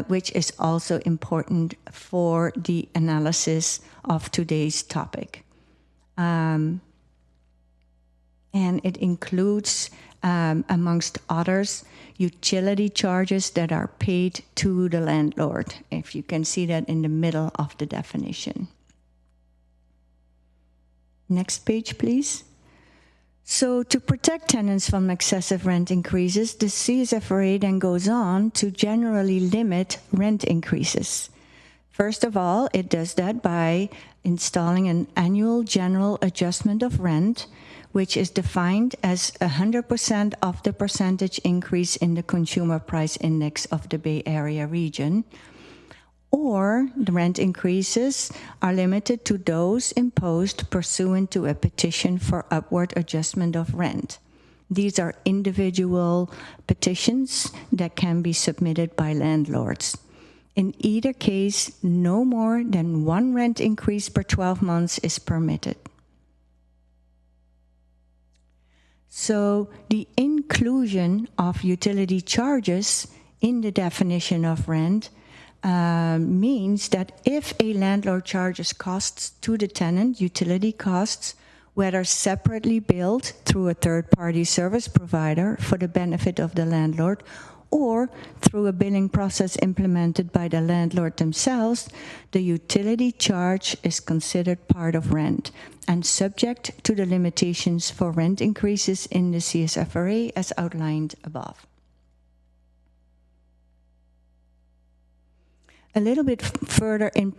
which is also important for the analysis of today's topic. And it includes, amongst others, utility charges that are paid to the landlord, if you can see that in the middle of the definition. Next page, please. So to protect tenants from excessive rent increases, the CSFRA then goes on to generally limit rent increases. First of all, it does that by installing an annual general adjustment of rent, which is defined as 100% of the percentage increase in the consumer price index of the Bay Area region, or the rent increases are limited to those imposed pursuant to a petition for upward adjustment of rent. These are individual petitions that can be submitted by landlords. In either case, no more than one rent increase per 12 months is permitted. So the inclusion of utility charges in the definition of rent means that if a landlord charges costs to the tenant, utility costs, whether separately billed through a third-party service provider for the benefit of the landlord, or through a billing process implemented by the landlord themselves, the utility charge is considered part of rent and subject to the limitations for rent increases in the CSFRA as outlined above. A little bit further in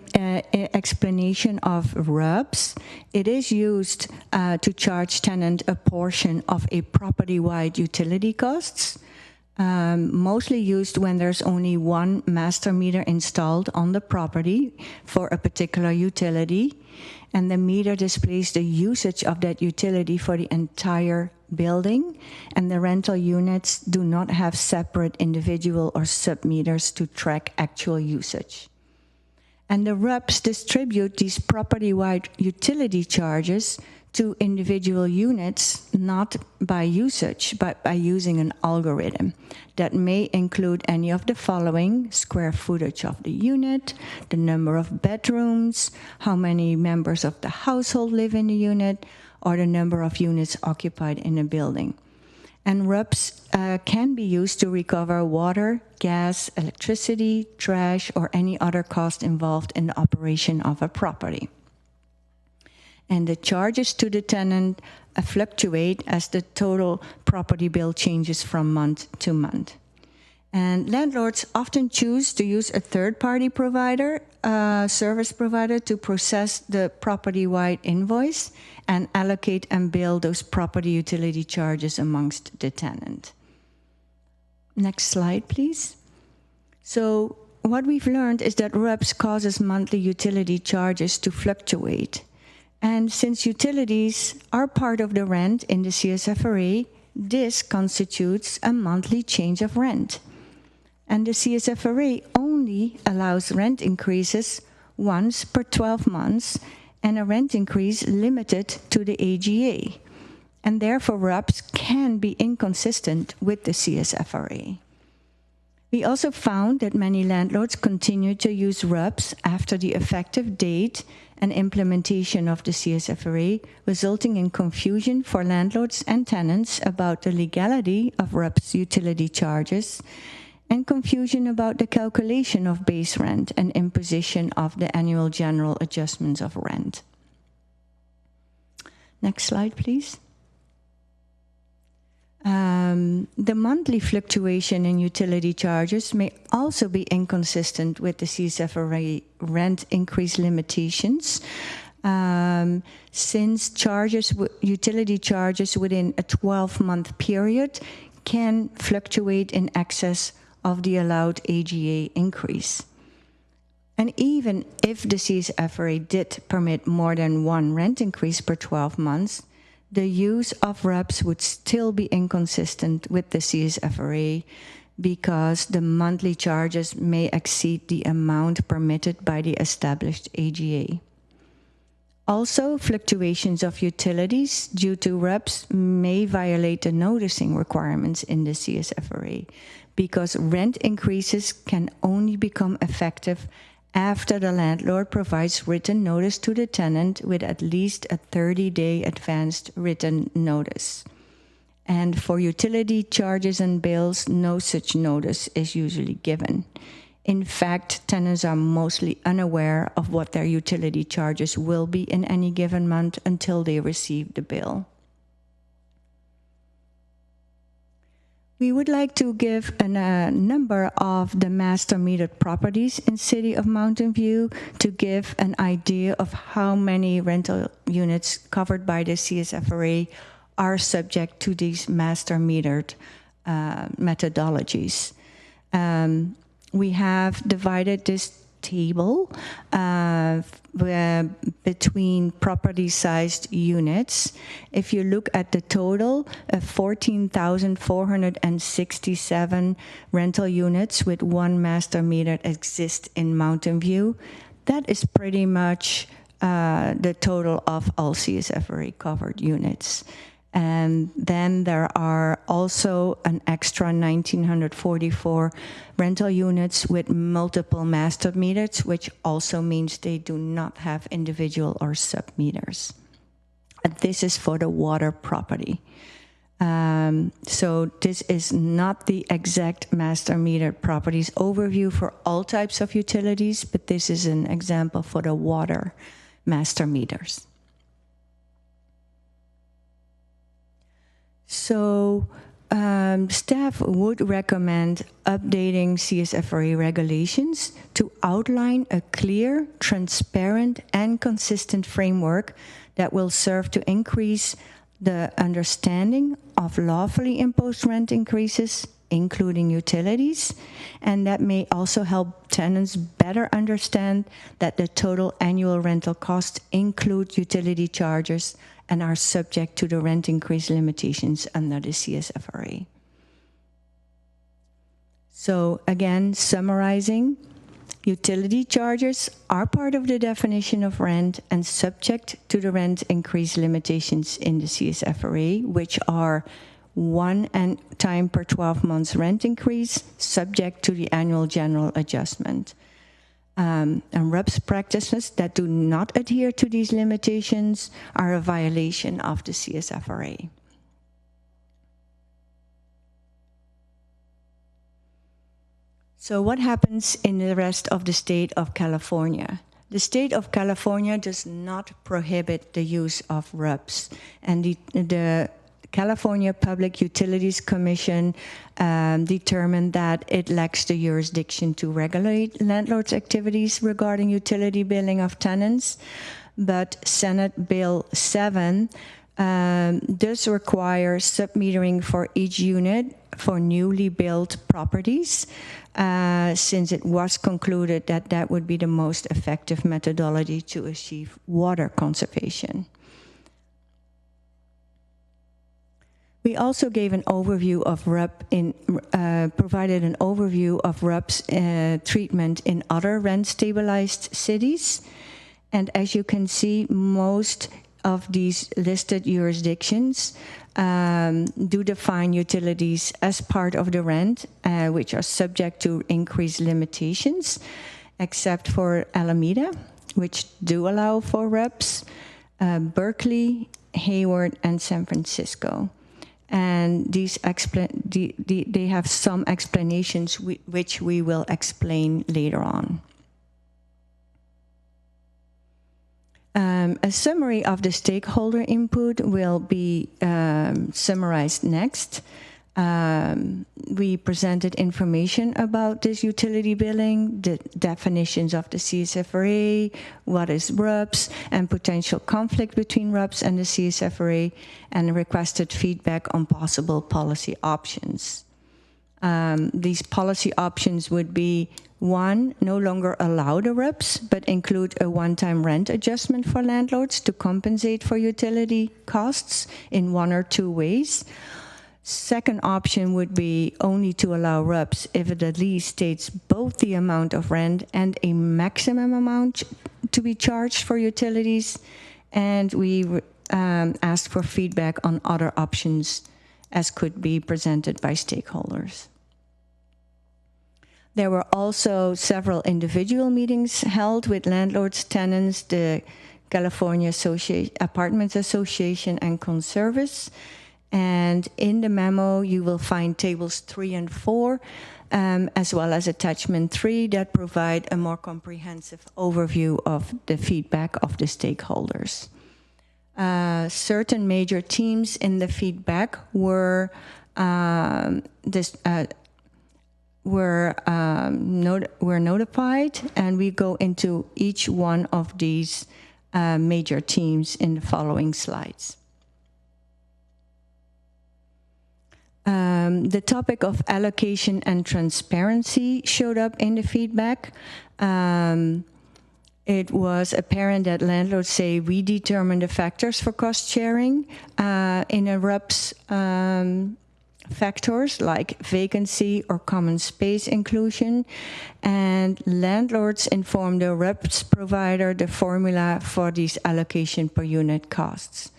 explanation of RUBS. It is used to charge tenant a portion of a property-wide utility costs, mostly used when there's only one master meter installed on the property for a particular utility, and the meter displays the usage of that utility for the entire building, and the rental units do not have separate individual or sub-meters to track actual usage. And the RUPS distribute these property-wide utility charges to individual units, not by usage, but by using an algorithm that may include any of the following: square footage of the unit, the number of bedrooms, how many members of the household live in the unit, or the number of units occupied in a building. And RUPS can be used to recover water, gas, electricity, trash, or any other cost involved in the operation of a property. And the charges to the tenant fluctuate as the total property bill changes from month to month. And landlords often choose to use a third-party provider, service provider, to process the property-wide invoice and allocate and bill those property utility charges amongst the tenant. Next slide, please. So what we've learned is that RUPS causes monthly utility charges to fluctuate. And since utilities are part of the rent in the CSFRA, this constitutes a monthly change of rent. And the CSFRA only allows rent increases once per 12 months and a rent increase limited to the AGA. And therefore, RUPS can be inconsistent with the CSFRA. We also found that many landlords continue to use RUPS after the effective date and implementation of the CSFRA, resulting in confusion for landlords and tenants about the legality of RUPS utility charges, and confusion about the calculation of base rent and imposition of the annual general adjustments of rent. Next slide, please. The monthly fluctuation in utility charges may also be inconsistent with the CSFRA rent increase limitations, since utility charges within a 12-month period can fluctuate in excess of the allowed AGA increase. And even if the CSFRA did permit more than one rent increase per 12 months, the use of RUPS would still be inconsistent with the CSFRA because the monthly charges may exceed the amount permitted by the established AGA. Also, fluctuations of utilities due to RUPS may violate the noticing requirements in the CSFRA because rent increases can only become effective after the landlord provides written notice to the tenant with at least a 30-day advanced written notice. And for utility charges and bills, no such notice is usually given. In fact, tenants are mostly unaware of what their utility charges will be in any given month until they receive the bill. We would like to give a number of the master metered properties in City of Mountain View to give an idea of how many rental units covered by the CSFRA are subject to these master metered methodologies. We have divided this table between property-sized units. If you look at the total, 14,467 rental units with one master meter exist in Mountain View. That is pretty much the total of all CSFRA covered units. And then there are also an extra 1,944 rental units with multiple master meters, which also means they do not have individual or sub-meters. And this is for the water property. So this is not the exact master meter properties overview for all types of utilities, but this is an example for the water master meters. So staff would recommend updating CSFRA regulations to outline a clear, transparent, and consistent framework that will serve to increase the understanding of lawfully imposed rent increases, including utilities, and that may also help tenants better understand that the total annual rental costs include utility charges and are subject to the rent increase limitations under the CSFRA. So again, summarizing, Utility charges are part of the definition of rent and subject to the rent increase limitations in the CSFRA, which are 1 time per 12 months rent increase, subject to the annual general adjustment. And RUPS practices that do not adhere to these limitations are a violation of the CSFRA. So what happens in the rest of the state of California? The state of California does not prohibit the use of RUPS, and the California Public Utilities Commission determined that it lacks the jurisdiction to regulate landlords' activities regarding utility billing of tenants, but Senate Bill 7 does require submetering for each unit for newly built properties, since it was concluded that that would be the most effective methodology to achieve water conservation. We also gave an overview of provided an overview of RUPS treatment in other rent-stabilized cities. And as you can see, most of these listed jurisdictions do define utilities as part of the rent, which are subject to increased limitations, except for Alameda, which do allow for RUPS, Berkeley, Hayward, and San Francisco. And these they have some explanations which we will explain later on. A summary of the stakeholder input will be summarized next. We presented information about this utility billing, the definitions of the CSFRA, what is RUPS, and potential conflict between RUPS and the CSFRA, and requested feedback on possible policy options. These policy options would be: 1, no longer allow the RUPS, but include a one-time rent adjustment for landlords to compensate for utility costs in 1 or 2 ways. Second option would be only to allow RUPS if the lease states both the amount of rent and a maximum amount to be charged for utilities. And we asked for feedback on other options as could be presented by stakeholders. There were also several individual meetings held with landlords, tenants, the California Apartments Association, and Conservice. And in the memo, you will find tables 3 and 4, as well as attachment 3 that provide a more comprehensive overview of the feedback of the stakeholders. Certain major themes in the feedback were notified, and we go into each one of these major themes in the following slides. The topic of allocation and transparency showed up in the feedback. It was apparent that landlords say we determine the factors for cost sharing in a RUPS factors like vacancy or common space inclusion, and landlords inform the RUPS provider the formula for these allocation per unit costs.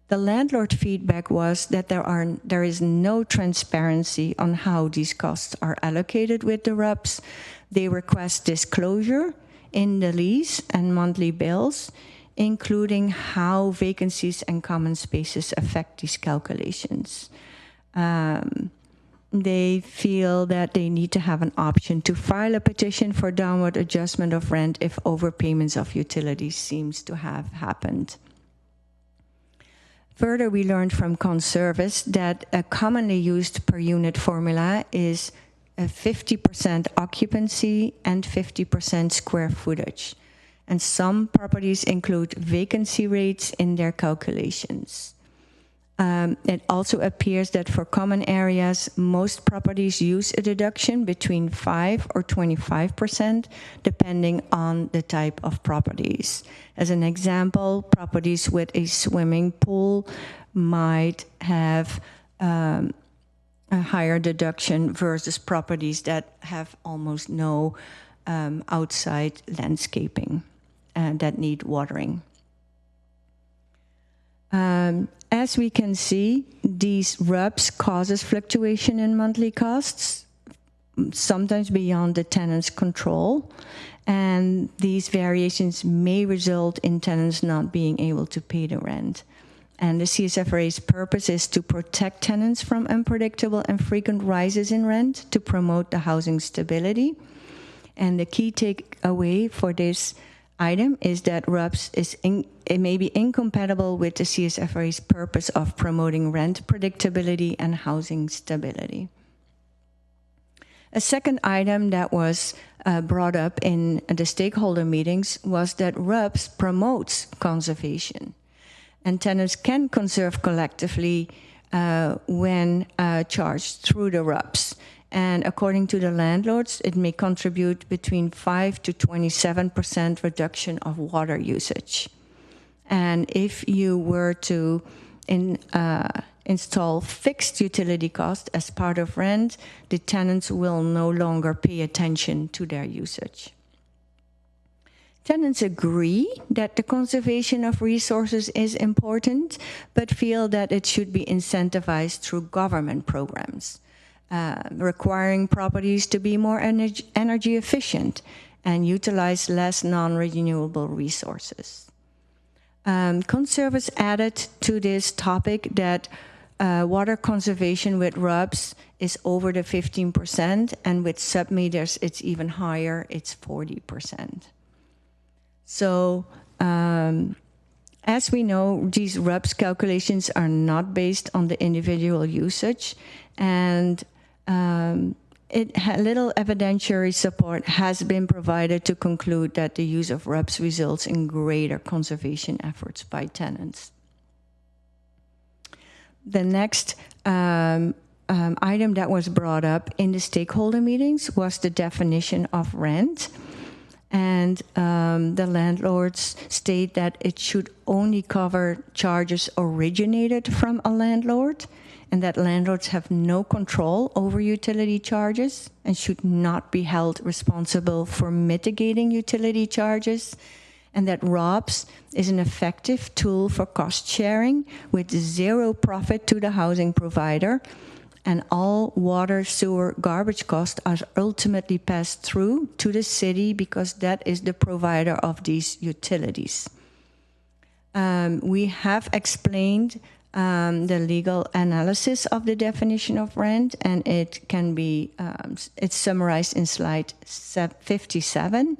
The landlord feedback was that there is no transparency on how these costs are allocated with the RUPS. They request disclosure in the lease and monthly bills, including how vacancies and common spaces affect these calculations. They feel that they need to have an option to file a petition for downward adjustment of rent if overpayments of utilities seems to have happened. Further, we learned from Conservice that a commonly used per unit formula is a 50% occupancy and 50% square footage. And some properties include vacancy rates in their calculations. It also appears that for common areas, most properties use a deduction between 5 or 25%, depending on the type of properties. As an example, properties with a swimming pool might have a higher deduction versus properties that have almost no outside landscaping that need watering. As we can see, these RUBs causes fluctuation in monthly costs, sometimes beyond the tenant's control, and these variations may result in tenants not being able to pay the rent. And the CSFRA's purpose is to protect tenants from unpredictable and frequent rises in rent to promote the housing stability. And the key takeaway for this item is that RUBS it may be incompatible with the CSFRA's purpose of promoting rent predictability and housing stability. A second item that was brought up in the stakeholder meetings was that RUBS promotes conservation. And tenants can conserve collectively when charged through the RUBS. And according to the landlords, it may contribute between 5 to 27% reduction of water usage. And if you were to install fixed utility costs as part of rent, the tenants will no longer pay attention to their usage. Tenants agree that the conservation of resources is important, but feel that it should be incentivized through government programs, requiring properties to be more energy efficient and utilize less non-renewable resources. Conservatives added to this topic that water conservation with RUBS is over the 15%, and with submeters it's even higher, it's 40%. So, as we know, these RUBS calculations are not based on the individual usage, and little evidentiary support has been provided to conclude that the use of RUBS results in greater conservation efforts by tenants. The next item that was brought up in the stakeholder meetings was the definition of rent. And the landlords state that it should only cover charges originated from a landlord, and that landlords have no control over utility charges and should not be held responsible for mitigating utility charges, and that ROBS is an effective tool for cost sharing with zero profit to the housing provider, and all water, sewer, garbage costs are ultimately passed through to the city because that is the provider of these utilities. We have explained the legal analysis of the definition of rent, and it can be, it's summarized in slide 57,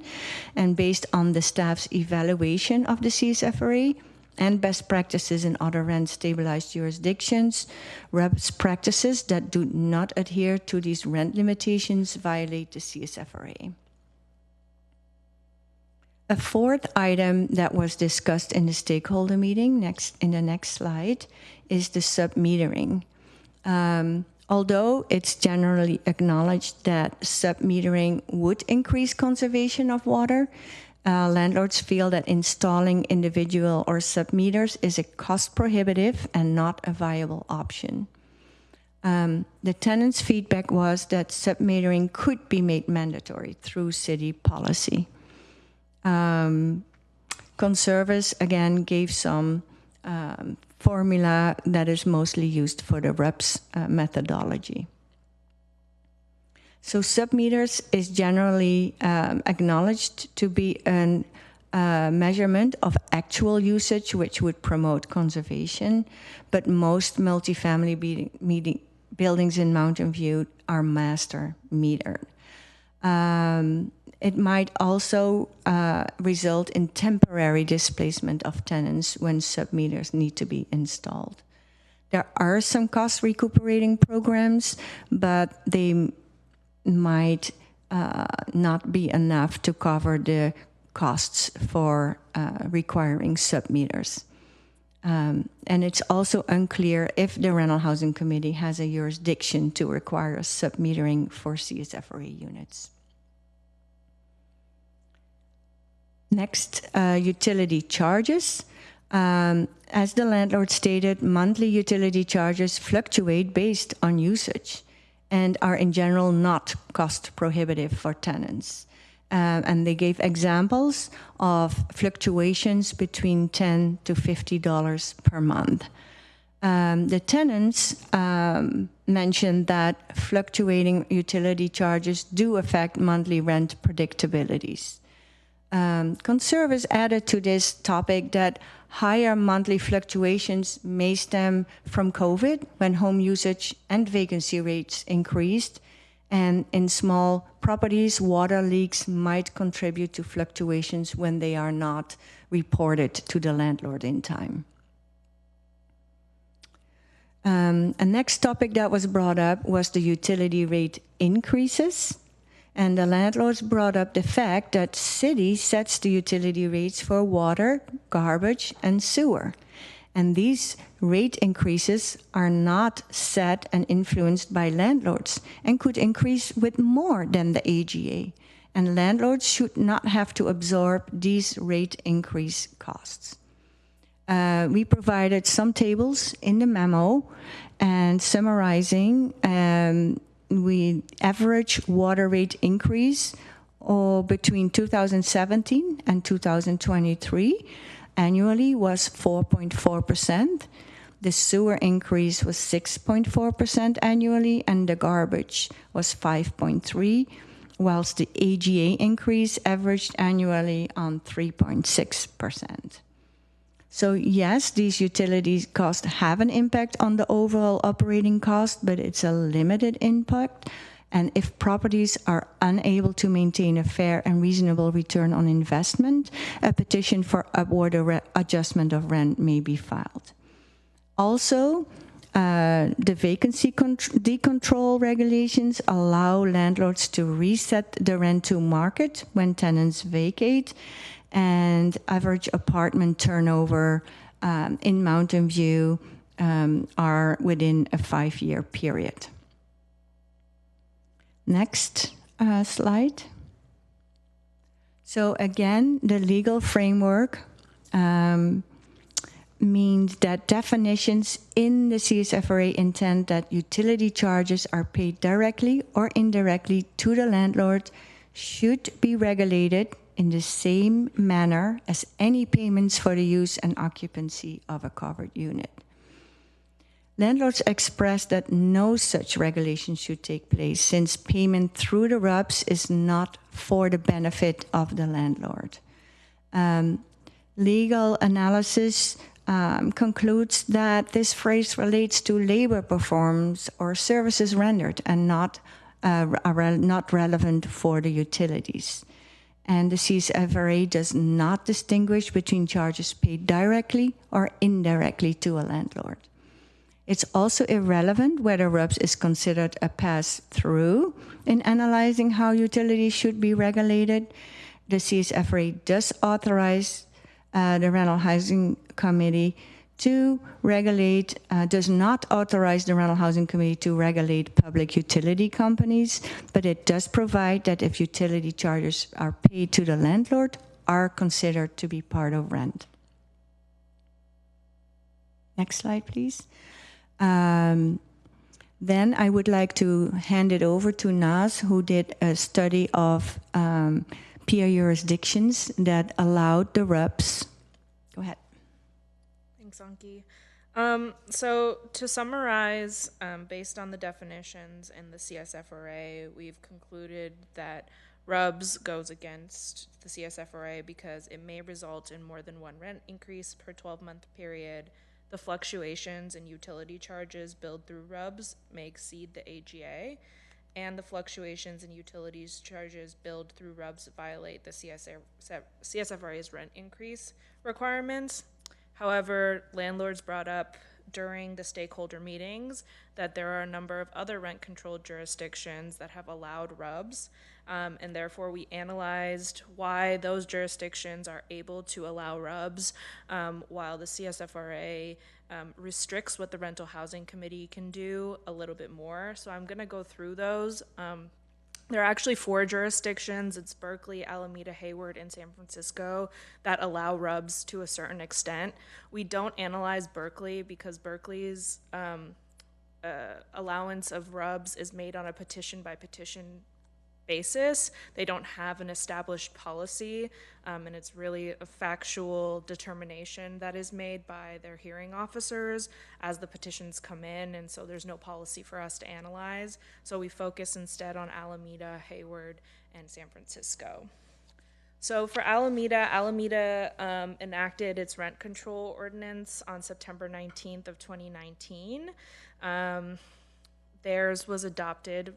and based on the staff's evaluation of the CSFRA, and best practices in other rent-stabilized jurisdictions, RUBS practices that do not adhere to these rent limitations violate the CSFRA. A fourth item that was discussed in the stakeholder meeting, in the next slide, is the submetering. Although it's generally acknowledged that submetering would increase conservation of water, landlords feel that installing individual or submeters is a cost prohibitive and not a viable option. The tenants' feedback was that submetering could be made mandatory through city policy. Conservatives, again, gave some formula that is mostly used for the RUBS methodology. So submeters is generally acknowledged to be a measurement of actual usage, which would promote conservation, but most multifamily buildings in Mountain View are master metered. It might also result in temporary displacement of tenants when submeters need to be installed. There are some cost recuperating programs, but they might not be enough to cover the costs for requiring submeters. And it's also unclear if the Rental Housing Committee has a jurisdiction to require submetering for CSFRA units. Next, utility charges. As the landlord stated, monthly utility charges fluctuate based on usage and are in general not cost prohibitive for tenants. and they gave examples of fluctuations between $10 to $50 per month. The tenants mentioned that fluctuating utility charges do affect monthly rent predictabilities. Conservers added to this topic that higher monthly fluctuations may stem from COVID, when home usage and vacancy rates increased, and in small properties, water leaks might contribute to fluctuations when they are not reported to the landlord in time. A next topic that was brought up was the utility rate increases. And the landlords brought up the fact that city sets the utility rates for water, garbage, and sewer. And these rate increases are not set and influenced by landlords and could increase with more than the AGA. And landlords should not have to absorb these rate increase costs. We provided some tables in the memo and summarizing we average water rate increase between 2017 and 2023 annually was 4.4%. The sewer increase was 6.4% annually, and the garbage was 5.3%, whilst the AGA increase averaged annually on 3.6%. So yes, these utility costs have an impact on the overall operating cost, but it's a limited impact. And if properties are unable to maintain a fair and reasonable return on investment, a petition for upward adjustment of rent may be filed. Also, the vacancy decontrol regulations allow landlords to reset the rent to market when tenants vacate, and average apartment turnover in Mountain View are within a 5-year period. Next slide. So again, the legal framework means that definitions in the CSFRA intend that utility charges are paid directly or indirectly to the landlord should be regulated in the same manner as any payments for the use and occupancy of a covered unit. Landlords expressed that no such regulation should take place, since payment through the RUBS is not for the benefit of the landlord. Legal analysis concludes that this phrase relates to labor performed or services rendered and not relevant for the utilities. And the CSFRA does not distinguish between charges paid directly or indirectly to a landlord. It's also irrelevant whether RUBS is considered a pass-through in analyzing how utilities should be regulated. The CSFRA does authorize the Rental Housing Committee to regulate, does not authorize the Rental Housing Committee to regulate public utility companies, but it does provide that if utility charges are paid to the landlord, are considered to be part of rent. Next slide, please. Then I would like to hand it over to Naz, who did a study of peer jurisdictions that allowed the RUBS. Go ahead. Thanks, Anki. So to summarize, based on the definitions in the CSFRA, we've concluded that RUBS goes against the CSFRA because it may result in more than one rent increase per 12-month period. The fluctuations in utility charges billed through RUBS may exceed the AGA, and the fluctuations in utilities charges billed through RUBS violate the CSFRA's rent increase requirements. However, landlords brought up during the stakeholder meetings that there are a number of other rent-controlled jurisdictions that have allowed RUBS, and therefore we analyzed why those jurisdictions are able to allow RUBS while the CSFRA restricts what the Rental Housing Committee can do a little bit more. So I'm going to go through those. There are actually 4 jurisdictions. It's Berkeley, Alameda, Hayward, and San Francisco that allow RUBS to a certain extent. We don't analyze Berkeley because Berkeley's allowance of RUBS is made on a petition-by-petition basis. They don't have an established policy, and it's really a factual determination that is made by their hearing officers as the petitions come in, and so there's no policy for us to analyze. So we focus instead on Alameda, Hayward, and San Francisco. So for Alameda, enacted its rent control ordinance on September 19th of 2019. Theirs was adopted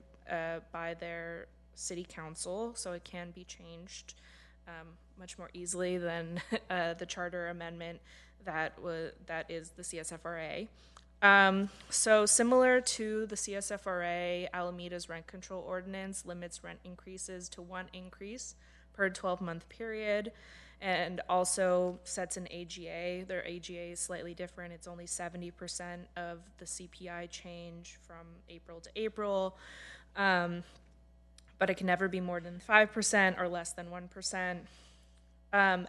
by their city council, so it can be changed much more easily than the charter amendment that is the CSFRA. So similar to the CSFRA, Alameda's rent control ordinance limits rent increases to 1 increase per 12-month period, and also sets an AGA. Their AGA is slightly different. It's only 70% of the CPI change from April to April. But it can never be more than 5% or less than 1%.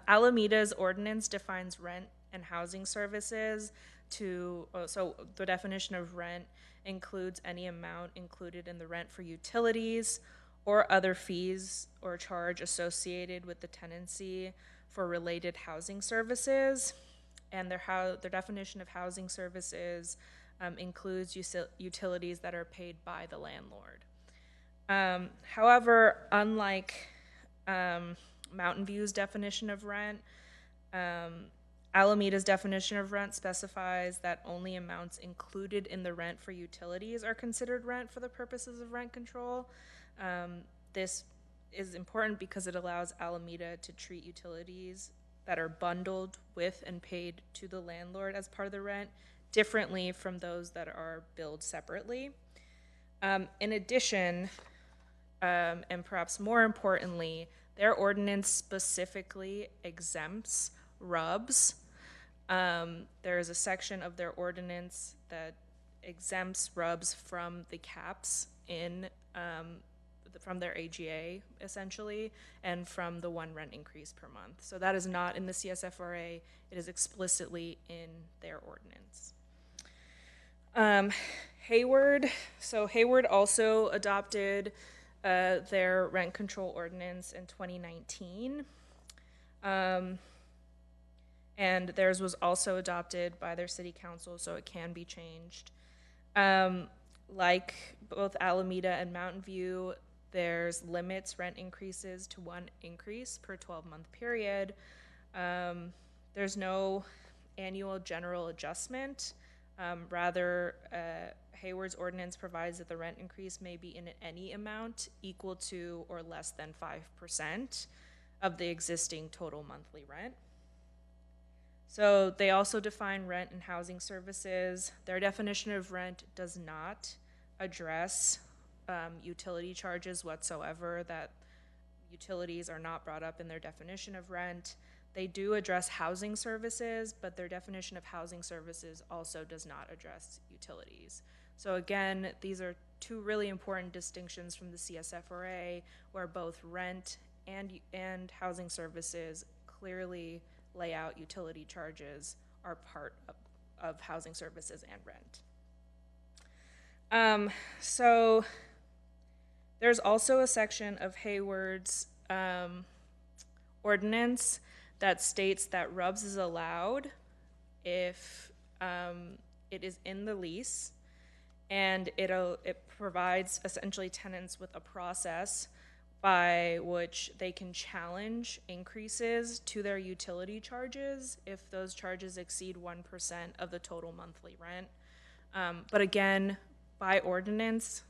Alameda's ordinance defines rent and housing services so the definition of rent includes any amount included in the rent for utilities or other fees or charge associated with the tenancy for related housing services. And their definition of housing services includes utilities that are paid by the landlord. However, unlike Mountain View's definition of rent, Alameda's definition of rent specifies that only amounts included in the rent for utilities are considered rent for the purposes of rent control. This is important because it allows Alameda to treat utilities that are bundled with and paid to the landlord as part of the rent differently from those that are billed separately. In addition, and perhaps more importantly, their ordinance specifically exempts RUBS. There is a section of their ordinance that exempts RUBS from the caps from their AGA, essentially, and from the 1 rent increase per month. So that is not in the CSFRA. It is explicitly in their ordinance. Hayward also adopted their rent control ordinance in 2019. And theirs was also adopted by their city council, so it can be changed. Like both Alameda and Mountain View, there's limits rent increases to 1 increase per 12-month period. There's no annual general adjustment. Rather, Hayward's ordinance provides that the rent increase may be in any amount equal to or less than 5% of the existing total monthly rent. So they also define rent and housing services. Their definition of rent does not address utility charges whatsoever. That utilities are not brought up in their definition of rent. They do address housing services, but their definition of housing services also does not address utilities. So again, these are 2 really important distinctions from the CSFRA, where both rent and housing services clearly lay out utility charges are part of housing services and rent. So there's also a section of Hayward's ordinance that states that RUBS is allowed if it is in the lease, and it provides essentially tenants with a process by which they can challenge increases to their utility charges if those charges exceed 1% of the total monthly rent. But again, by ordinance,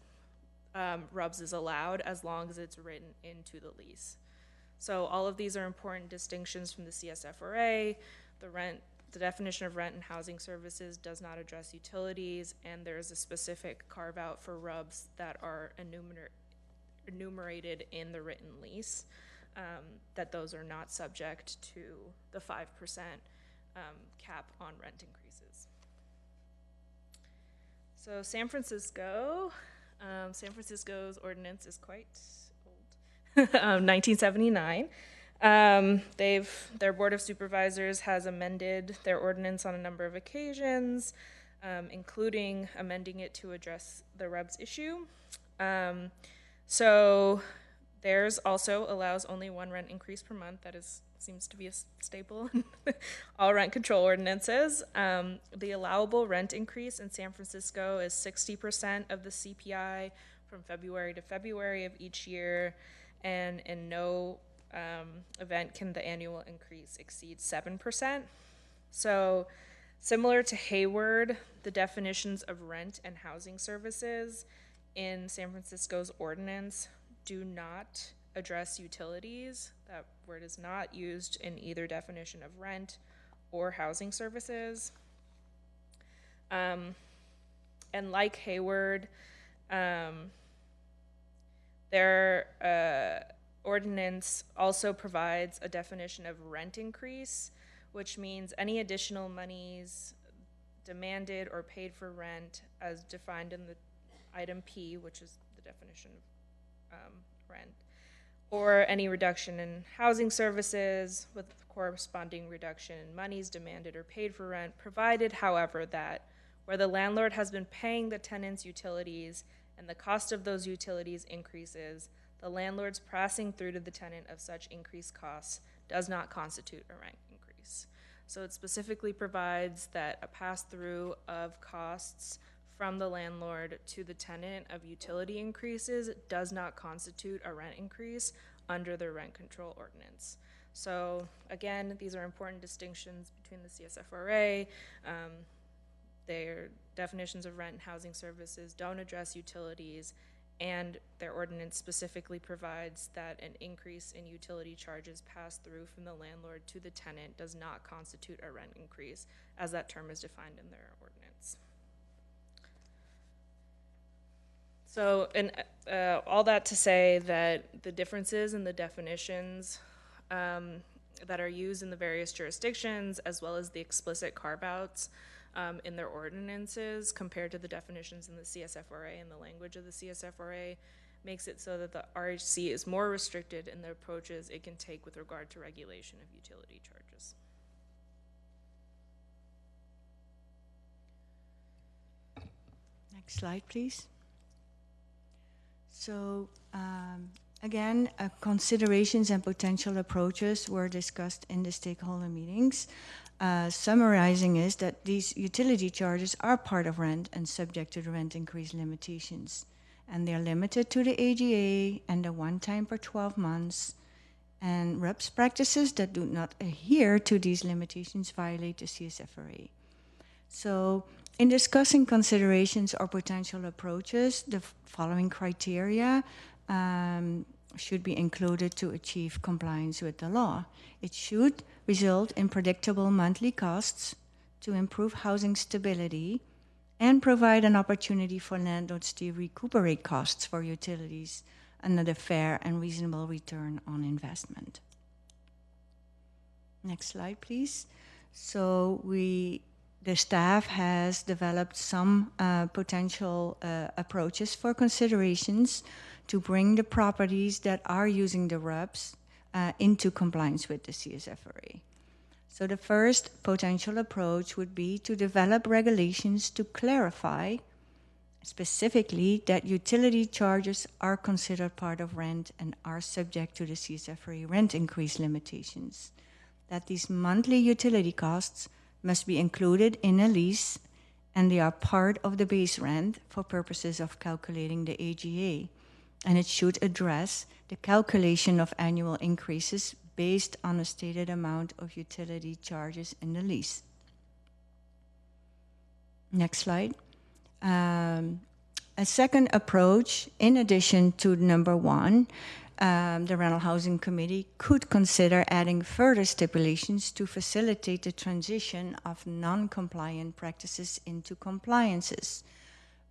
RUBS is allowed as long as it's written into the lease. So all of these are important distinctions from the CSFRA. The definition of rent and housing services does not address utilities, and there is a specific carve out for RUBS that are enumerated in the written lease, that those are not subject to the 5% cap on rent increases. So San Francisco's ordinance is quite old, 1979. Their Board of Supervisors has amended their ordinance on a number of occasions, including amending it to address the RUBS issue. So Theirs also allows only one rent increase per month. That seems to be a staple in all rent control ordinances. The allowable rent increase in San Francisco is 60% of the CPI from February to February of each year, and in no event can the annual increase exceed 7%. So, similar to Hayward, the definitions of rent and housing services in San Francisco's ordinance do not address utilities. That word is not used in either definition of rent or housing services. And like Hayward, their ordinance also provides a definition of rent increase, which means any additional monies demanded or paid for rent as defined in the item P, which is the definition of rent, or any reduction in housing services with corresponding reduction in monies demanded or paid for rent, provided, however, that where the landlord has been paying the tenant's utilities and the cost of those utilities increases, the landlord's passing through to the tenant of such increased costs does not constitute a rent increase. So it specifically provides that a pass-through of costs from the landlord to the tenant of utility increases does not constitute a rent increase under the rent control ordinance. So again, these are important distinctions between the CSFRA. Their definitions of rent and housing services don't address utilities, and their ordinance specifically provides that an increase in utility charges passed through from the landlord to the tenant does not constitute a rent increase, as that term is defined in their ordinance. So, and all that to say that the differences in the definitions that are used in the various jurisdictions, as well as the explicit carve-outs in their ordinances compared to the definitions in the CSFRA and the language of the CSFRA, makes it so that the RHC is more restricted in the approaches it can take with regard to regulation of utility charges. Next slide, please. So again, considerations and potential approaches were discussed in the stakeholder meetings. Summarizing is that these utility charges are part of rent and subject to the rent increase limitations. And they're limited to the AGA and the one time per 12 months. And RUPS practices that do not adhere to these limitations violate the CSFRA. So in discussing considerations or potential approaches, the following criteria should be included to achieve compliance with the law. It should result in predictable monthly costs to improve housing stability and provide an opportunity for landlords to recuperate costs for utilities under the fair and reasonable return on investment. Next slide, please. So the staff has developed some potential approaches for considerations to bring the properties that are using the RUPS into compliance with the CSFRA. So the first potential approach would be to develop regulations to clarify specifically that utility charges are considered part of rent and are subject to the CSFRA rent increase limitations. That these monthly utility costs must be included in a lease and they are part of the base rent for purposes of calculating the AGA. And it should address the calculation of annual increases based on a stated amount of utility charges in the lease. Next slide. A second approach, in addition to number one, the Rental Housing Committee could consider adding further stipulations to facilitate the transition of non-compliant practices into compliances.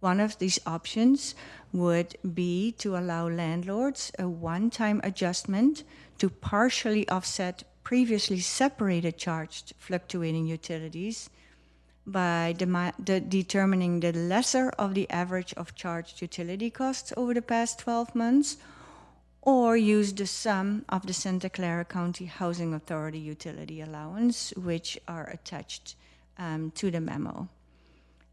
One of these options would be to allow landlords a one-time adjustment to partially offset previously separated charged fluctuating utilities by determining the lesser of the average of charged utility costs over the past 12 months, or use the sum of the Santa Clara County Housing Authority utility allowance, which are attached to the memo.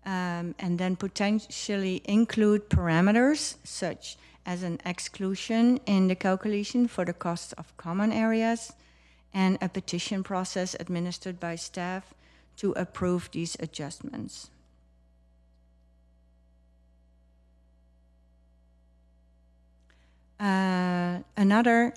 And then potentially include parameters such as an exclusion in the calculation for the cost of common areas, and a petition process administered by staff to approve these adjustments. Another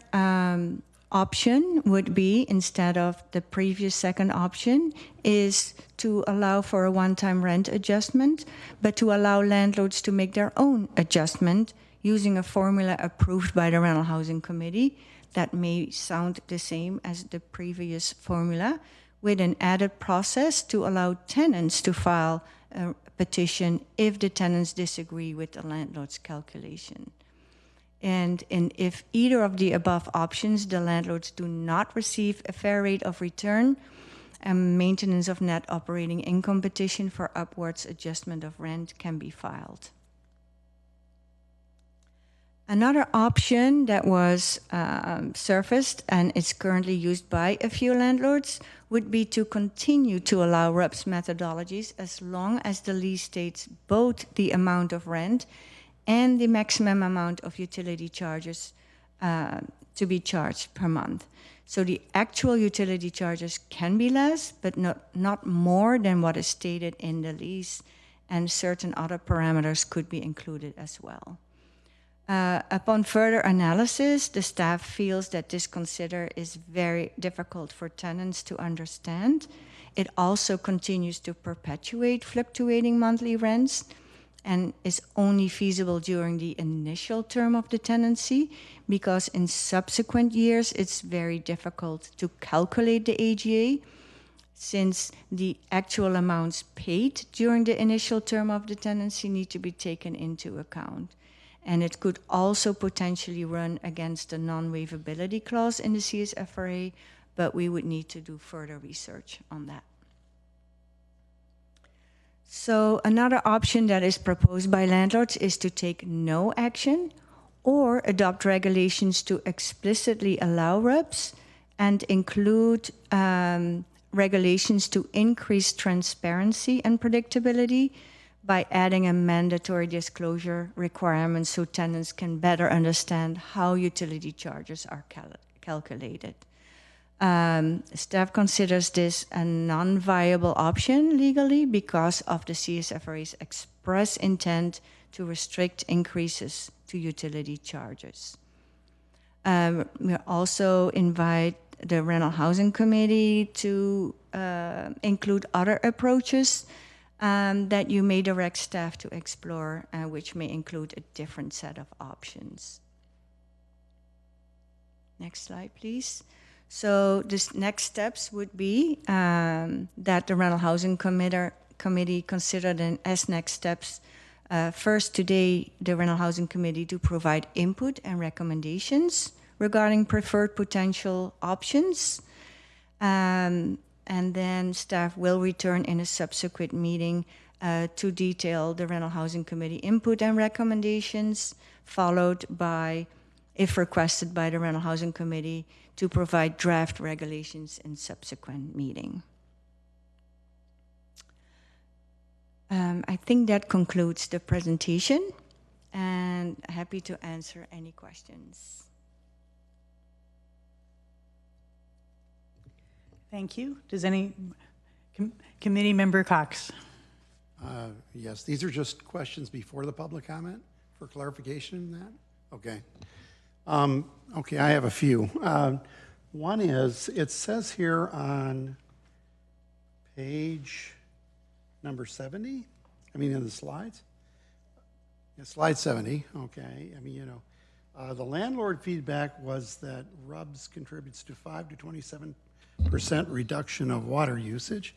option would be, instead of the previous second option, is to allow for a one-time rent adjustment, but to allow landlords to make their own adjustment using a formula approved by the Rental Housing Committee that may sound the same as the previous formula, with an added process to allow tenants to file a petition if the tenants disagree with the landlord's calculation. And if either of the above options, the landlords do not receive a fair rate of return, a maintenance of net operating income petition for upwards adjustment of rent can be filed. Another option that was surfaced and is currently used by a few landlords would be to continue to allow RUBS methodologies as long as the lease states both the amount of rent and the maximum amount of utility charges to be charged per month. So the actual utility charges can be less, but not more than what is stated in the lease, and certain other parameters could be included as well. Upon further analysis, the staff feels that this consider is very difficult for tenants to understand. It also continues to perpetuate fluctuating monthly rents and is only feasible during the initial term of the tenancy, because in subsequent years it's very difficult to calculate the AGA, since the actual amounts paid during the initial term of the tenancy need to be taken into account. And it could also potentially run against the non-waivability clause in the CSFRA, but we would need to do further research on that. So another option that is proposed by landlords is to take no action or adopt regulations to explicitly allow RUBS and include regulations to increase transparency and predictability by adding a mandatory disclosure requirement so tenants can better understand how utility charges are calculated. Staff considers this a non-viable option legally because of the CSFRA's express intent to restrict increases to utility charges. We also invite the Rental Housing Committee to include other approaches that you may direct staff to explore, which may include a different set of options. Next slide, please. So this next steps would be that the Rental Housing Committee considered as next steps, first today, the Rental Housing Committee to provide input and recommendations regarding preferred potential options. And then staff will return in a subsequent meeting to detail the Rental Housing Committee input and recommendations, followed by, if requested by the Rental Housing Committee, to provide draft regulations in subsequent meeting. I think that concludes the presentation, and happy to answer any questions. Thank you. Does any committee member Cox? Yes, these are just questions before the public comment for clarification in that? Okay. Okay, I have a few. One is, it says here on page number 70, I mean in the slides, yeah, slide 70, okay, I mean, you know, the landlord feedback was that RUBS contributes to 5 to 27% reduction of water usage,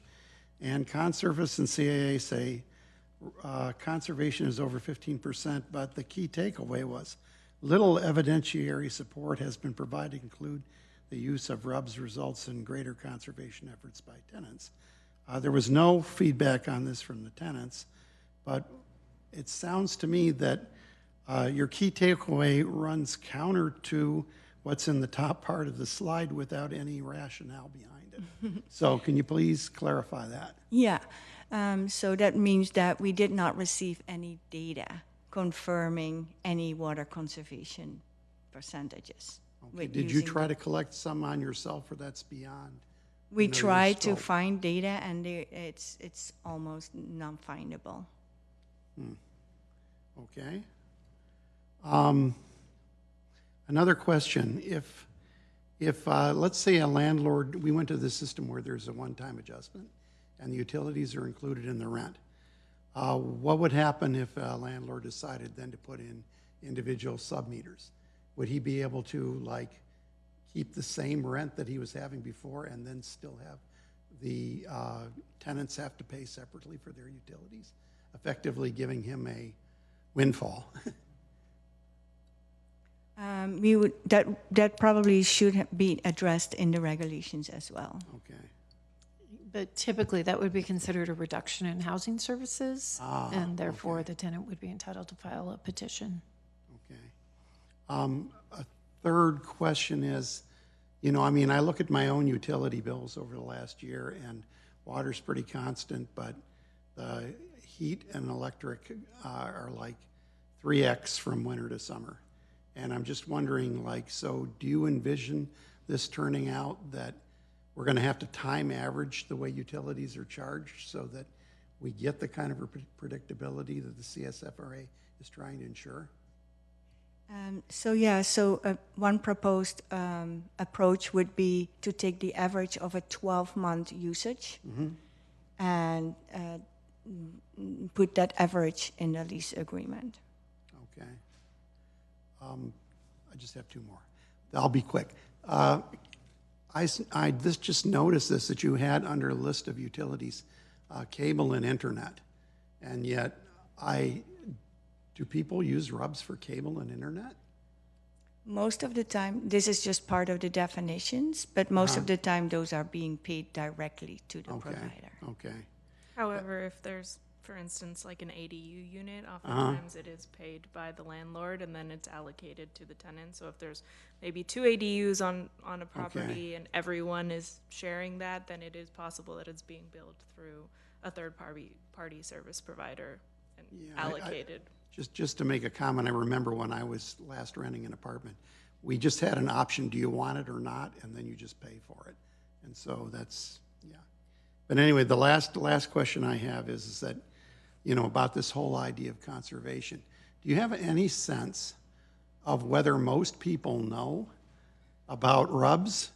and Conservice and CAA say conservation is over 15%, but the key takeaway was little evidentiary support has been provided to include the use of RUBS results in greater conservation efforts by tenants. There was no feedback on this from the tenants, but it sounds to me that your key takeaway runs counter to what's in the top part of the slide without any rationale behind it. So can you please clarify that? Yeah, so that means that we did not receive any data confirming any water conservation percentages. Okay. Did you try to collect some on yourself, or that's beyond? We your try to scope? find data, and it's almost non-findable. Okay. Another question: if let's say a landlord, we went to the system where there's a one-time adjustment, and the utilities are included in the rent. What would happen if a landlord decided then to put in individual sub-meters? Would he be able to keep the same rent that he was having before and then still have the tenants have to pay separately for their utilities, effectively giving him a windfall? That probably should be addressed in the regulations as well. Okay. But typically, that would be considered a reduction in housing services, and therefore the tenant would be entitled to file a petition. Okay. A third question is, I look at my own utility bills over the last year, and water's pretty constant, but the heat and electric are like 3x from winter to summer. And I'm just wondering, so do you envision this turning out that we're going to have to time average the way utilities are charged so that we get the kind of predictability that the CSFRA is trying to ensure? One proposed approach would be to take the average of a 12-month usage and put that average in the lease agreement. Okay. I just have two more. I'll be quick. I just noticed this, that you had under a list of utilities, cable and internet. And yet, do people use RUBS for cable and internet? Most of the time, this is just part of the definitions, but most of the time those are being paid directly to the provider. Okay. However, if there's, for instance, like an ADU unit, oftentimes it is paid by the landlord and then it's allocated to the tenant. So if there's maybe 2 ADUs on a property and everyone is sharing that, then it is possible that it's being billed through a third party service provider and allocated. Just to make a comment, I remember when I was last renting an apartment, we just had an option, do you want it or not? And then you just pay for it. And so that's, But anyway, the last question I have is that, about this whole idea of conservation. Do you have any sense of whether most people know about RUBS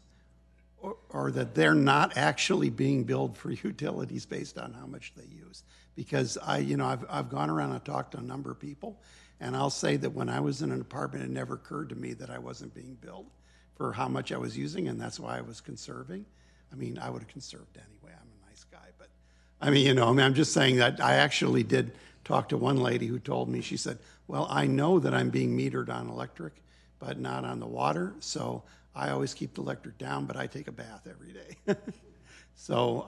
or that they're not actually being billed for utilities based on how much they use? Because I've gone around and talked to a number of people, and I'll say that when I was in an apartment, it never occurred to me that I wasn't being billed for how much I was using, and that's why I was conserving. I mean, I would have conserved anyway. I'm a nice guy, but I'm just saying that I actually did talk to one lady who told me, she said, well, I know that I'm being metered on electric, but not on the water, so I always keep the electric down, but I take a bath every day. So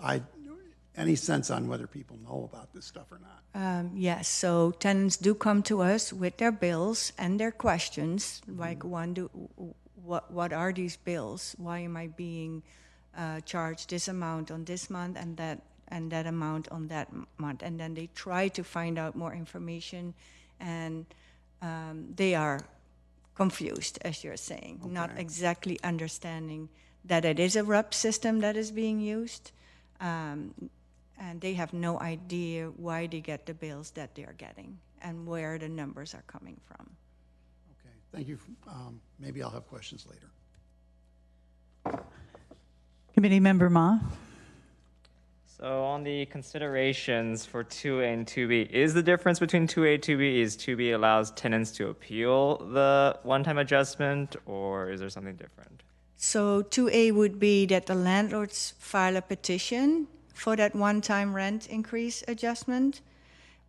any sense on whether people know about this stuff or not? Yes, so tenants do come to us with their bills and their questions, like what are these bills? Why am I being charged this amount on this month and that amount on that month? And then they try to find out more information, and they are confused, as you're saying, not exactly understanding that it is a RUP system that is being used. And they have no idea why they get the bills that they are getting and where the numbers are coming from. Okay, thank you. Maybe I'll have questions later. Committee Member Ma. So on the considerations for 2A and 2B, is the difference between 2A and 2B is 2B allows tenants to appeal the one-time adjustment, or is there something different? So 2A would be that the landlords file a petition for that one-time rent increase adjustment,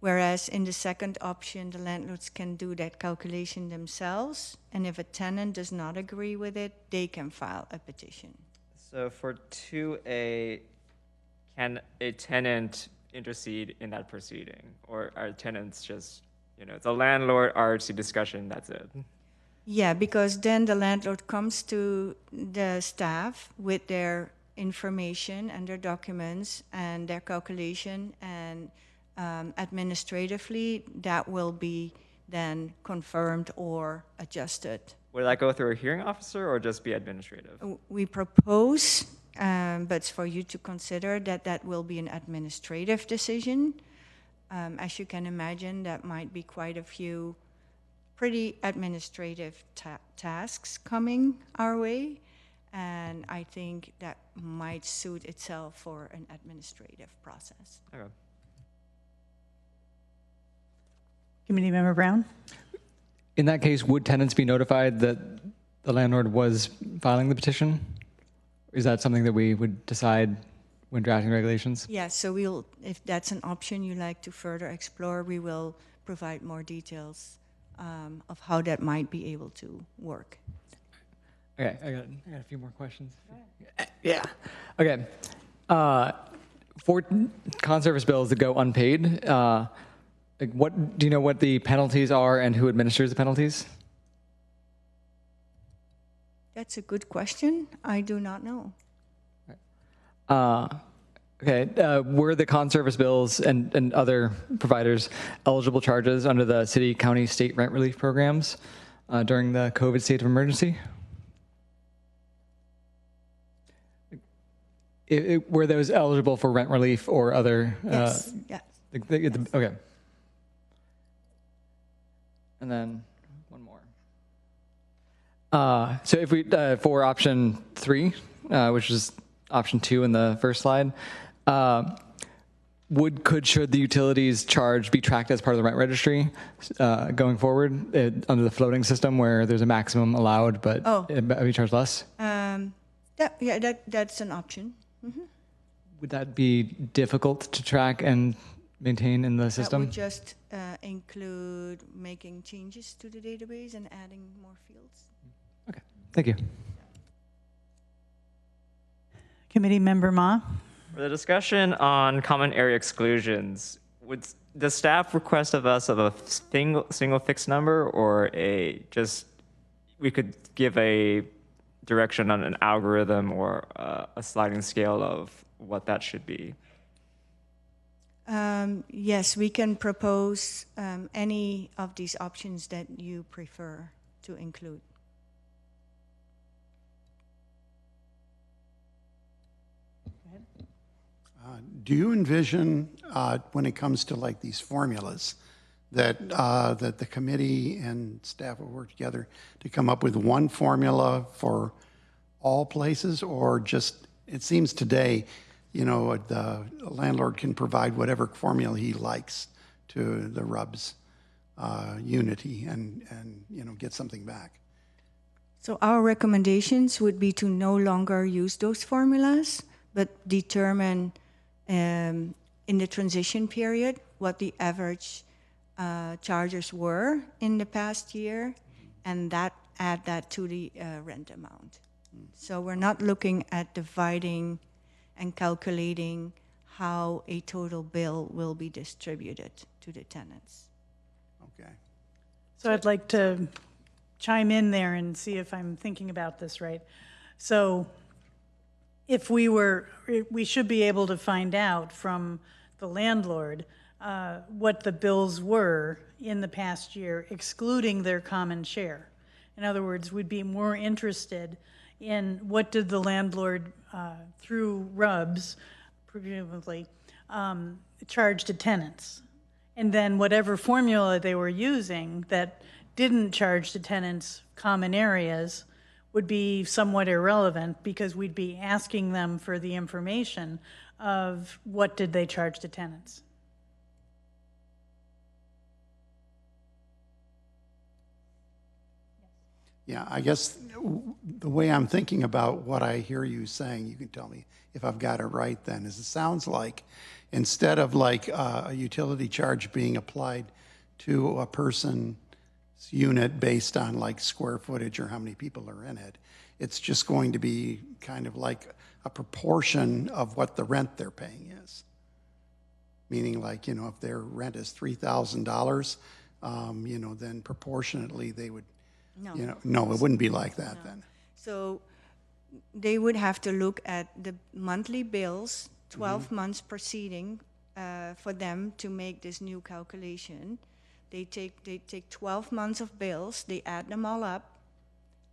whereas in the second option, the landlords can do that calculation themselves, and if a tenant does not agree with it, they can file a petition. So for 2A, can a tenant intercede in that proceeding, or are tenants just, it's a landlord RHC discussion, that's it? Yeah, because then the landlord comes to the staff with their information and their documents and their calculation, and administratively that will be then confirmed or adjusted. Would that go through a hearing officer or just be administrative? We propose, but it's for you to consider that will be an administrative decision. As you can imagine, that might be quite a few pretty administrative tasks coming our way, and I think that might suit itself for an administrative process. Okay. Committee Member Brown? In that case, would tenants be notified that the landlord was filing the petition? Is that something that we would decide when drafting regulations? Yeah, so we'll, if that's an option you like to further explore, we will provide more details of how that might be able to work. Okay, I got a few more questions. Yeah. Okay. For con-service bills that go unpaid, what do you know what the penalties are and who administers the penalties? That's a good question. I do not know. Okay. Were the con-service bills and other providers eligible charges under the city, county, state rent relief programs during the COVID state of emergency? Were those eligible for rent relief or other? Yes. Yes. Okay. And then one more. So if we, for option 3, which is option 2 in the first slide, should the utilities charge be tracked as part of the rent registry going forward under the floating system where there's a maximum allowed, but we charge less? That's an option. Mm-hmm. Would that be difficult to track and maintain in the system? That would just include making changes to the database and adding more fields. Okay, thank you. Committee Member Ma? For the discussion on common area exclusions, would the staff request of us of a single fixed number or we could give a direction on an algorithm or a sliding scale of what that should be? Yes, we can propose any of these options that you prefer to include. Do you envision, when it comes to like these formulas, that that the committee and staff will work together to come up with one formula for all places, or just, it seems today, the landlord can provide whatever formula he likes to the RUBS unity and get something back? So our recommendations would be to no longer use those formulas, but determine in the transition period what the average charges were in the past year, and add that to the rent amount. So we're not looking at dividing and calculating how a total bill will be distributed to the tenants. Okay. So I'd like to chime in there and see if I'm thinking about this right. So if we should be able to find out from the landlord what the bills were in the past year, excluding their common share. In other words, we'd be more interested in what did the landlord, through RUBS, presumably, charge to tenants. And then whatever formula they were using that didn't charge to tenants common areas would be somewhat irrelevant, because we'd be asking them for the information of what did they charge to tenants. Yeah, I guess the way I'm thinking about what I hear you saying, you can tell me if I've got it right then, is it sounds like instead of like a utility charge being applied to a person's unit based on like square footage or how many people are in it, it's just going to be kind of like a proportion of what the rent they're paying is. Meaning like, if their rent is $3,000, then proportionately they would, no, it wouldn't be like that then. So they would have to look at the monthly bills, 12 months preceding, for them to make this new calculation. They take 12 months of bills, they add them all up,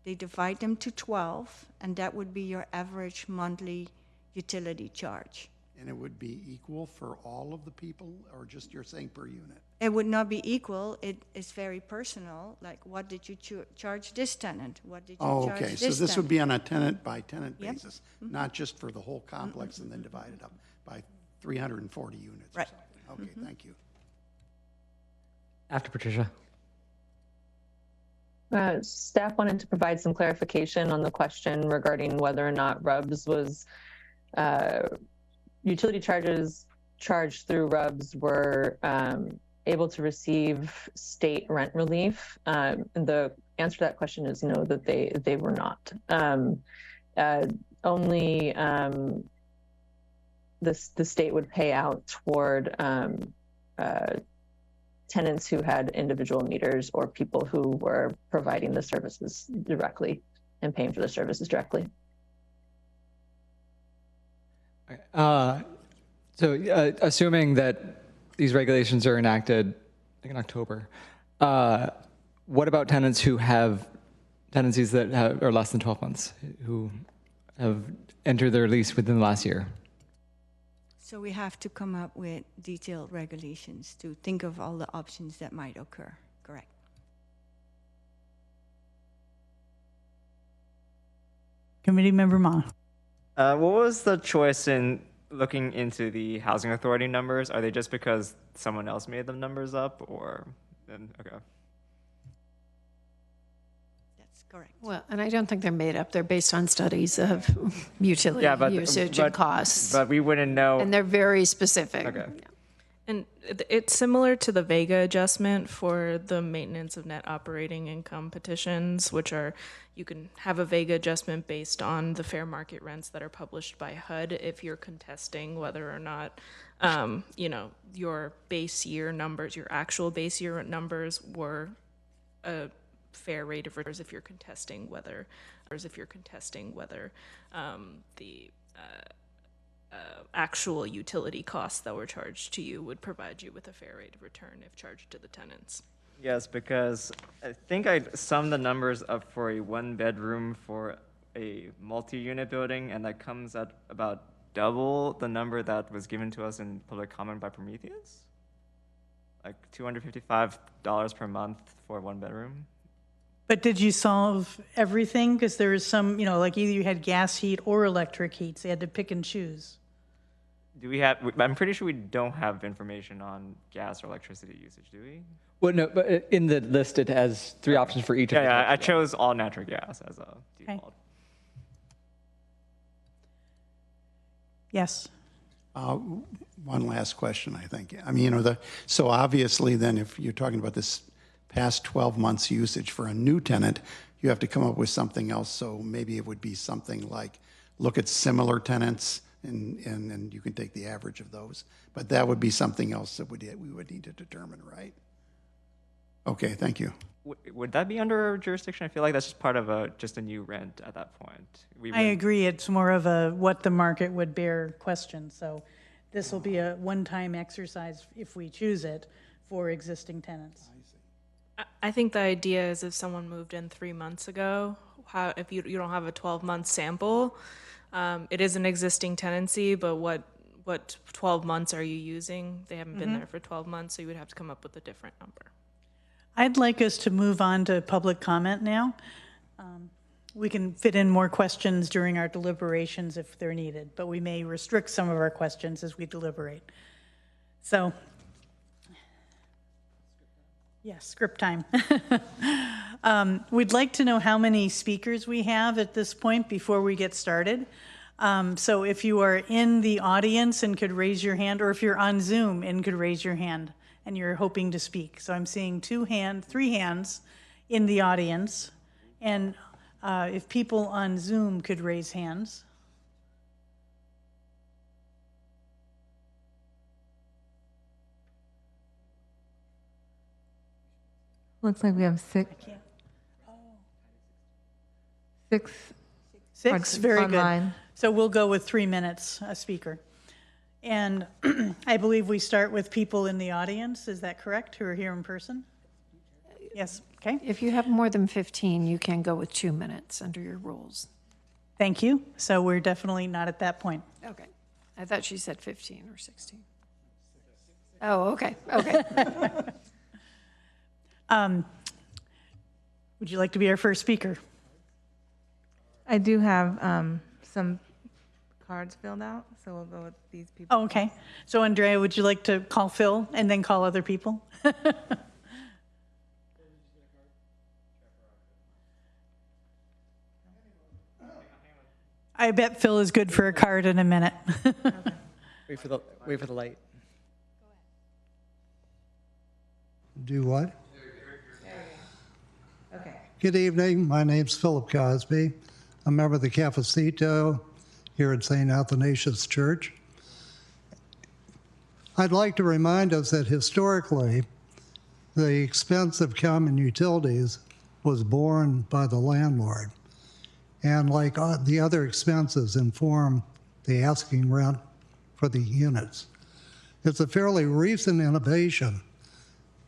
they divide them to 12, and that would be your average monthly utility charge. And it would be equal for all of the people, or just you're saying per unit? It would not be equal. It is very personal. Like, what did you charge this tenant? What did you charge Okay, this so this tenant? would be on a tenant-by-tenant Yep. basis, not just for the whole complex and then divided up by 340 units or Right. something. Okay, thank you. After Patricia. Staff wanted to provide some clarification on the question regarding whether or not RUBS was, utility charges charged through RUBS were able to receive state rent relief. And the answer to that question is no, that they were not. Only the state would pay out toward tenants who had individual meters or people who were providing the services directly and paying for the services directly. Assuming that these regulations are enacted, I think in October, what about tenants who have tenancies that are less than 12 months, who have entered their lease within the last year? So we have to come up with detailed regulations to think of all the options that might occur, correct? Committee Member Ma. What was the choice in looking into the housing authority numbers? Are they just because someone else made them numbers up, or okay? That's correct. Well, and I don't think they're made up. They're based on studies of utility usage and costs. But we wouldn't know. And they're very specific. Okay. And it's similar to the Vega adjustment for the maintenance of net operating income petitions, which are, you can have a Vega adjustment based on the fair market rents that are published by HUD if you're contesting whether or not, your base year numbers, your actual base year numbers were a fair rate of return, if you're contesting whether the actual utility costs that were charged to you would provide you with a fair rate of return if charged to the tenants. Yes, because I think I summed the numbers up for a 1-bedroom for a multi-unit building, and that comes at about double the number that was given to us in public comment by Prometheus. Like $255 per month for a 1-bedroom. But did you solve everything? Because there is some, like either you had gas heat or electric heat, so you had to pick and choose. Do we have? I'm pretty sure we don't have information on gas or electricity usage, do we? Well, no, but in the list it has 3 options for each of them. Yeah, I chose all natural gas as a default. Okay. Yes. One last question, I think. I mean, so obviously then if you're talking about this past 12 months usage for a new tenant, you have to come up with something else. So maybe it would be something like look at similar tenants and you can take the average of those. But that would be something else that we would need to determine, right? Okay, thank you. Would that be under our jurisdiction? I feel like that's just part of just a new rent at that point. I agree. It's more of a what the market would bear question. So this will be a one-time exercise if we choose it for existing tenants. I think the idea is if someone moved in 3 months ago, if you don't have a 12-month sample, it is an existing tenancy, but what 12 months are you using? They haven't been there for 12 months, so you would have to come up with a different number. I'd like us to move on to public comment now. We can fit in more questions during our deliberations if they're needed, but we may restrict some of our questions as we deliberate. So, yes, script time. We'd like to know how many speakers we have at this point before we get started. So if you are in the audience and could raise your hand, or if you're on Zoom and could raise your hand and you're hoping to speak. So I'm seeing 3 hands in the audience. And if people on Zoom could raise hands. Looks like we have 6. 6, very online. good. So we'll go with 3 minutes a speaker. And I believe we start with people in the audience, is that correct, who are here in person? Yes, okay. If you have more than 15, you can go with 2 minutes under your rules. Thank you. So we're definitely not at that point. Okay. I thought she said 15 or 16. Oh, okay, okay. Would you like to be our first speaker? I do have some cards filled out, so we'll go with these people. Oh, okay. So Andrea, would you like to call Phil and then call other people? I bet Phil is good for a card in a minute. Wait for the light. Do what? Okay. Good evening. My name's Philip Cosby. I'm a member of the Cafecito here at St. Athanasius Church. I'd like to remind us that historically, the expense of common utilities was borne by the landlord. And like the other expenses inform the asking rent for the units. It's a fairly recent innovation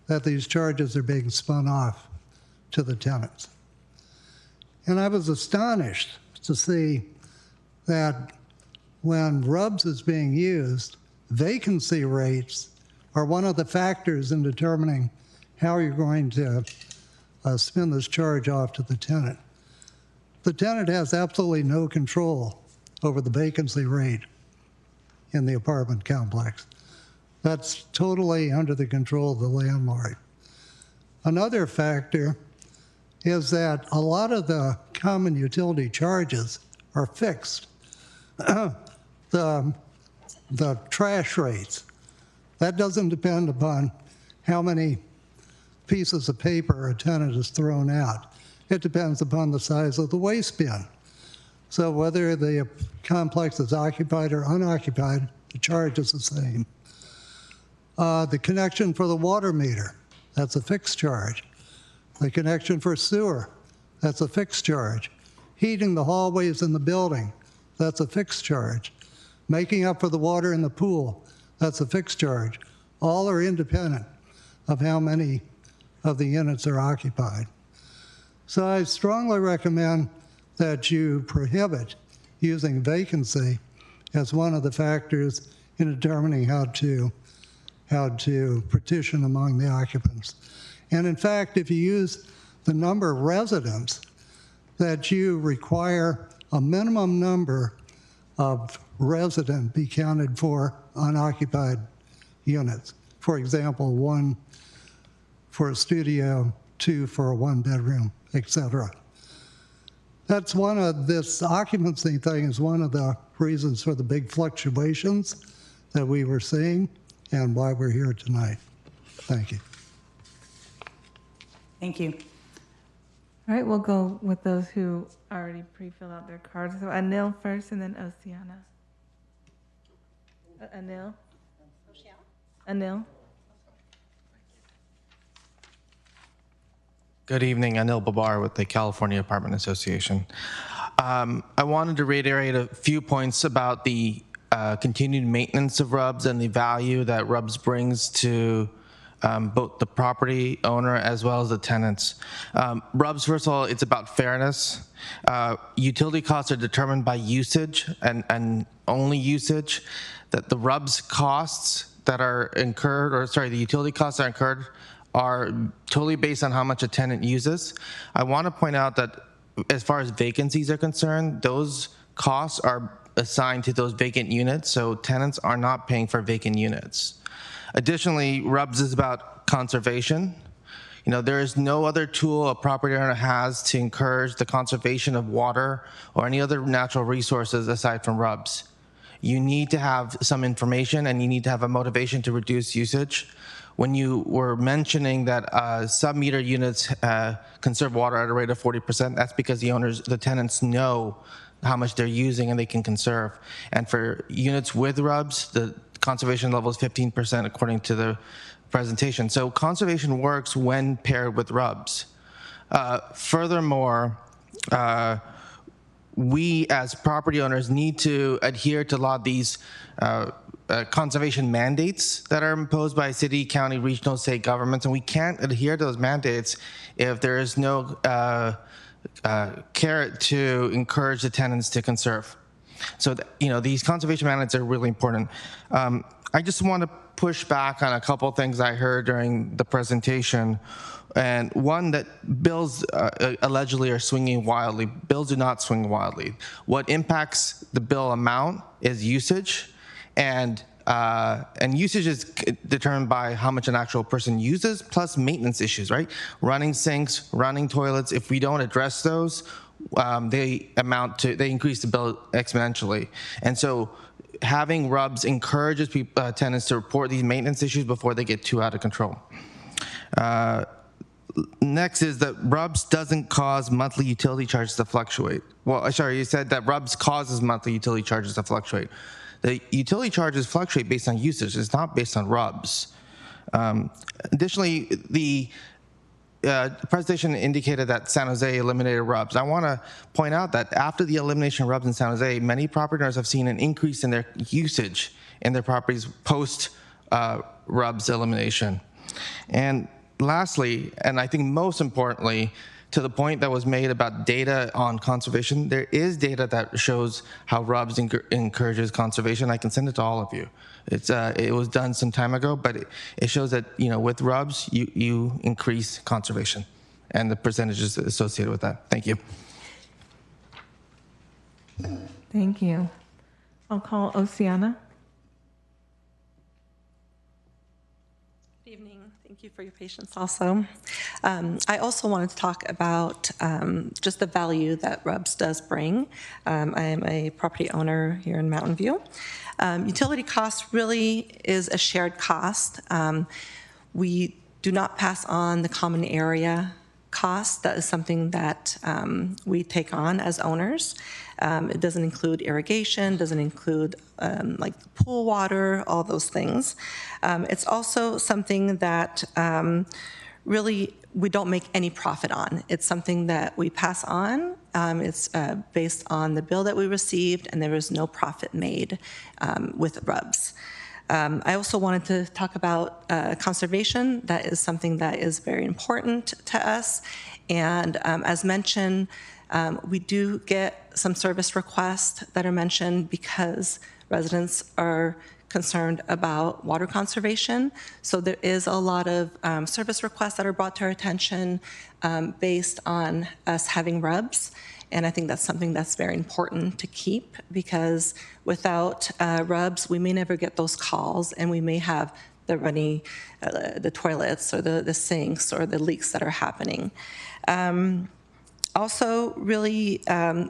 that these charges are being spun off to the tenants. And I was astonished to see that when RUBS is being used, vacancy rates are one of the factors in determining how you're going to spin this charge off to the tenant. The tenant has absolutely no control over the vacancy rate in the apartment complex. That's totally under the control of the landlord. Another factor is that a lot of the common utility charges are fixed. The trash rates, that doesn't depend upon how many pieces of paper a tenant has thrown out. It depends upon the size of the waste bin. So whether the complex is occupied or unoccupied, the charge is the same. The connection for the water meter, that's a fixed charge. The connection for sewer, that's a fixed charge. Heating the hallways in the building, that's a fixed charge. Making up for the water in the pool, that's a fixed charge. All are independent of how many of the units are occupied. So I strongly recommend that you prohibit using vacancy as one of the factors in determining how to partition among the occupants. And in fact, if you use the number of residents, that you require a minimum number of resident be counted for unoccupied units. For example, 1 for a studio, 2 for a 1-bedroom, etc. That's one of this occupancy thing is one of the reasons for the big fluctuations that we were seeing and why we're here tonight. Thank you. Thank you. All right, we'll go with those who already pre-filled out their cards. So Anil first and then Oceana. Anil? Anil? Good evening, Anil Babar with the California Apartment Association. I wanted to reiterate a few points about the continued maintenance of RUBS and the value that RUBS brings to both the property owner as well as the tenants. RUBS, first of all, it's about fairness. Utility costs are determined by usage and only usage. That the RUBS costs that are incurred, or sorry, the utility costs that are incurred are totally based on how much a tenant uses. I want to point out that as far as vacancies are concerned, those costs are assigned to those vacant units, so tenants are not paying for vacant units. Additionally, RUBS is about conservation. You know, there is no other tool a property owner has to encourage the conservation of water or any other natural resources aside from RUBS. You need to have some information and you need to have a motivation to reduce usage. When you were mentioning that sub-meter units conserve water at a rate of 40%, that's because the tenants know how much they're using and they can conserve. And for units with RUBS, the conservation level is 15% according to the presentation. So conservation works when paired with RUBS. Furthermore, we as property owners need to adhere to a lot of these conservation mandates that are imposed by city, county, regional, state governments, and we can't adhere to those mandates if there is no carrot to encourage the tenants to conserve. So, these conservation mandates are really important. I just want to push back on a couple things I heard during the presentation. And one, that bills allegedly are swinging wildly. Bills do not swing wildly. What impacts the bill amount is usage, and usage is determined by how much an actual person uses, plus maintenance issues, right? Running sinks, running toilets. If we don't address those, they increase the bill exponentially. And so, having RUBS encourages tenants to report these maintenance issues before they get too out of control. Next is that RUBS doesn't cause monthly utility charges to fluctuate. Well, sorry, you said that RUBS causes monthly utility charges to fluctuate. The utility charges fluctuate based on usage. It's not based on RUBS. Additionally, the presentation indicated that San Jose eliminated RUBS. I want to point out that after the elimination of RUBS in San Jose, many property owners have seen an increase in their usage in their properties post RUBS elimination. And lastly, and I think most importantly, to the point that was made about data on conservation, there is data that shows how RUBS encourages conservation. I can send it to all of you. It was done some time ago, but it shows that with RUBS, you increase conservation and the percentages associated with that. Thank you. Thank you. I'll call Oceana. Good evening. Thank you for your patience also. I also wanted to talk about just the value that RUBS does bring. I am a property owner here in Mountain View. Utility cost really is a shared cost. We do not pass on the common area cost. That is something that we take on as owners. It doesn't include irrigation, doesn't include like pool water, all those things. It's also something that really we don't make any profit on. It's something that we pass on. It's based on the bill that we received, and there is no profit made with RUBS. I also wanted to talk about conservation. That is something that is very important to us. And as mentioned, we do get some service requests that are mentioned because residents are concerned about water conservation. So there is a lot of service requests that are brought to our attention based on us having RUBS. And I think that's something that's very important to keep, because without RUBS, we may never get those calls, and we may have the running, the toilets or the sinks or the leaks that are happening. Also, really,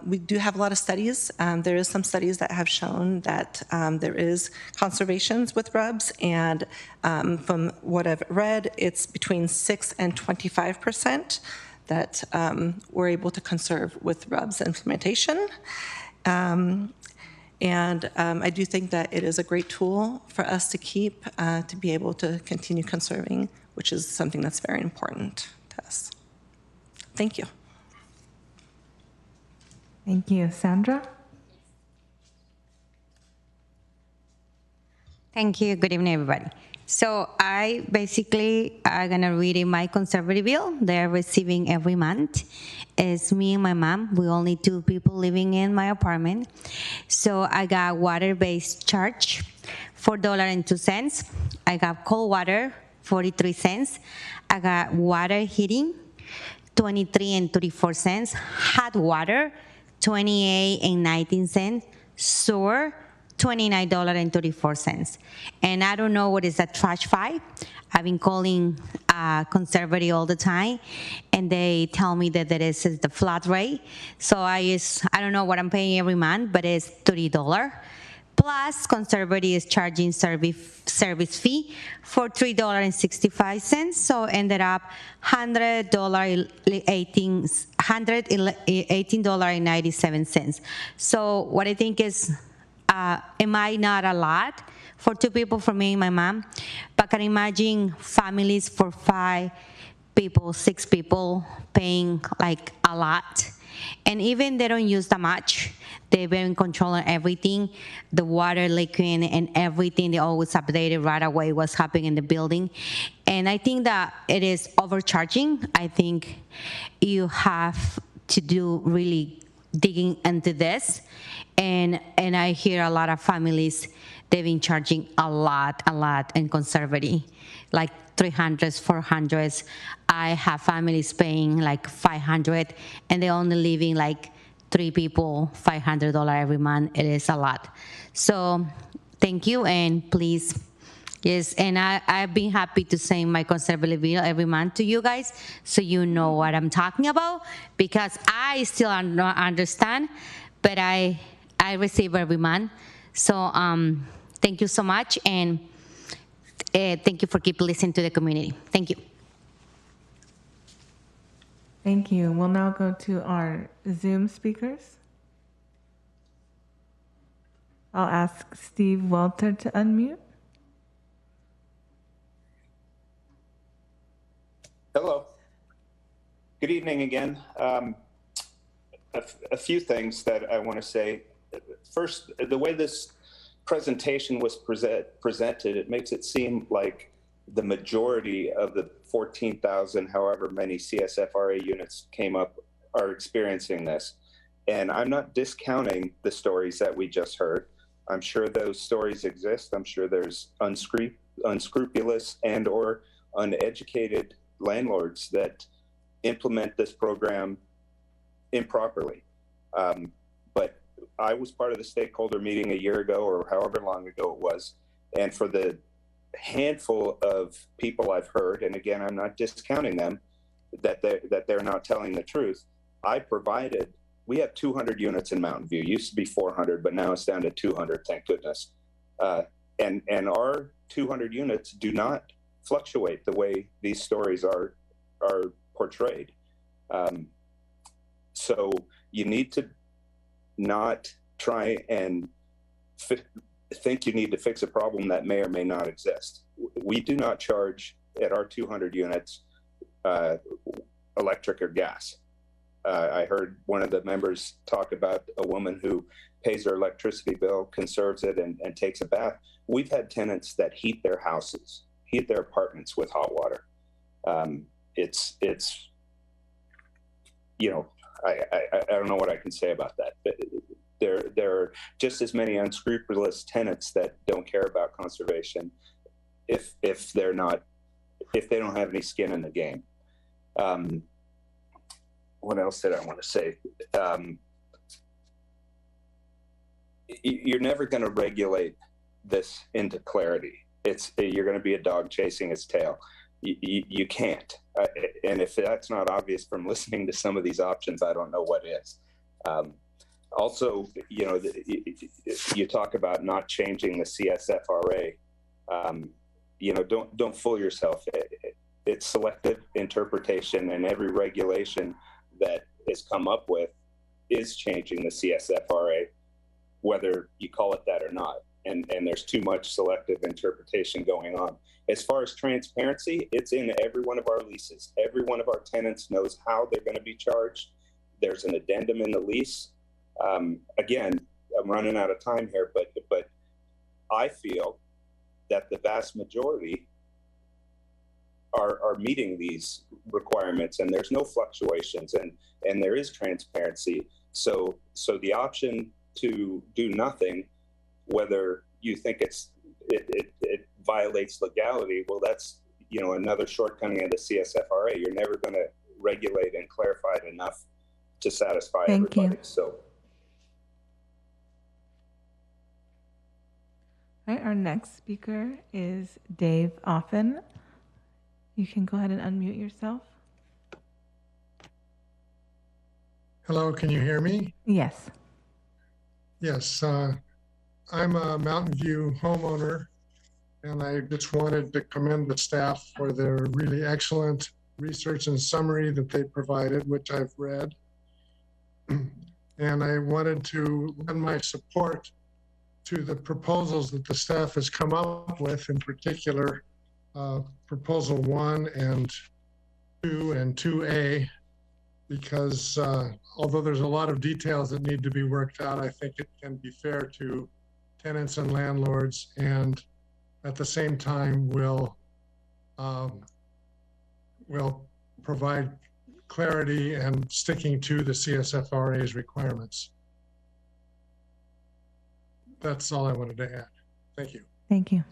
we do have a lot of studies. There is some studies that have shown that there is conservations with RUBS, and from what I've read, it's between 6 and 25% that we're able to conserve with RUBS implementation. And I do think that it is a great tool for us to keep to be able to continue conserving, which is something that's very important to us. Thank you. Thank you. Sandra? Thank you. Good evening, everybody. So I'm gonna read in my conservative bill they're receiving every month. It's me and my mom. We're only 2 people living in my apartment. So I got water-based charge, $4.02. I got cold water, 43 cents. I got water heating, 23.34 cents. Hot water, 28.19 cents. Sewer, $29.34. And I don't know what is a trash fee. I've been calling conservative all the time, and they tell me that is the flat rate. So I don't know what I'm paying every month, but it's $30. Plus, conservative is charging service fee for $3.65. So ended up $118.97. So what I think is, it might not a lot for 2 people, for me and my mom, but can imagine families for 5 people, 6 people paying like a lot. And even they don't use that much, they're very in control of everything, the water leaking and everything. They always updated right away what's happening in the building. And I think that it is overcharging. I think you have to do really digging into this. And I hear a lot of families, they've been charging a lot in conservative, like 300s, 400s. I have families paying like 500, and they're only living like 3 people, $500 every month. It is a lot. So thank you, and please, yes, and I've been happy to send my conservative bill every month to you guys, so you know what I'm talking about, because I still don't understand, but I receive every month. So thank you so much, and thank you for keep listening to the community. Thank you. Thank you. We'll now go to our Zoom speakers. I'll ask Steve Welter to unmute. Hello. Good evening again. A few things that I want to say. First, the way this presentation was presented, it makes it seem like the majority of the 14,000, however many CSFRA units came up, are experiencing this. And I'm not discounting the stories that we just heard. I'm sure those stories exist. I'm sure there's unscrupulous and or uneducated landlords that implement this program improperly. But I was part of the stakeholder meeting a year ago, or however long ago it was, and for the handful of people I've heard, and again, I'm not discounting them, that they're not telling the truth. We have 200 units in Mountain View. It used to be 400, but now it's down to 200, thank goodness. And our 200 units do not fluctuate the way these stories are portrayed. So you need to not try and think you need to fix a problem that may or may not exist. We do not charge at our 200 units electric or gas. I heard one of the members talk about a woman who pays her electricity bill, conserves it, and takes a bath. We've had tenants that heat their houses, heat their apartments with hot water. It's you know, I don't know what I can say about that. But there are just as many unscrupulous tenants that don't care about conservation if they don't have any skin in the game. What else did I want to say? You're never going to regulate this into clarity. You're going to be a dog chasing its tail. You can't. And if that's not obvious from listening to some of these options, I don't know what is. Also, you know, you talk about not changing the CSFRA. You know, don't fool yourself. It's selective interpretation, and every regulation that is come up with is changing the CSFRA, whether you call it that or not. And there's too much selective interpretation going on. As far as transparency, it's in every one of our leases. Every one of our tenants knows how they're going to be charged. There's an addendum in the lease. Again, I'm running out of time here, but I feel that the vast majority are meeting these requirements, and there's no fluctuations, and there is transparency. So the option to do nothing, whether you think it violates legality, well, that's, you know, another shortcoming of the CSFRA. You're never going to regulate and clarify it enough to satisfy everybody. You. So. All right, our next speaker is Dave Offen. You can go ahead and unmute yourself. Hello, can you hear me? Yes. Yes, I'm a Mountain View homeowner, and I just wanted to commend the staff for their really excellent research and summary that they provided, which I've read. And I wanted to lend my support to the proposals that the staff has come up with, in particular, Proposal 1 and 2 and 2A, because although there's a lot of details that need to be worked out, I think it can be fair to tenants and landlords, and at the same time will provide clarity and sticking to the CSFRA's requirements. That's all I wanted to add. Thank you. Thank you.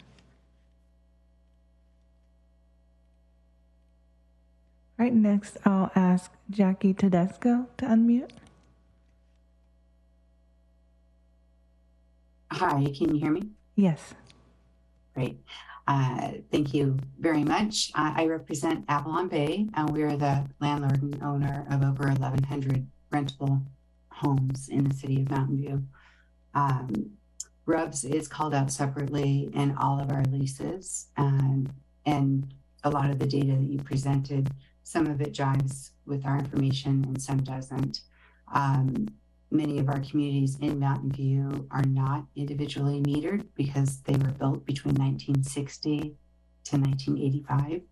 All right, next I'll ask Jackie Tedesco to unmute. Hi, can you hear me? Yes. Great. Thank you very much. I represent Avalon Bay, and we're the landlord and owner of over 1,100 rentable homes in the city of Mountain View. RUBS is called out separately in all of our leases, and a lot of the data that you presented, some of it jives with our information and some doesn't. Many of our communities in Mountain View are not individually metered because they were built between 1960 to 1985.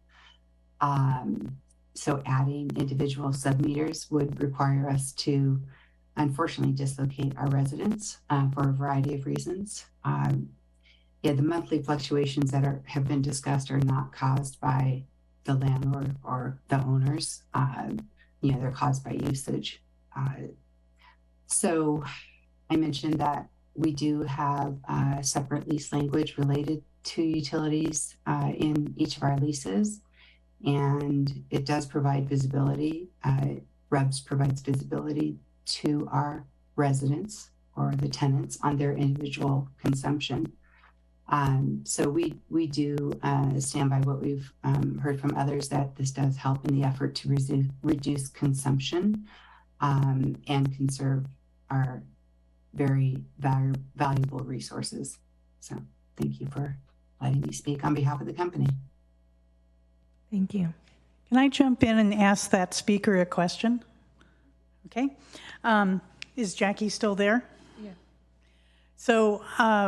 So adding individual submeters would require us to, unfortunately, dislocate our residents for a variety of reasons. The monthly fluctuations that have been discussed are not caused by the landlord or the owners. They're caused by usage. So I mentioned that we do have separate lease language related to utilities in each of our leases, and it does provide visibility. RUBS provides visibility to our residents or the tenants on their individual consumption. So we do stand by what we've heard from others, that this does help in the effort to reduce consumption and conserve our very valuable resources. So thank you for letting me speak on behalf of the company. Thank you. Can I jump in and ask that speaker a question? Okay. Is Jackie still there? Yeah. So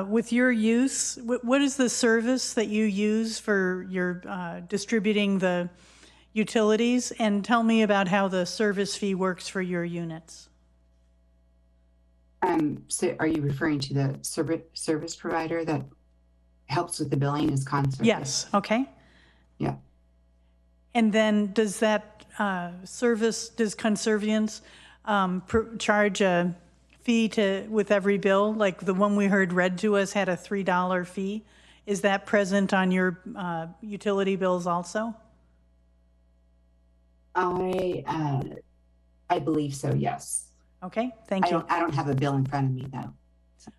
with your use, what is the service that you use for your distributing the utilities? And tell me about how the service fee works for your units. So are you referring to the service provider that helps with the billing is Conservience? Yes, okay. Yeah. And then does that does Conservience charge a fee with every bill? Like the one we heard read to us had a $3 fee. Is that present on your utility bills also? I believe so, yes. Okay, thank you. I don't have a bill in front of me though. So.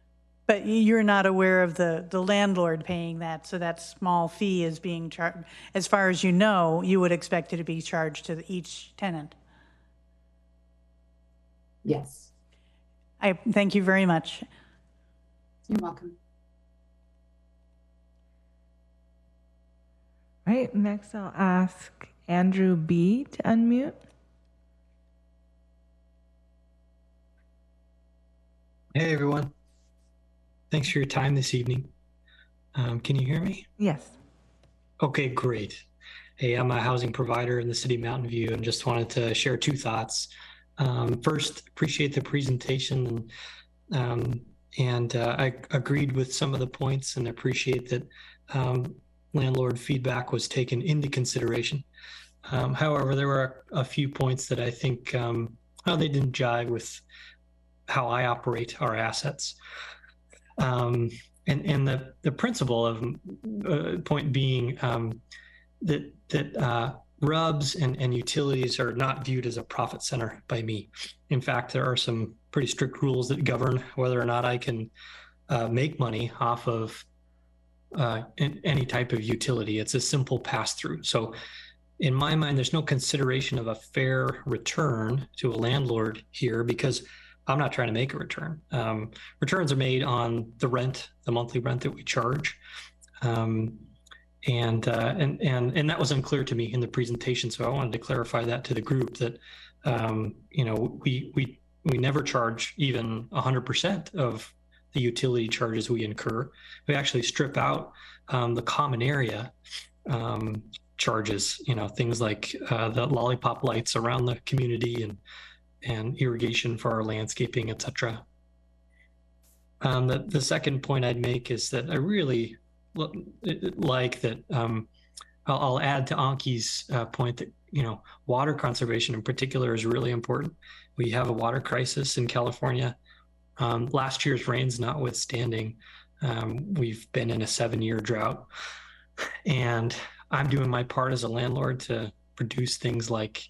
But you're not aware of the landlord paying that, so that small fee is being charged. As far as you know, you would expect it to be charged to each tenant. Yes. I thank you very much. You're welcome. All right, next I'll ask Andrew B. to unmute. Hey, everyone. Thanks for your time this evening. Can you hear me? Yes. Okay, great. Hey, I'm a housing provider in the city of Mountain View and just wanted to share two thoughts. First, appreciate the presentation and I agreed with some of the points and appreciate that landlord feedback was taken into consideration. However, there were a few points that I think they didn't jive with how I operate our assets. And the principle of point being that RUBS and utilities are not viewed as a profit center by me. In fact, there are some pretty strict rules that govern whether or not I can make money off of any type of utility. It's a simple pass-through. So in my mind, there's no consideration of a fair return to a landlord here because I'm not trying to make a return. Returns are made on the rent, the monthly rent that we charge. And that was unclear to me in the presentation. So I wanted to clarify that to the group that, we never charge even 100% of the utility charges we incur. We actually strip out the common area charges, things like the lollipop lights around the community and irrigation for our landscaping, etc. The second point I'd make is that I really like that. I'll add to Anki's point that water conservation in particular is really important. We have a water crisis in California. Last year's rains notwithstanding, we've been in a 7-year drought, and I'm doing my part as a landlord to produce things like,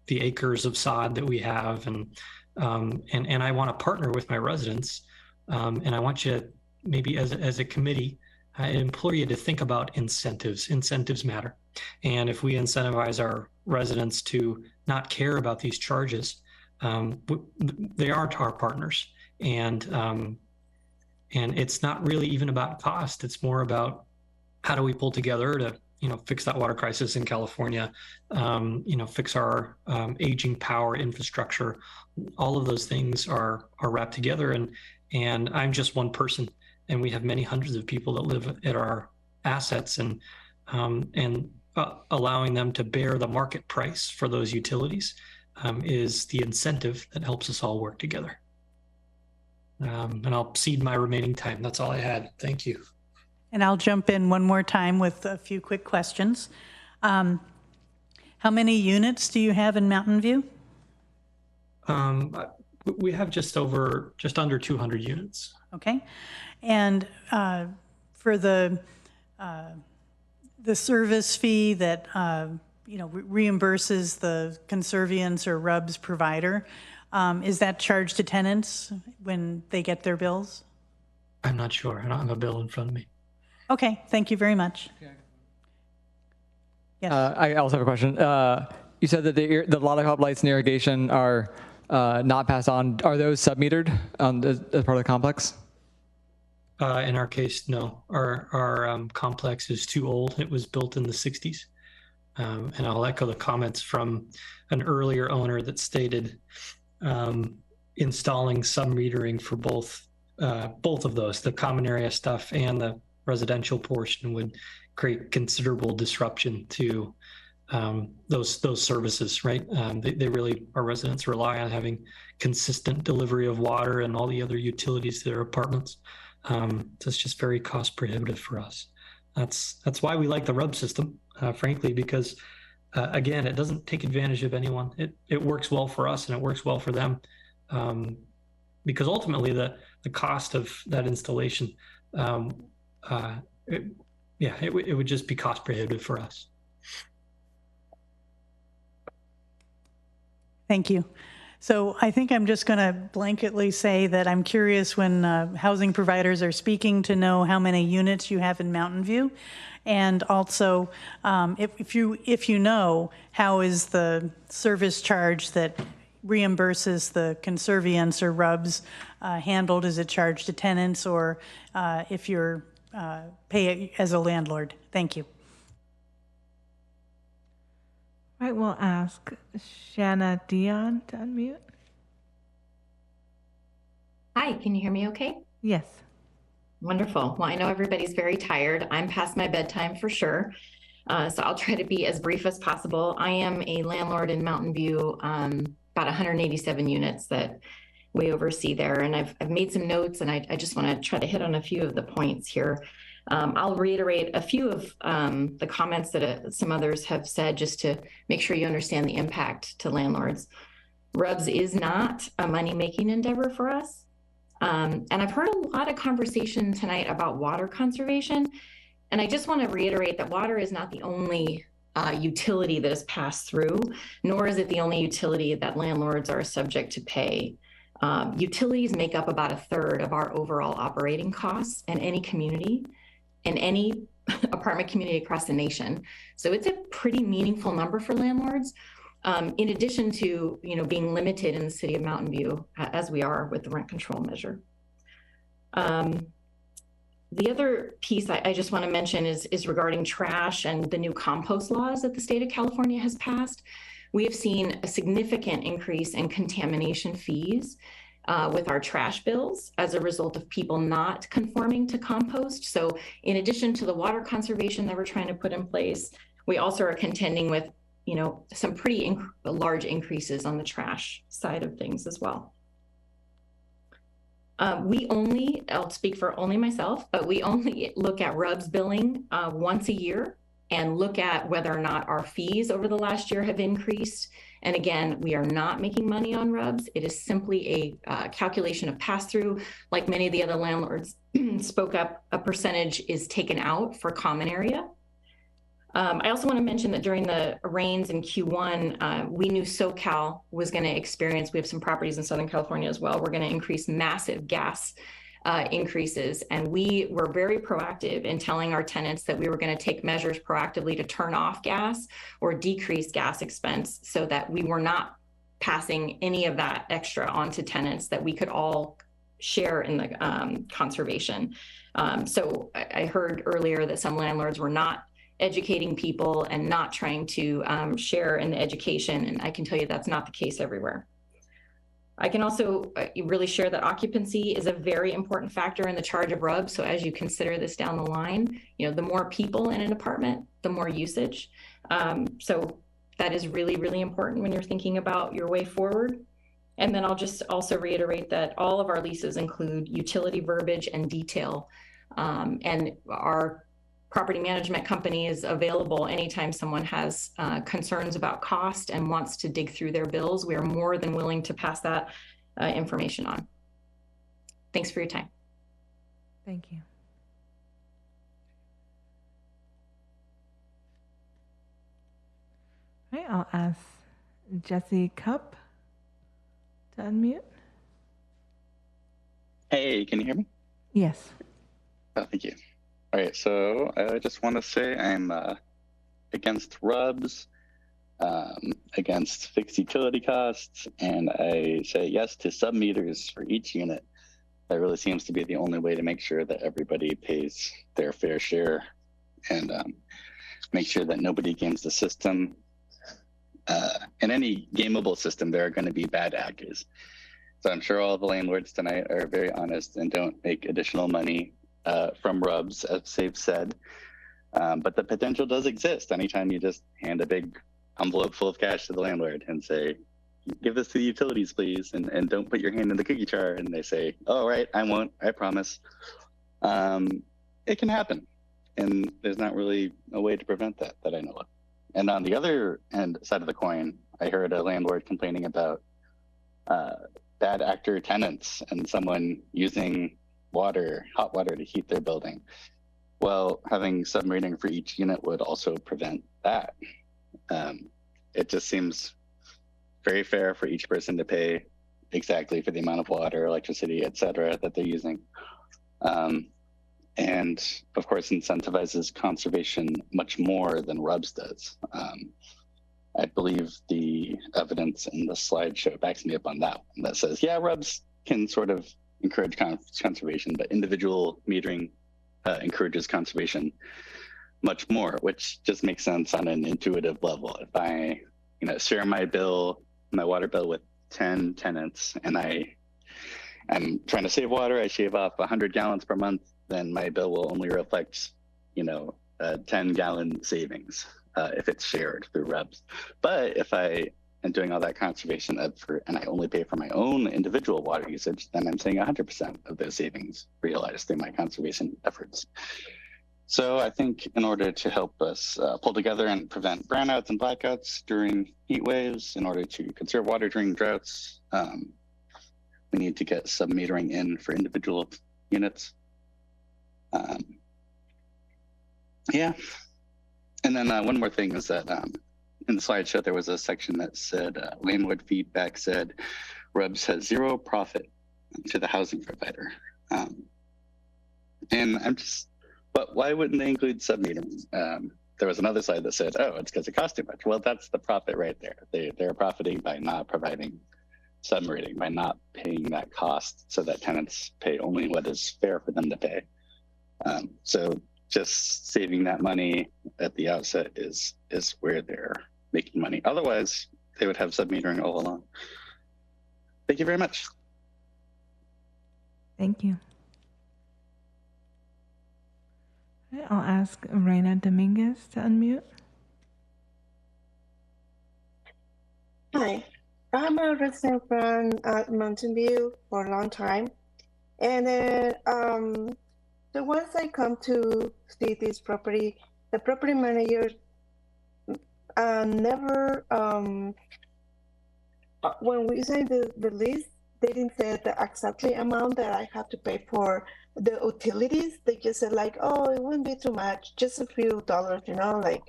the acres of sod that we have, and I want to partner with my residents, and I want you, maybe as a committee, I implore you to think about incentives. Incentives matter, and if we incentivize our residents to not care about these charges, they aren't our partners, and it's not really even about cost. It's more about how do we pull together to fix that water crisis in California, fix our aging power infrastructure. All of those things are wrapped together, and I'm just one person, and we have many hundreds of people that live at our assets, and allowing them to bear the market price for those utilities is the incentive that helps us all work together. And I'll cede my remaining time. That's all I had. Thank you. And I'll jump in one more time with a few quick questions. How many units do you have in Mountain View? We have just under 200 units. Okay. And for the service fee that reimburses the conservience or RUBS provider, is that charged to tenants when they get their bills? I'm not sure. I don't have a bill in front of me. Okay, thank you very much. Yes. I also have a question. You said that the lollipop lights and irrigation are not passed on. Are those sub-metered as part of the complex? In our case, no. Our complex is too old. It was built in the 60s. And I'll echo the comments from an earlier owner that stated installing sub-metering for both of those, the common area stuff and the residential portion, would create considerable disruption to those services, right? They really, our residents rely on having consistent delivery of water and all the other utilities to their apartments. So it's just very cost prohibitive for us. That's why we like the RUB system, frankly, because again, it doesn't take advantage of anyone. It works well for us and it works well for them, because ultimately the cost of that installation, it would just be cost prohibitive for us. Thank you. So I think I'm just going to blanketly say that I'm curious when housing providers are speaking to know how many units you have in Mountain View. And also, if you know, how is the service charge that reimburses the conservience or RUBS handled? Is it charged to tenants, or if you're pay it as a landlord? Thank you. All right, we'll ask Shanna Dion to unmute. Hi, can you hear me okay? Yes. Wonderful. Well, I know everybody's very tired. I'm past my bedtime for sure. So I'll try to be as brief as possible. I am a landlord in Mountain View, about 187 units that we oversee there. And I've made some notes, and I just want to try to hit on a few of the points here. I'll reiterate a few of the comments that some others have said, just to make sure you understand the impact to landlords. RUBS is not a money-making endeavor for us. And I've heard a lot of conversation tonight about water conservation. And I just want to reiterate that water is not the only utility that is passed through, nor is it the only utility that landlords are subject to pay. Utilities make up about 1/3 of our overall operating costs in any community, in any apartment community across the nation. So it's a pretty meaningful number for landlords, in addition to being limited in the city of Mountain View, as we are with the rent control measure. The other piece I just want to mention is regarding trash and the new compost laws that the state of California has passed. We have seen a significant increase in contamination fees with our trash bills as a result of people not conforming to compost. So in addition to the water conservation that we're trying to put in place, we also are contending with, some pretty large increases on the trash side of things as well. I'll speak for only myself, but we only look at RUBS billing once a year and look at whether or not our fees over the last year have increased. And again, we are not making money on RUBS. It is simply a calculation of pass-through. Like many of the other landlords spoke up, a percentage is taken out for common area. I also want to mention that during the rains in Q1, we knew SoCal was going to experience, we have some properties in Southern California as well, we're going to increase massive gas increases. And we were very proactive in telling our tenants that we were going to take measures proactively to turn off gas or decrease gas expense so that we were not passing any of that extra on to tenants, that we could all share in the conservation. So I heard earlier that some landlords were not educating people and not trying to share in the education. And I can tell you that's not the case everywhere. I can also really share that occupancy is a very important factor in the charge of RUBS. So as you consider this down the line, the more people in an apartment, the more usage. So that is really, really important when you're thinking about your way forward. And then I'll just also reiterate that all of our leases include utility verbiage and detail. And our property management company is available anytime someone has concerns about cost and wants to dig through their bills. We are more than willing to pass that information on. Thanks for your time. Thank you. All right, I'll ask Jesse Cup to unmute. Hey, can you hear me? Yes. Oh, thank you. All right, so I just want to say I'm against RUBS, against fixed utility costs, and I say yes to sub-meters for each unit. That really seems to be the only way to make sure that everybody pays their fair share and make sure that nobody games the system. In any gameable system, there are going to be bad actors. So I'm sure all the landlords tonight are very honest and don't make additional money from RUBS, as they've said. But the potential does exist anytime you just hand a big envelope full of cash to the landlord and say, give this to the utilities, please, and don't put your hand in the cookie jar. And they say, oh, all right, I won't, I promise. It can happen. And there's not really a way to prevent that I know of. And on the other side of the coin, I heard a landlord complaining about bad actor tenants and someone using hot water to heat their building. Well, having submetering for each unit would also prevent that. It just seems very fair for each person to pay exactly for the amount of water, electricity, et cetera, that they're using. And of course, incentivizes conservation much more than RUBS does. I believe the evidence in the slideshow backs me up on that one. That says, yeah, RUBS can sort of encourage conservation, but individual metering encourages conservation much more, which just makes sense on an intuitive level. If I share my water bill with 10 tenants and I'm trying to save water, I shave off 100 gallons per month, then my bill will only reflect, a 10-gallon savings if it's shared through RUBS. But if I am doing all that conservation effort and I only pay for my own individual water usage, then I'm seeing 100% of those savings realized through my conservation efforts. So I think in order to help us pull together and prevent brownouts and blackouts during heat waves, in order to conserve water during droughts, we need to get submetering in for individual units. Yeah. And then one more thing is that in the slideshow, there was a section that said, landlord feedback said, RUBS has zero profit to the housing provider. And I'm just, but why wouldn't they include submetering? There was another slide that said, oh, it's because it costs too much. Well, that's the profit right there. They're profiting by not providing submetering, by not paying that cost so that tenants pay only what is fair for them to pay. So just saving that money at the outset is where they're making money. Otherwise, they would have submetering all along. Thank you very much. Thank you. Okay, I'll ask Reina Dominguez to unmute. Hi, I'm a resident from Mountain View for a long time. And then, so once I come to see this property, the property manager never, when we signed the lease, they didn't say the exactly amount that I have to pay for the utilities. They just said like, oh, it wouldn't be too much, just a few dollars, you know, like,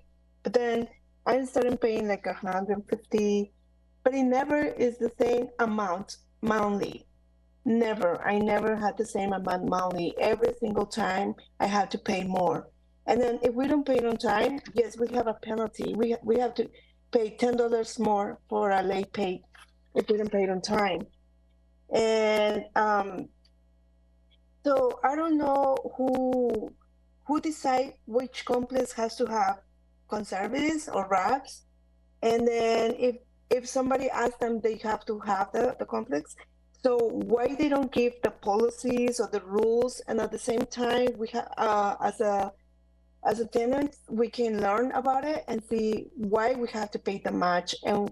but then I started paying like 150, but it never is the same amount monthly. Never. I never had the same amount monthly. Every single time I had to pay more. And then if we don't pay it on time, yes, we have a penalty. We have to pay $10 more for a late pay if we don't pay it on time. And so I don't know who decide which complex has to have conservatives or RABs. And then if somebody asks them, they have to have the complex. So why they don't give the policies or the rules, and at the same time we have as a tenant we can learn about it and see why we have to pay the much. And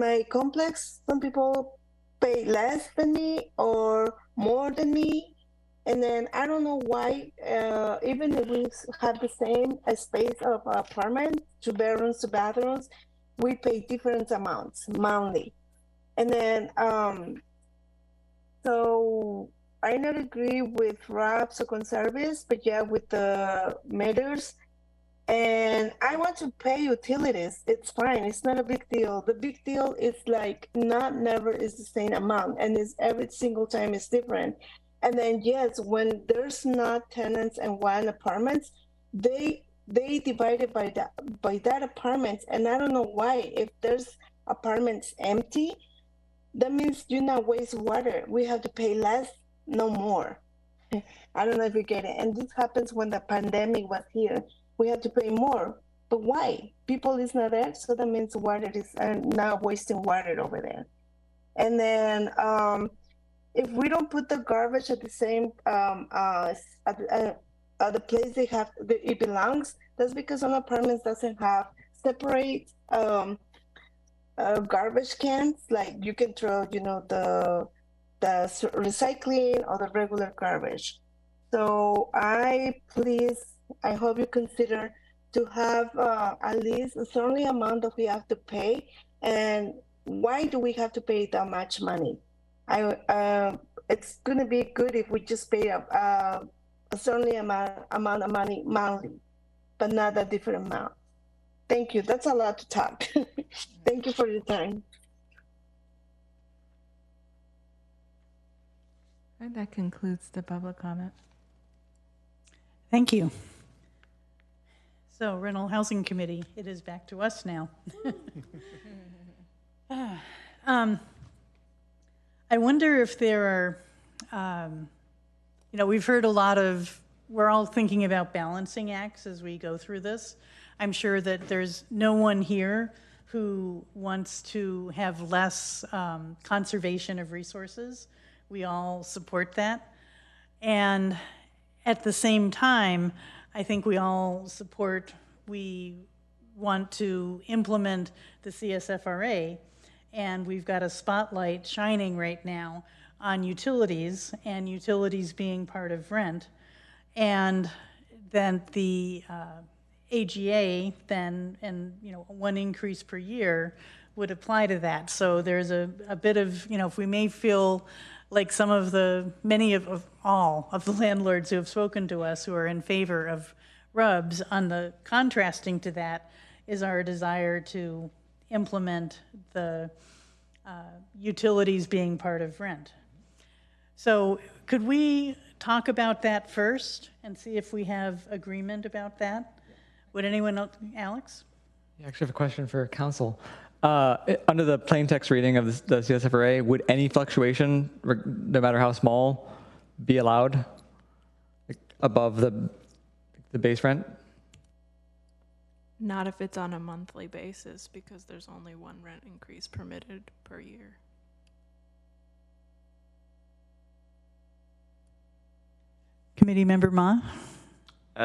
my complex, some people pay less than me or more than me, and then I don't know why. Even if we have the same space of apartment, 2 bedrooms, 2 bathrooms, we pay different amounts monthly. And then so I not agree with RAPs or conservatives, but yeah, with the meters. And I want to pay utilities. It's fine. It's not a big deal. The big deal is like never is the same amount, and it's every single time is different. And then yes, when there's not tenants and one apartments, they divide it by that apartment. And I don't know why. If there's apartments empty, that means you not waste water. We have to pay less, no more. I don't know if you get it. And this happens when the pandemic was here. We have to pay more. But why? People is not there, so that means water is now wasting water over there. And then if we don't put the garbage at the same at the place it belongs, that's because some apartments doesn't have separate garbage cans. Like you can throw, you know, the recycling or the regular garbage. So I hope you consider to have at least a certain amount that we have to pay. And why do we have to pay that much money? It's going to be good if we just pay a certain amount of money monthly, but not a different amount. Thank you. That's a lot to talk. Thank you for your time. And that concludes the public comment. Thank you. So, Rental Housing Committee, it is back to us now. I wonder if there are, you know, we've heard a lot of, we're all thinking about balancing acts as we go through this. I'm sure that there's no one here who wants to have less conservation of resources. We all support that. And at the same time, I think we all support, we want to implement the CSFRA, and we've got a spotlight shining right now on utilities, and utilities being part of rent. And then the AGA then, and you know, 1 increase per year would apply to that. So there's a bit of, you know, if we may feel like some of the, many of all of the landlords who have spoken to us who are in favor of RUBS, on the contrasting to that is our desire to implement the utilities being part of rent. So could we talk about that first and see if we have agreement about that? Would anyone else, Alex? Yeah, I actually have a question for council. Under the plain text reading of the CSFRA, would any fluctuation, no matter how small, be allowed above the base rent? Not if it's on a monthly basis, because there's only 1 rent increase permitted per year. Committee Member Ma?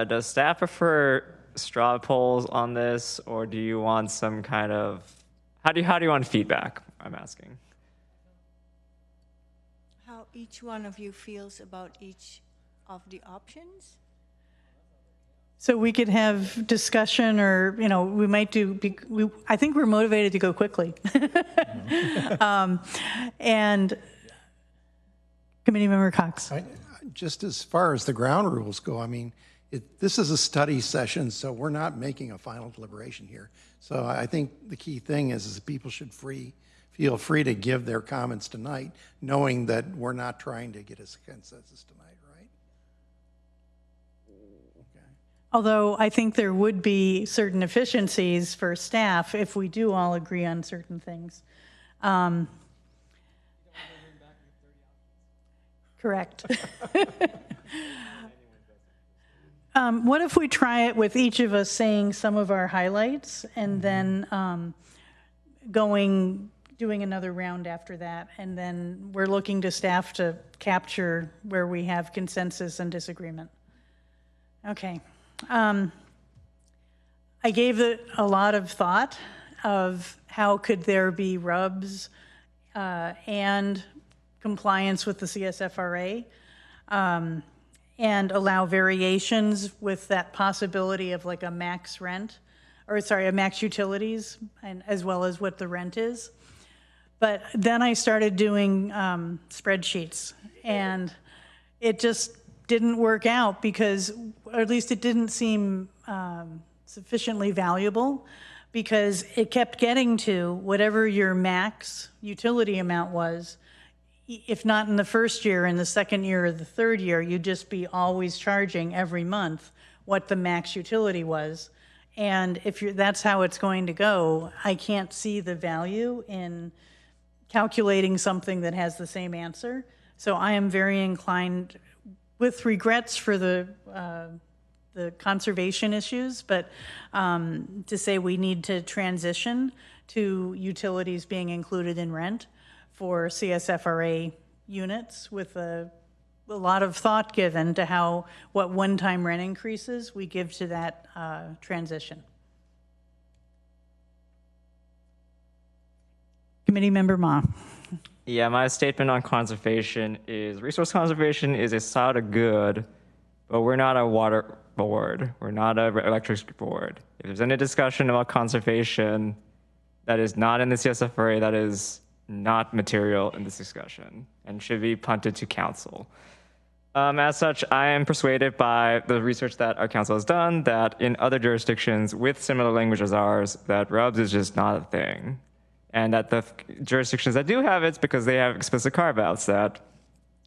Does staff prefer straw polls on this, or do you want some kind of, how do you want feedback, I'm asking? How each one of you feels about each of the options? So we could have discussion, or, you know, we might do, I think we're motivated to go quickly. And Committee Member Cox. Just as far as the ground rules go, I mean, this is a study session, so we're not making a final deliberation here. So I think the key thing is people should feel free to give their comments tonight, knowing that we're not trying to get a consensus tonight, right? Okay. Although I think there would be certain efficiencies for staff if we do all agree on certain things. Correct. What if we try it with each of us saying some of our highlights and then doing another round after that, and then we're looking to staff to capture where we have consensus and disagreement. Okay. I gave it a lot of thought of how could there be rubs and compliance with the CSFRA, and allow variations with that possibility of like a max rent, or sorry, a max utilities, and as well as what the rent is. But then I started doing spreadsheets, and it just didn't work out because, or at least it didn't seem sufficiently valuable, because it kept getting to whatever your max utility amount was. If not in the first year, in the second year or the third year, you'd just be always charging every month what the max utility was. And if that's how it's going to go, I can't see the value in calculating something that has the same answer. So I am very inclined, with regrets for the conservation issues, but to say we need to transition to utilities being included in rent for CSFRA units, with a lot of thought given to what one-time rent increases we give to that transition. Committee Member Ma. Yeah, my statement on conservation is resource conservation is a side of good, but we're not a water board. We're not an electricity board. If there's any discussion about conservation that is not in the CSFRA, that is not material in this discussion and should be punted to council. As such, I am persuaded by the research that our council has done that in other jurisdictions with similar language as ours, that RUBS is just not a thing. And that the jurisdictions that do have it's because they have explicit carve-outs that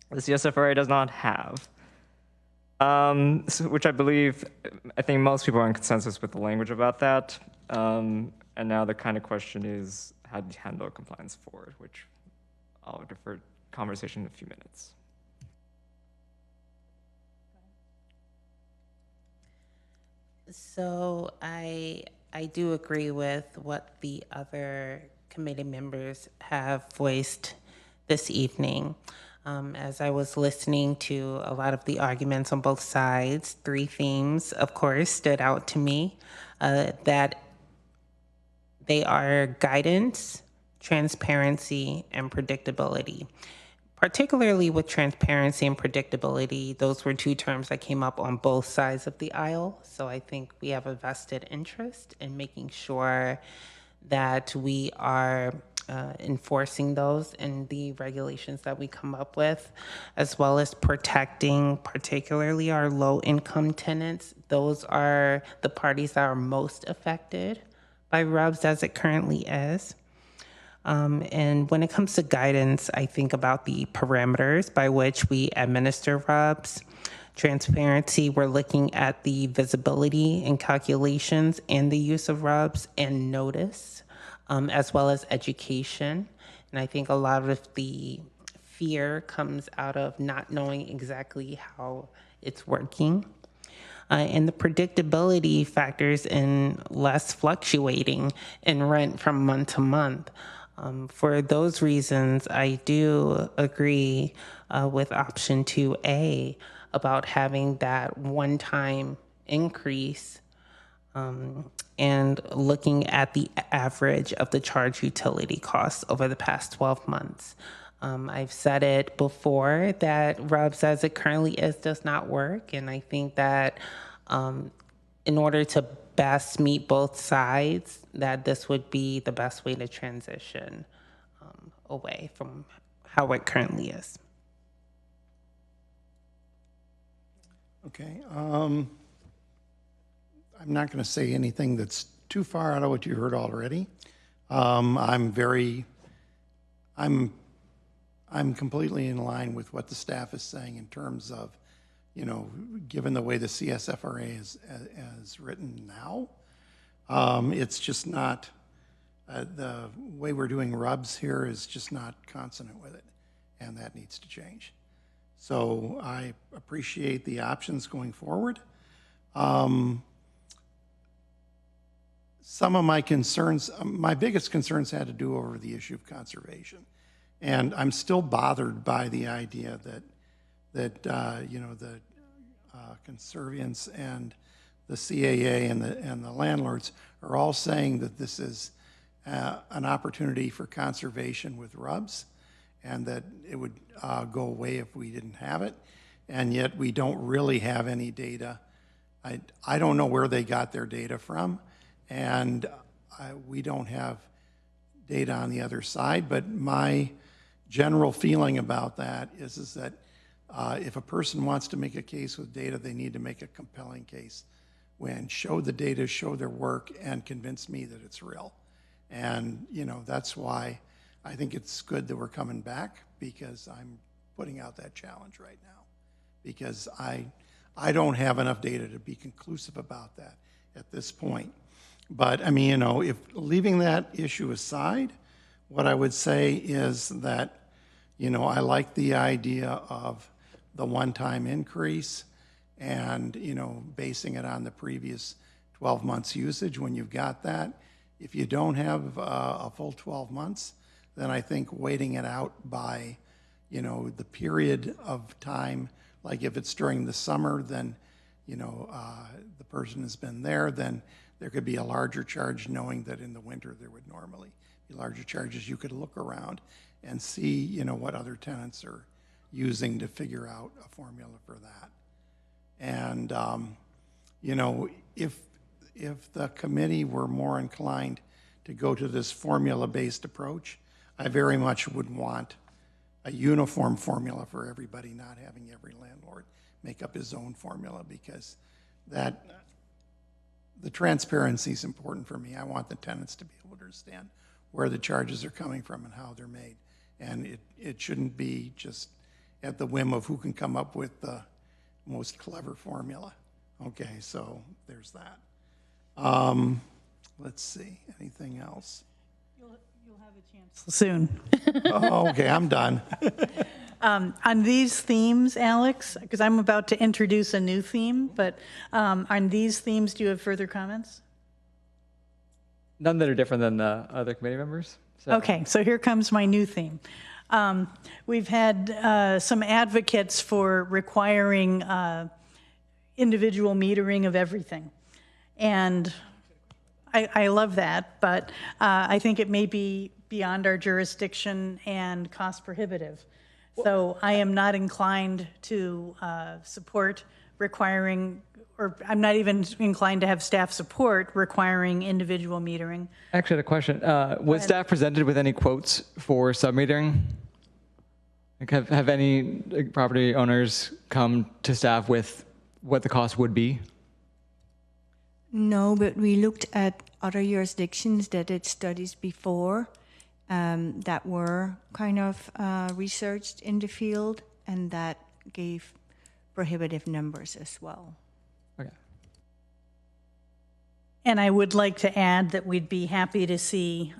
the CSFRA does not have. Which I think most people are in consensus with the language about that. And now the kind of question is, how do you handle compliance forward, which I'll defer conversation in a few minutes. So I do agree with what the other committee members have voiced this evening. As I was listening to a lot of the arguments on both sides, three themes, of course, stood out to me, that they are guidance, transparency, and predictability. Particularly with transparency and predictability, those were two terms that came up on both sides of the aisle. So I think we have a vested interest in making sure that we are enforcing those in the regulations that we come up with, as well as protecting particularly our low-income tenants. Those are the parties that are most affected by RUBS as it currently is. And when it comes to guidance, I think about the parameters by which we administer RUBS. Transparency, we're looking at the visibility and calculations and the use of RUBS and notice, as well as education. And I think a lot of the fear comes out of not knowing exactly how it's working. And the predictability factors in less fluctuating in rent from month to month. For those reasons, I do agree with option 2A, about having that one-time increase and looking at the average of the charge utility costs over the past 12 months. I've said it before that RUBS as it currently is does not work, and I think that in order to best meet both sides, that this would be the best way to transition away from how it currently is. Okay. I'm not going to say anything that's too far out of what you heard already. I'm completely in line with what the staff is saying in terms of, you know, given the way the CSFRA is written now, it's just not, the way we're doing RUBS here is just not consonant with it, and that needs to change. So I appreciate the options going forward. Some of my concerns, my biggest concerns had to do over the issue of conservation. And I'm still bothered by the idea that you know, the conservants and the CAA and the landlords are all saying that this is an opportunity for conservation with RUBS, and that it would go away if we didn't have it. And yet we don't really have any data. I don't know where they got their data from, and we don't have data on the other side. But my general feeling about that is that if a person wants to make a case with data, they need to make a compelling case when show the data, show their work, and convince me that it's real. And, you know, that's why I think it's good that we're coming back, because I'm putting out that challenge right now, because I don't have enough data to be conclusive about that at this point. But I mean, you know, if leaving that issue aside, what I would say is that, you know, I like the idea of the one-time increase and, you know, basing it on the previous 12 months usage when you've got that. If you don't have a full 12 months, then I think waiting it out by, you know, the period of time, like if it's during the summer, then, you know, the person has been there, then there could be a larger charge, knowing that in the winter there would normally be larger charges. You could look around and see, you know, what other tenants are using to figure out a formula for that. And, you know, if the committee were more inclined to go to this formula-based approach, I very much would want a uniform formula for everybody, not having every landlord make up his own formula, because that, the transparency is important for me. I want the tenants to be able to understand where the charges are coming from and how they're made. And it shouldn't be just at the whim of who can come up with the most clever formula. Okay, so there's that. Let's see, anything else? You'll have a chance soon. Oh, okay, I'm done. On these themes, Alex, because I'm about to introduce a new theme, but on these themes, do you have further comments? None that are different than the other committee members. So. Okay, so here comes my new theme. We've had some advocates for requiring individual metering of everything. And I love that, but I think it may be beyond our jurisdiction and cost prohibitive. So I am not inclined to support requiring, or I'm not even inclined to have staff support requiring individual metering. I actually had a question. Was staff presented with any quotes for sub-metering? Like have any property owners come to staff with what the cost would be? No, but we looked at other jurisdictions that did studies before that were kind of researched in the field, and that gave prohibitive numbers as well. Okay. And I would like to add that we'd be happy to see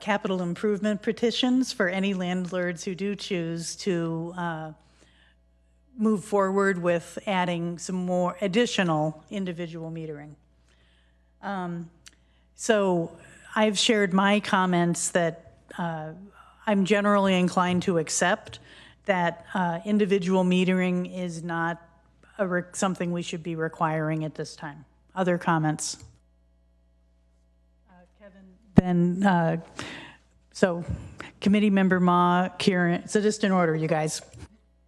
capital improvement petitions for any landlords who do choose to move forward with adding some more additional individual metering. So I've shared my comments that I'm generally inclined to accept that individual metering is not something we should be requiring at this time. Other comments? Kevin, then, so committee member Ma, Kieran, so just in order, you guys.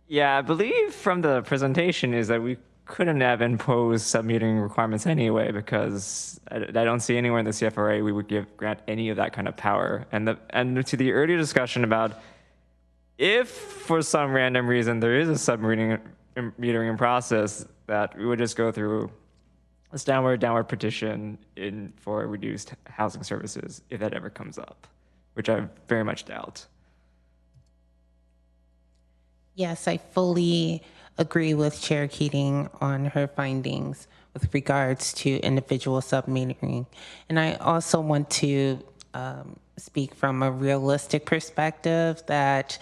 Yeah, I believe from the presentation is that we couldn't have imposed sub-metering requirements anyway, because I don't see anywhere in the CFRA we would grant any of that kind of power. And to the earlier discussion about if for some random reason there is a sub-metering process, that we would just go through this downward petition for reduced housing services if that ever comes up, which I very much doubt. Yes, I fully agree with Chair Keating on her findings with regards to individual sub-metering. And I also want to speak from a realistic perspective that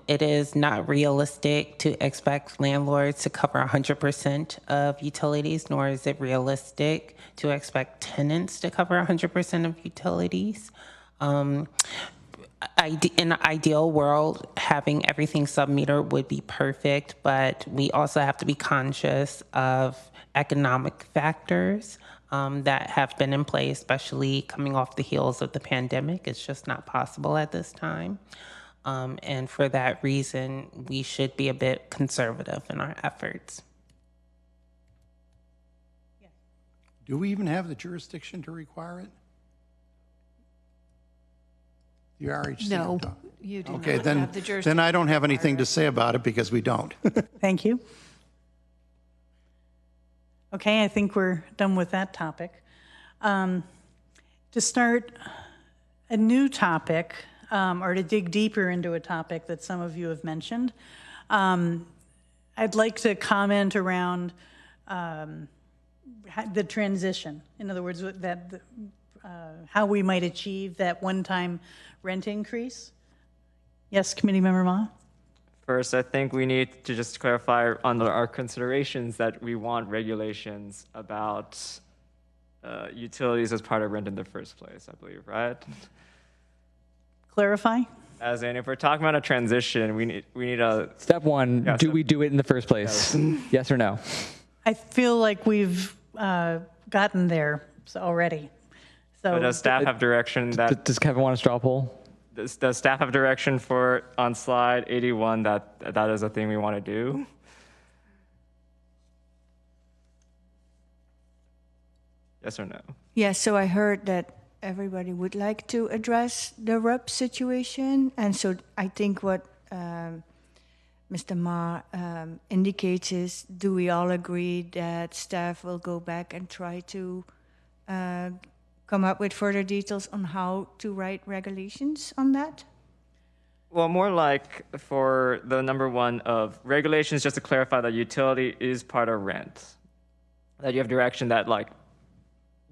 it is not realistic to expect landlords to cover 100% of utilities, nor is it realistic to expect tenants to cover 100% of utilities. In an ideal world, having everything sub-metered would be perfect, but we also have to be conscious of economic factors that have been in play, especially coming off the heels of the pandemic. It's just not possible at this time. And for that reason, we should be a bit conservative in our efforts. Do we even have the jurisdiction to require it? The RHC? No, you do okay, not then, have the jurisdiction. Then I don't have anything to say about it because we don't. Thank you. Okay, I think we're done with that topic. To start a new topic, or to dig deeper into a topic that some of you have mentioned, I'd like to comment around the transition. In other words, that how we might achieve that one-time rent increase. Yes, Committee Member Ma? First, I think we need to just clarify on our considerations that we want regulations about utilities as part of rent in the first place, I believe, right? Clarify? As in, if we're talking about a transition, we need a... Step one, do we do it in the first place? Yes or no? I feel like we've gotten there already. So does staff have direction that... Does Kevin want a straw poll? Does staff have direction for, on slide 81, that is a thing we want to do? Yes or no? Yeah, so I heard that everybody would like to address the RUB situation. And so I think what Mr. Ma indicates is, do we all agree that staff will go back and try to come up with further details on how to write regulations on that? Well, more like for the number one of regulations, just to clarify that utility is part of rent. That you have direction that, like,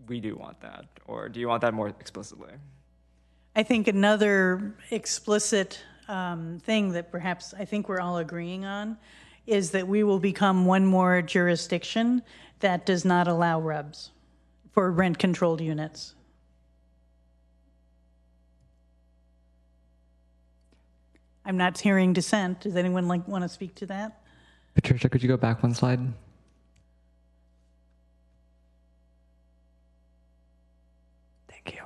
we do want that, or do you want that more explicitly? I think another explicit thing that perhaps I think we're all agreeing on is that we will become one more jurisdiction that does not allow RUBs for rent-controlled units. I'm not hearing dissent. Does anyone want to speak to that? Patricia, could you go back one slide? Thank you.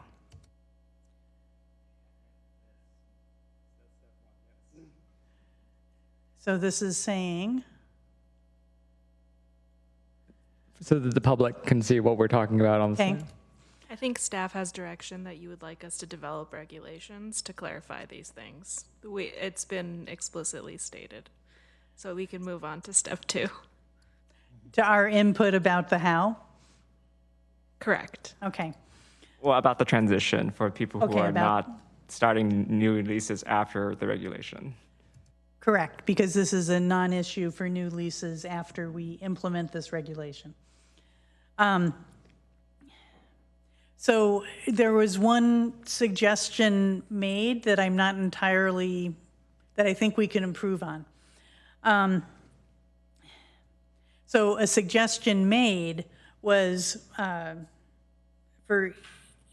So this is saying... So that the public can see what we're talking about on the slide. I think staff has direction that you would like us to develop regulations to clarify these things. It's been explicitly stated. So we can move on to step 2. To our input about the how? Correct. Okay. Well, about the transition for people who are not starting new leases after the regulation. Correct, because this is a non-issue for new leases after we implement this regulation. So there was one suggestion made that I'm not entirely, that I think we can improve on. So a suggestion made was for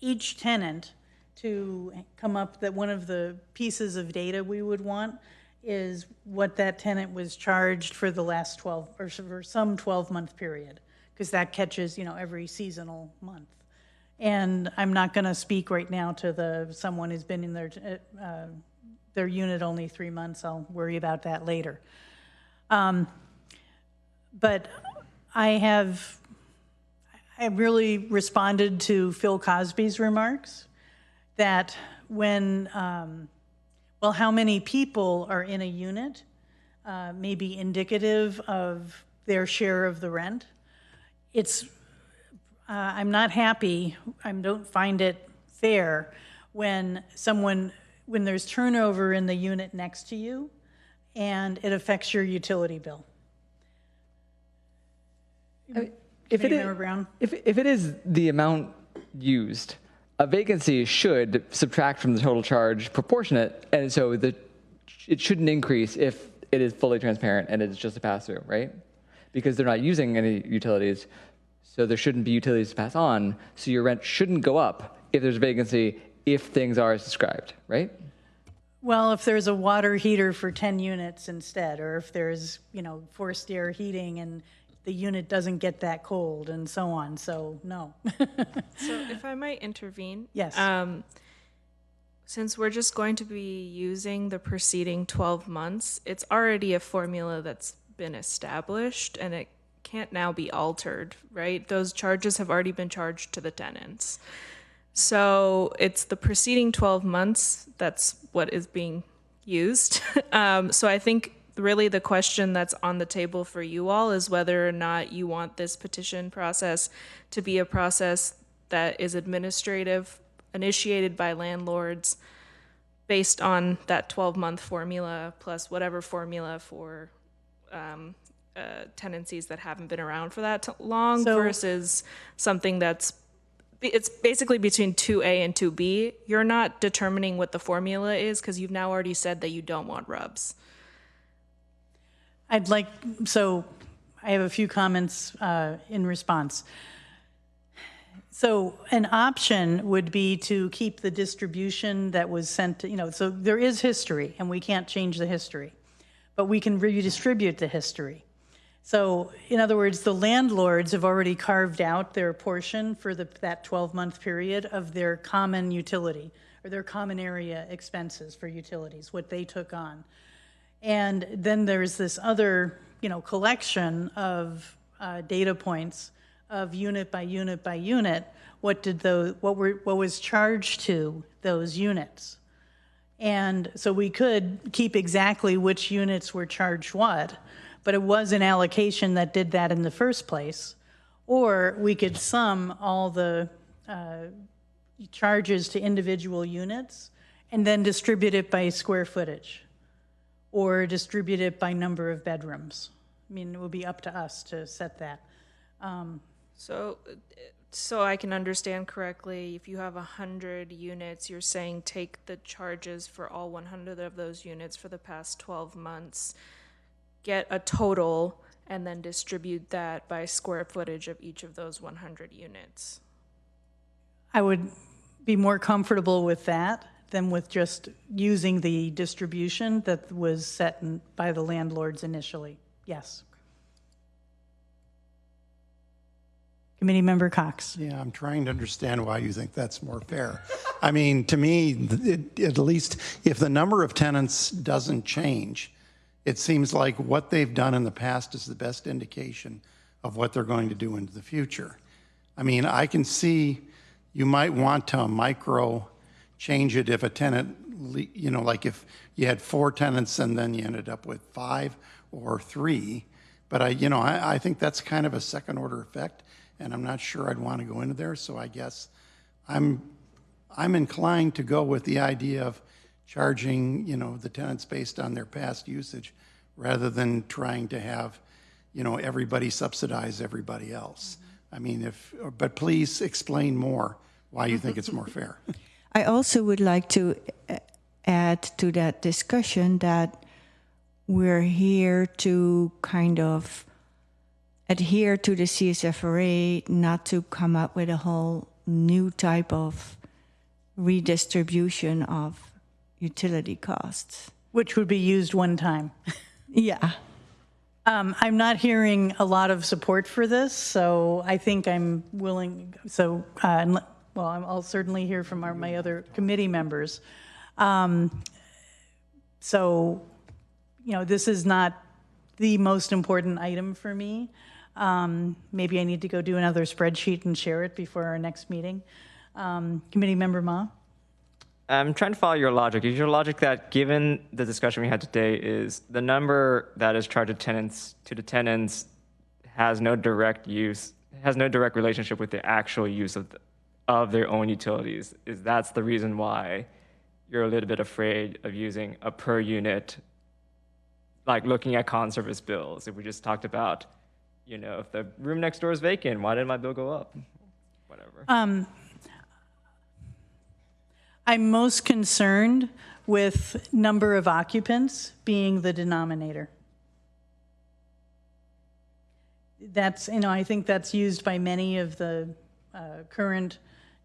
each tenant to come up that one of the pieces of data we would want is what that tenant was charged for the last 12, or for some 12-month period, because that catches, every seasonal month. And I'm not going to speak right now to someone who's been in their unit only 3 months. I'll worry about that later. But I really responded to Phil Cosby's remarks that when, how many people are in a unit may be indicative of their share of the rent. I'm not happy, I don't find it fair when there's turnover in the unit next to you and it affects your utility bill. If it is the amount used, a vacancy should subtract from the total charge proportionate, and so it shouldn't increase if it is fully transparent and it's just a pass-through, right? Because they're not using any utilities, so there shouldn't be utilities to pass on, so your rent shouldn't go up if there's a vacancy, if things are as described, right? Well, if there's a water heater for 10 units instead, or if there's, forced air heating and the unit doesn't get that cold and so on, so no. So if I might intervene. Yes. Since we're just going to be using the preceding 12 months, it's already a formula that's been established and it can't now be altered, right? Those charges have already been charged to the tenants. So it's the preceding 12 months, that's what is being used. So I think really the question that's on the table for you all is whether or not you want this petition process to be a process that is administrative, initiated by landlords based on that 12-month formula plus whatever formula for tenancies that haven't been around for that long, versus something it's basically between 2A and 2B. You're not determining what the formula is because you've now already said that you don't want RUBS. I have a few comments in response. So an option would be to keep the distribution that was sent to, so there is history and we can't change the history, but we can redistribute the history. So in other words, the landlords have already carved out their portion for that 12-month period of their common utility or their common area expenses for utilities, what they took on. And then there's this other, collection of data points of unit by unit by unit. What was charged to those units? And so we could keep exactly which units were charged what, but it was an allocation that did that in the first place. Or we could sum all the charges to individual units and then distribute it by square footage or distribute it by number of bedrooms. I mean, it would be up to us to set that. So I can understand correctly, if you have 100 units, you're saying take the charges for all 100 of those units for the past 12 months, get a total, and then distribute that by square footage of each of those 100 units. I would be more comfortable with that than with just using the distribution that was set by the landlords initially. Yes. Committee Member Cox. Yeah, I'm trying to understand why you think that's more fair. I mean, to me, at least if the number of tenants doesn't change, it seems like what they've done in the past is the best indication of what they're going to do into the future. I mean, I can see you might want to micro change it if a tenant, like if you had 4 tenants and then you ended up with 5 or 3. But I think that's kind of a second order effect, and I'm not sure I'd want to go into there. So I guess I'm inclined to go with the idea of charging, the tenants based on their past usage rather than trying to have, everybody subsidize everybody else. I mean, but please explain more why you think it's more fair. I also would like to add to that discussion that we're here to kind of adhere to the CSFRA, not to come up with a whole new type of redistribution of utility costs. Which would be used one time. Yeah. I'm not hearing a lot of support for this, so I think I'm willing, so, well, I'll certainly hear from my other committee members. So, you know, this is not the most important item for me. Maybe I need to go do another spreadsheet and share it before our next meeting. Committee Member Ma? I'm trying to follow your logic. Is your logic that given the discussion we had today is the number that is charged to the tenants has no direct relationship with the actual use of their own utilities? Is that's the reason why you're a little bit afraid of using a per unit, like looking at con-service bills? If we just talked about, you know, if the room next door is vacant, why did my bill go up? Whatever. I'm most concerned with number of occupants being the denominator. That's, you know, I think that's used by many of the current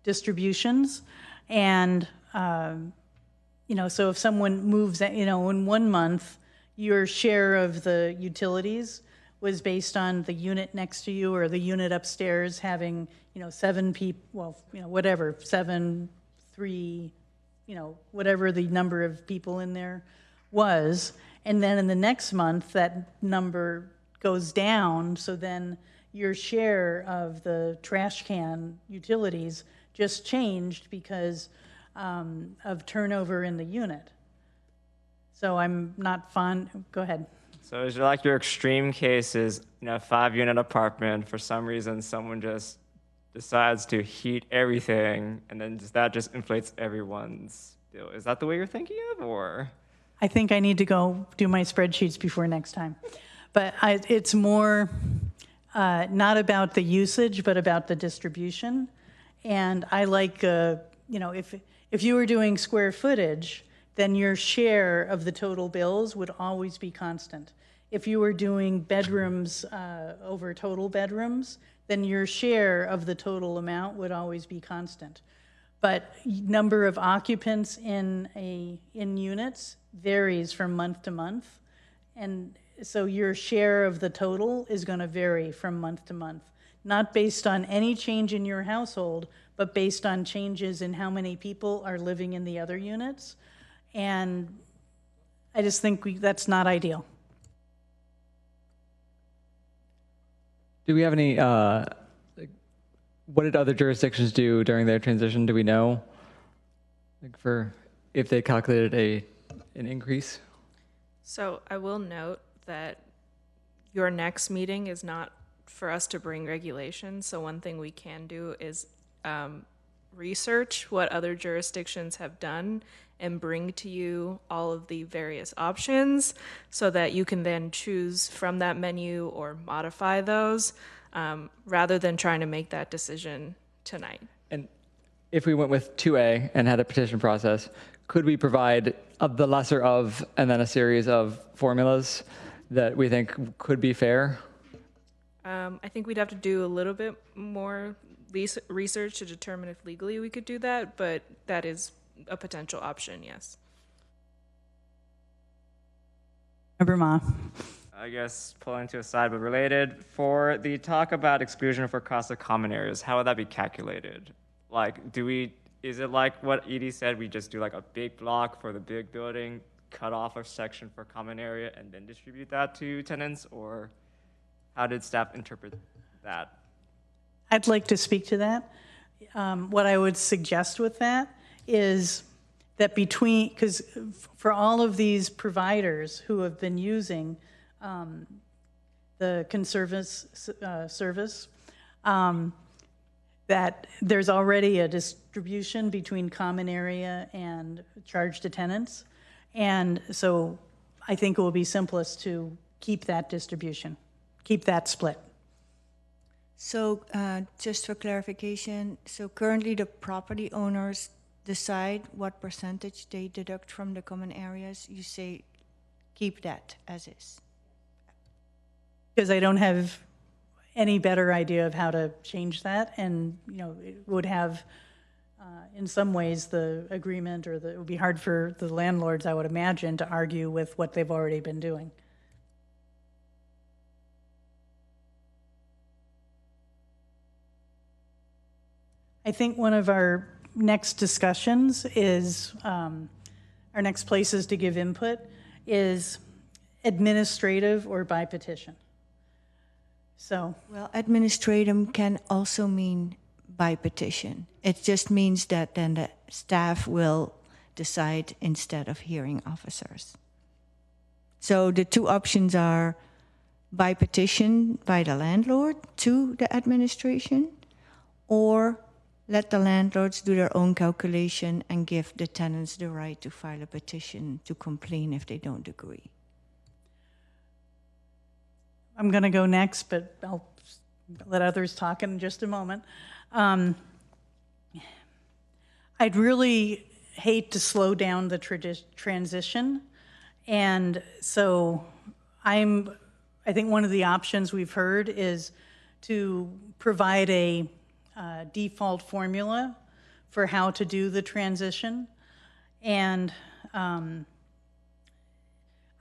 distributions. And, you know, so if someone moves, you know, in 1 month, your share of the utilities was based on the unit next to you or the unit upstairs having, you know, 7 people, well, you know, whatever, 7, 3, you know, whatever the number of people in there was. And then in the next month, that number goes down. So then your share of the trash can utilities just changed because of turnover in the unit. So I'm not fond, go ahead. So is it like your extreme case is, you know, a 5-unit apartment, for some reason someone just decides to heat everything, and then that just inflates everyone's bill. Is that the way you're thinking of, or? I think I need to go do my spreadsheets before next time. But it's more not about the usage, but about the distribution. And I like, you know, if you were doing square footage, then your share of the total bills would always be constant. If you were doing bedrooms over total bedrooms, then your share of the total amount would always be constant. But number of occupants in units varies from month to month. And so your share of the total is going to vary from month to month, not based on any change in your household, but based on changes in how many people are living in the other units. And I just think that's not ideal. Do we have any, what did other jurisdictions do during their transition? Do we know, like, for if they calculated an increase? So I will note that your next meeting is not for us to bring regulations. So one thing we can do is research what other jurisdictions have done and bring to you all of the various options so that you can then choose from that menu or modify those rather than trying to make that decision tonight. And if we went with 2A and had a petition process, could we provide the lesser of and then a series of formulas that we think could be fair? I think we'd have to do a little bit more research to determine if legally we could do that, but that is a potential option, yes. Member Ma. I guess pulling to a side but related, for the talk about exclusion for cost of common areas, how would that be calculated? Like, is it like what Edie said, we just do like a big block for the big building, cut off a section for common area, and then distribute that to tenants? Or how did staff interpret that? I'd like to speak to that. What I would suggest with that is that because for all of these providers who have been using the Conservice service, that there's already a distribution between common area and charge to tenants. And so I think it will be simplest to keep that distribution, keep that split. So just for clarification, so currently the property owners decide what percentage they deduct from the common areas. You say keep that as is. Because I don't have any better idea of how to change that, and it would have in some ways, the agreement or it would be hard for the landlords, I would imagine, to argue with what they've already been doing. I think one of our next discussions is, our next places to give input is administrative or by petition. So. Well, administrative can also mean by petition. It just means that then the staff will decide instead of hearing officers. So the two options are by petition by the landlord to the administration, or let the landlords do their own calculation and give the tenants the right to file a petition to complain if they don't agree. I'm going to go next, but I'll let others talk in just a moment. I'd really hate to slow down the transition. And so I think one of the options we've heard is to provide a default formula for how to do the transition. And I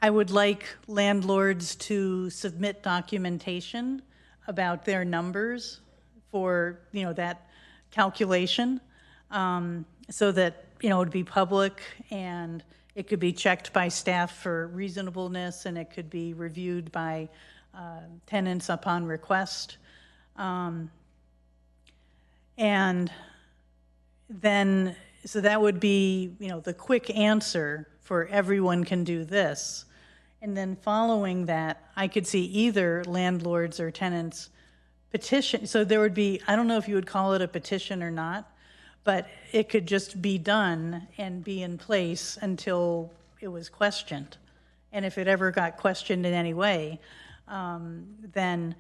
would like landlords to submit documentation about their numbers for, that calculation, so that, it would be public and it could be checked by staff for reasonableness, and it could be reviewed by tenants upon request. And then, so that would be, the quick answer for everyone can do this. And then following that, I could see either landlords or tenants petition. So there would be, I don't know if you would call it a petition or not, but it could just be done and be in place until it was questioned. And if it ever got questioned in any way, then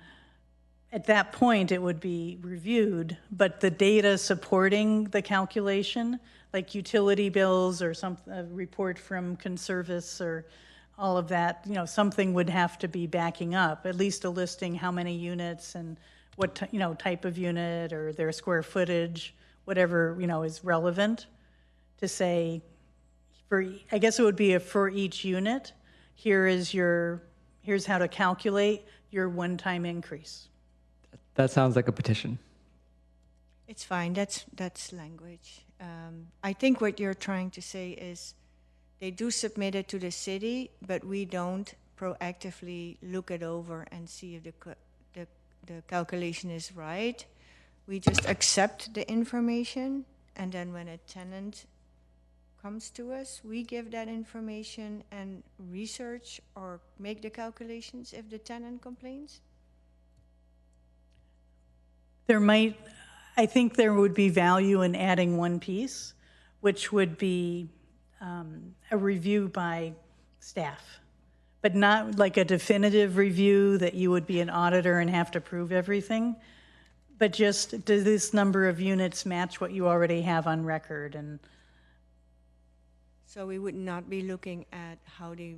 at that point it would be reviewed, but the data supporting the calculation, like utility bills or a report from Conservice or all of that, something would have to be backing up, at least a listing how many units and what type of unit or their square footage, whatever is relevant, to say, I guess it would be for each unit, here's how to calculate your one-time increase. That sounds like a petition. It's fine. That's language. I think what you're trying to say is they do submit it to the city, but we don't proactively look it over and see if the calculation is right. We just accept the information, and then when a tenant comes to us, we give that information and research or make the calculations if the tenant complains. I think there would be value in adding one piece, which would be a review by staff, but not like a definitive review that you would be an auditor and have to prove everything, but just, does this number of units match what you already have on record? And so we would not be looking at how they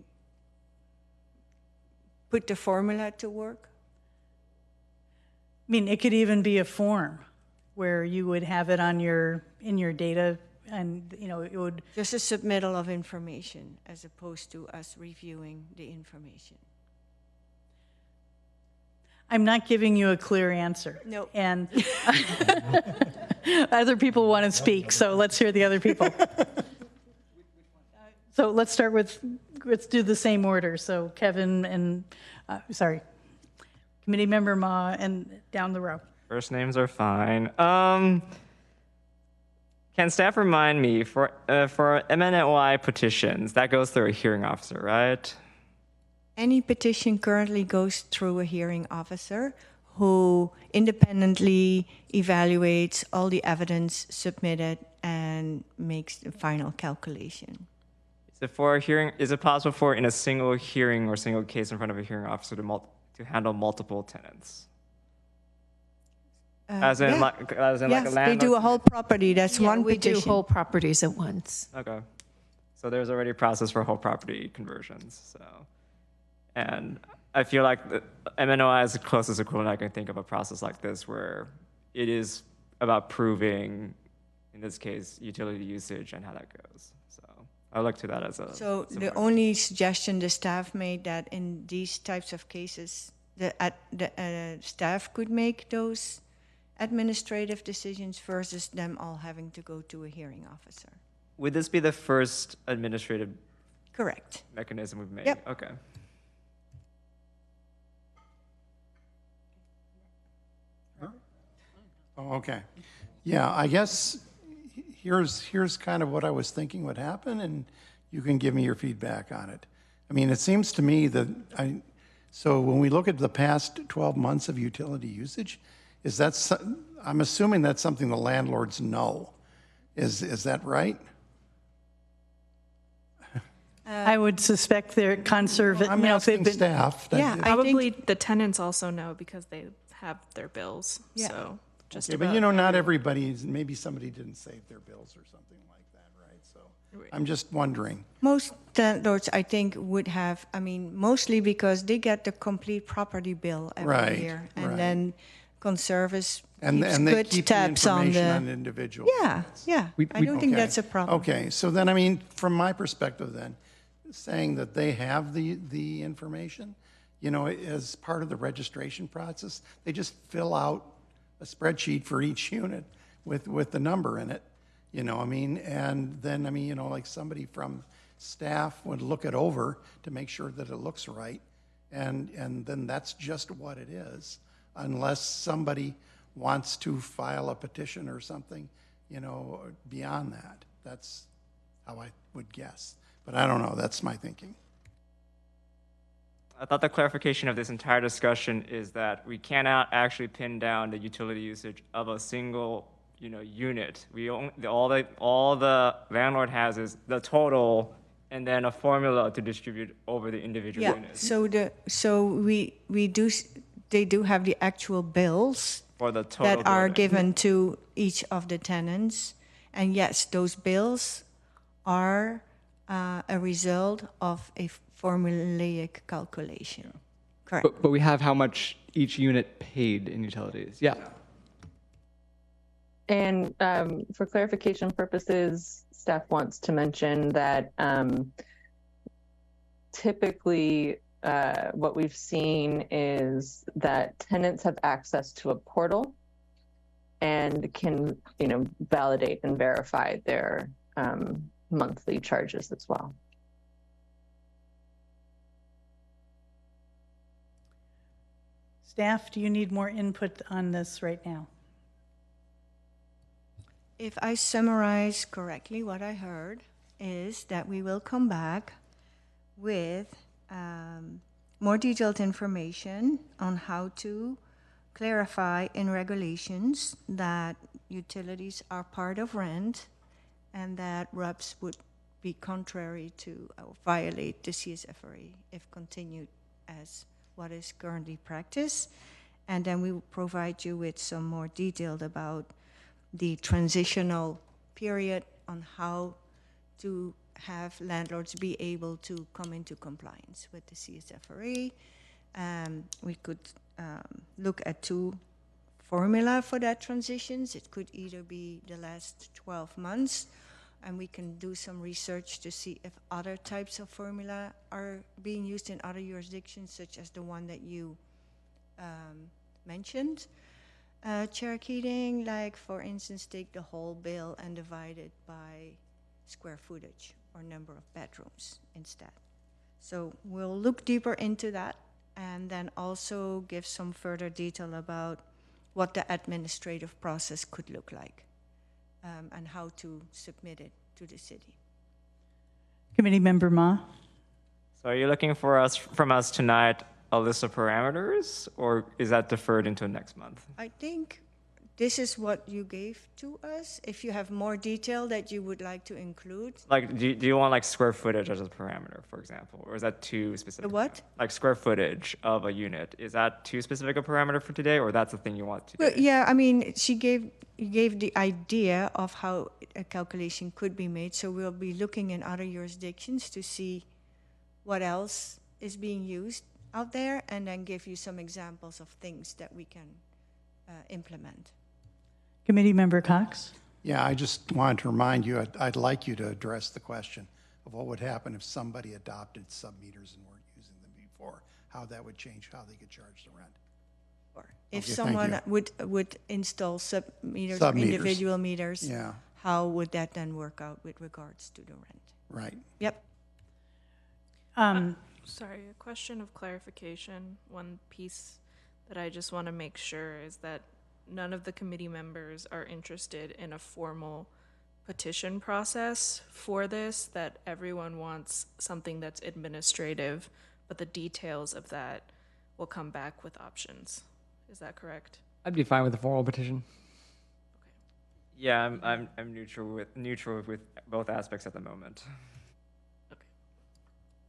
put the formula to work? I mean, it could even be a form where you would have it in your data, and it would just a submittal of information as opposed to us reviewing the information. I'm not giving you a clear answer. No. And other people want to speak, so let's hear the other people. So let's do the same order. So Kevin and, Committee Member Ma, and down the row. First names are fine. Can staff remind me, for MNOI petitions, that goes through a hearing officer, right? Any petition currently goes through a hearing officer who independently evaluates all the evidence submitted and makes the final calculation. Is it possible for, in a single hearing or single case in front of a hearing officer, to handle multiple tenants? As in like a landlord? They do a whole property. That's one petition. We do whole properties at once. Okay. So there's already a process for whole property conversions. And I feel like the MNOI is the closest equivalent I can think of a process like this, where it is about proving in this case, utility usage and how that goes. So I look to that as a. So the similar- only suggestion the staff made that in these types of cases, the staff could make those administrative decisions versus them all having to go to a hearing officer. Would this be the first administrative Correct. mechanism we've made? Yep. Okay. Oh, okay. Yeah, I guess here's kind of what I was thinking would happen, and you can give me your feedback on it. I mean, it seems to me that so when we look at the past 12 months of utility usage, I'm assuming that's something the landlords know. Is that right? I would suspect they're conservative. I'm asking staff. Yeah, Probably the tenants also know because they have their bills. Yeah. So just Okay, but not everybody, maybe somebody didn't save their bills or something like that, right? So I'm just wondering. Most landlords, I think, would have, mostly because they get the complete property bill every year. And then Conservice keeps and they good keep the tabs on information on the... individual. Yeah. I don't think that's a problem. Okay, so then, from my perspective then, saying that they have the information, as part of the registration process, they just fill out a spreadsheet for each unit with the number in it, and then, like somebody from staff would look it over to make sure that it looks right, and then that's just what it is, unless somebody wants to file a petition or something, beyond that. That's how I would guess. But I don't know, that's my thinking. I thought the clarification of this entire discussion is that we cannot actually pin down the utility usage of a single, unit. All the landlord has is the total, and then a formula to distribute over the individual units. They do have the actual bills For the total that are building. given to each of the tenants, and yes, those bills are a result of a formulaic calculation. Correct. But we have how much each unit paid in utilities. Yeah. And for clarification purposes, staff wants to mention that typically what we've seen is that tenants have access to a portal and can, validate and verify their monthly charges as well. Staff, do you need more input on this right now? If I summarize correctly, what I heard is that we will come back with more detailed information on how to clarify in regulations that utilities are part of rent and that RUBS would be contrary to or violate the CSFRA if continued as what is currently practiced. And then we will provide you with some more detailed about the transitional period on how to have landlords be able to come into compliance with the CSFRA. We could look at two formula for that transitions. It could either be the last 12 months, and we can do some research to see if other types of formula are being used in other jurisdictions, such as the one that you mentioned. Chair Keating, like for instance, take the whole bill and divide it by square footage or number of bedrooms instead. So we'll look deeper into that and then also give some further detail about what the administrative process could look like and how to submit it to the city. Committee Member Ma? So are you looking from us tonight a list of parameters, or is that deferred into next month? I think this is what you gave to us. If you have more detail that you would like to include. Like, do you want like square footage as a parameter, for example, or is that too specific? The what? Like square footage of a unit. Is that too specific a parameter for today, or that's the thing you want today? Well, yeah, I mean, you gave the idea of how a calculation could be made. So we'll be looking in other jurisdictions to see what else is being used out there, and then give you some examples of things that we can implement. Committee Member Cox? Yeah, I just wanted to remind you, I'd like you to address the question of what would happen if somebody adopted sub-meters and weren't using them before, how that would change how they could charge the rent. If Okay, thank someone you. would install sub-meters or Sub-meters. individual meters, Yeah. how would that then work out with regards to the rent? Right. Yep. Sorry, a question of clarification. One piece that I just want to make sure is that none of the committee members are interested in a formal petition process for this, that everyone wants something that's administrative, but the details of that will come back with options. Is that correct? I'd be fine with a formal petition. Yeah, I'm neutral with both aspects at the moment.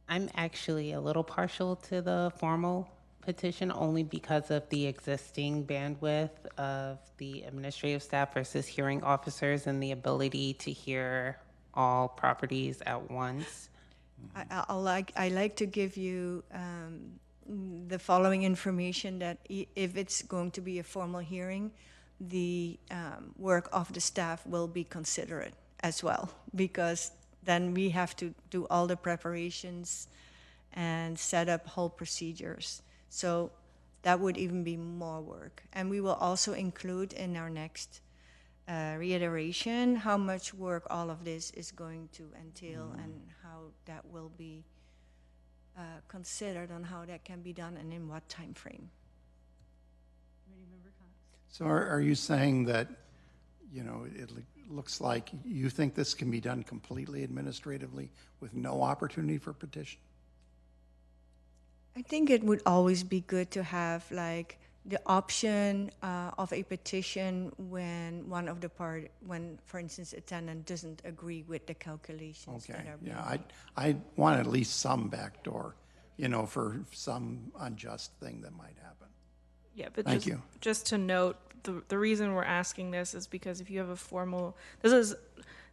I'm actually a little partial to the formal petition only because of the existing bandwidth of the administrative staff versus hearing officers and the ability to hear all properties at once. I like to give you the following information that if it's going to be a formal hearing, the work of the staff will be considered as well, because then we have to do all the preparations and set up whole procedures. So that would even be more work. And we will also include in our next reiteration how much work all of this is going to entail and how that will be considered on how that can be done and in what time frame. So are you saying that, you know, it looks like you think this can be done completely administratively with no opportunity for petition? I think it would always be good to have like the option of a petition when one of the when, for instance, a tenant doesn't agree with the calculations that are being made. I want at least some backdoor, you know, for some unjust thing that might happen. Yeah, but Thank you. Just to note, the reason we're asking this is because if you have a formal, this is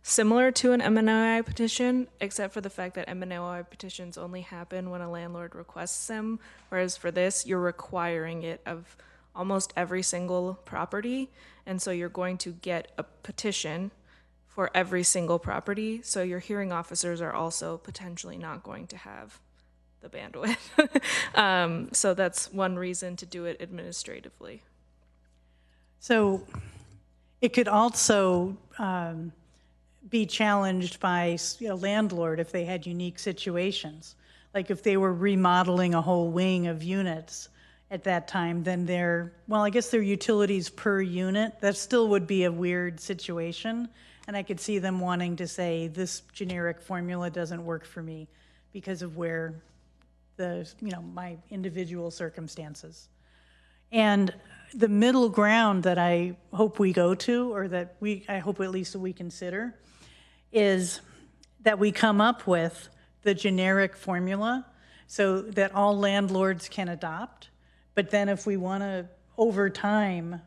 similar to an MNOI petition, except for the fact that MNOI petitions only happen when a landlord requests them, whereas for this, you're requiring it of almost every single property, and so you're going to get a petition for every single property, so your hearing officers are also potentially not going to have the bandwidth. So that's one reason to do it administratively. So it could also be challenged by a landlord if they had unique situations. Like if they were remodeling a whole wing of units at that time, then I guess their utilities per unit, that still would be a weird situation. And I could see them wanting to say, this generic formula doesn't work for me because of where my individual circumstances. And the middle ground that I hope we go to, or that I hope at least we consider, is that we come up with the generic formula so that all landlords can adopt. But then if we want to, over time,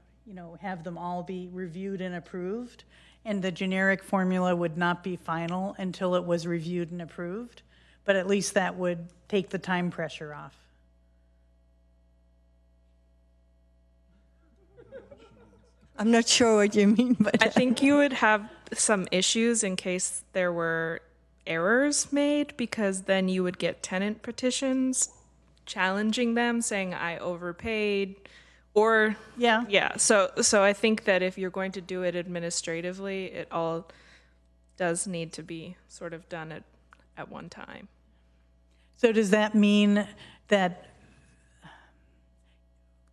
have them all be reviewed and approved, and the generic formula would not be final until it was reviewed and approved, but at least that would take the time pressure off. I'm not sure what you mean, but I think you would have some issues in case there were errors made, because then you would get tenant petitions challenging them, saying I overpaid, or yeah. So I think that if you're going to do it administratively, it all does need to be sort of done at one time. So does that mean that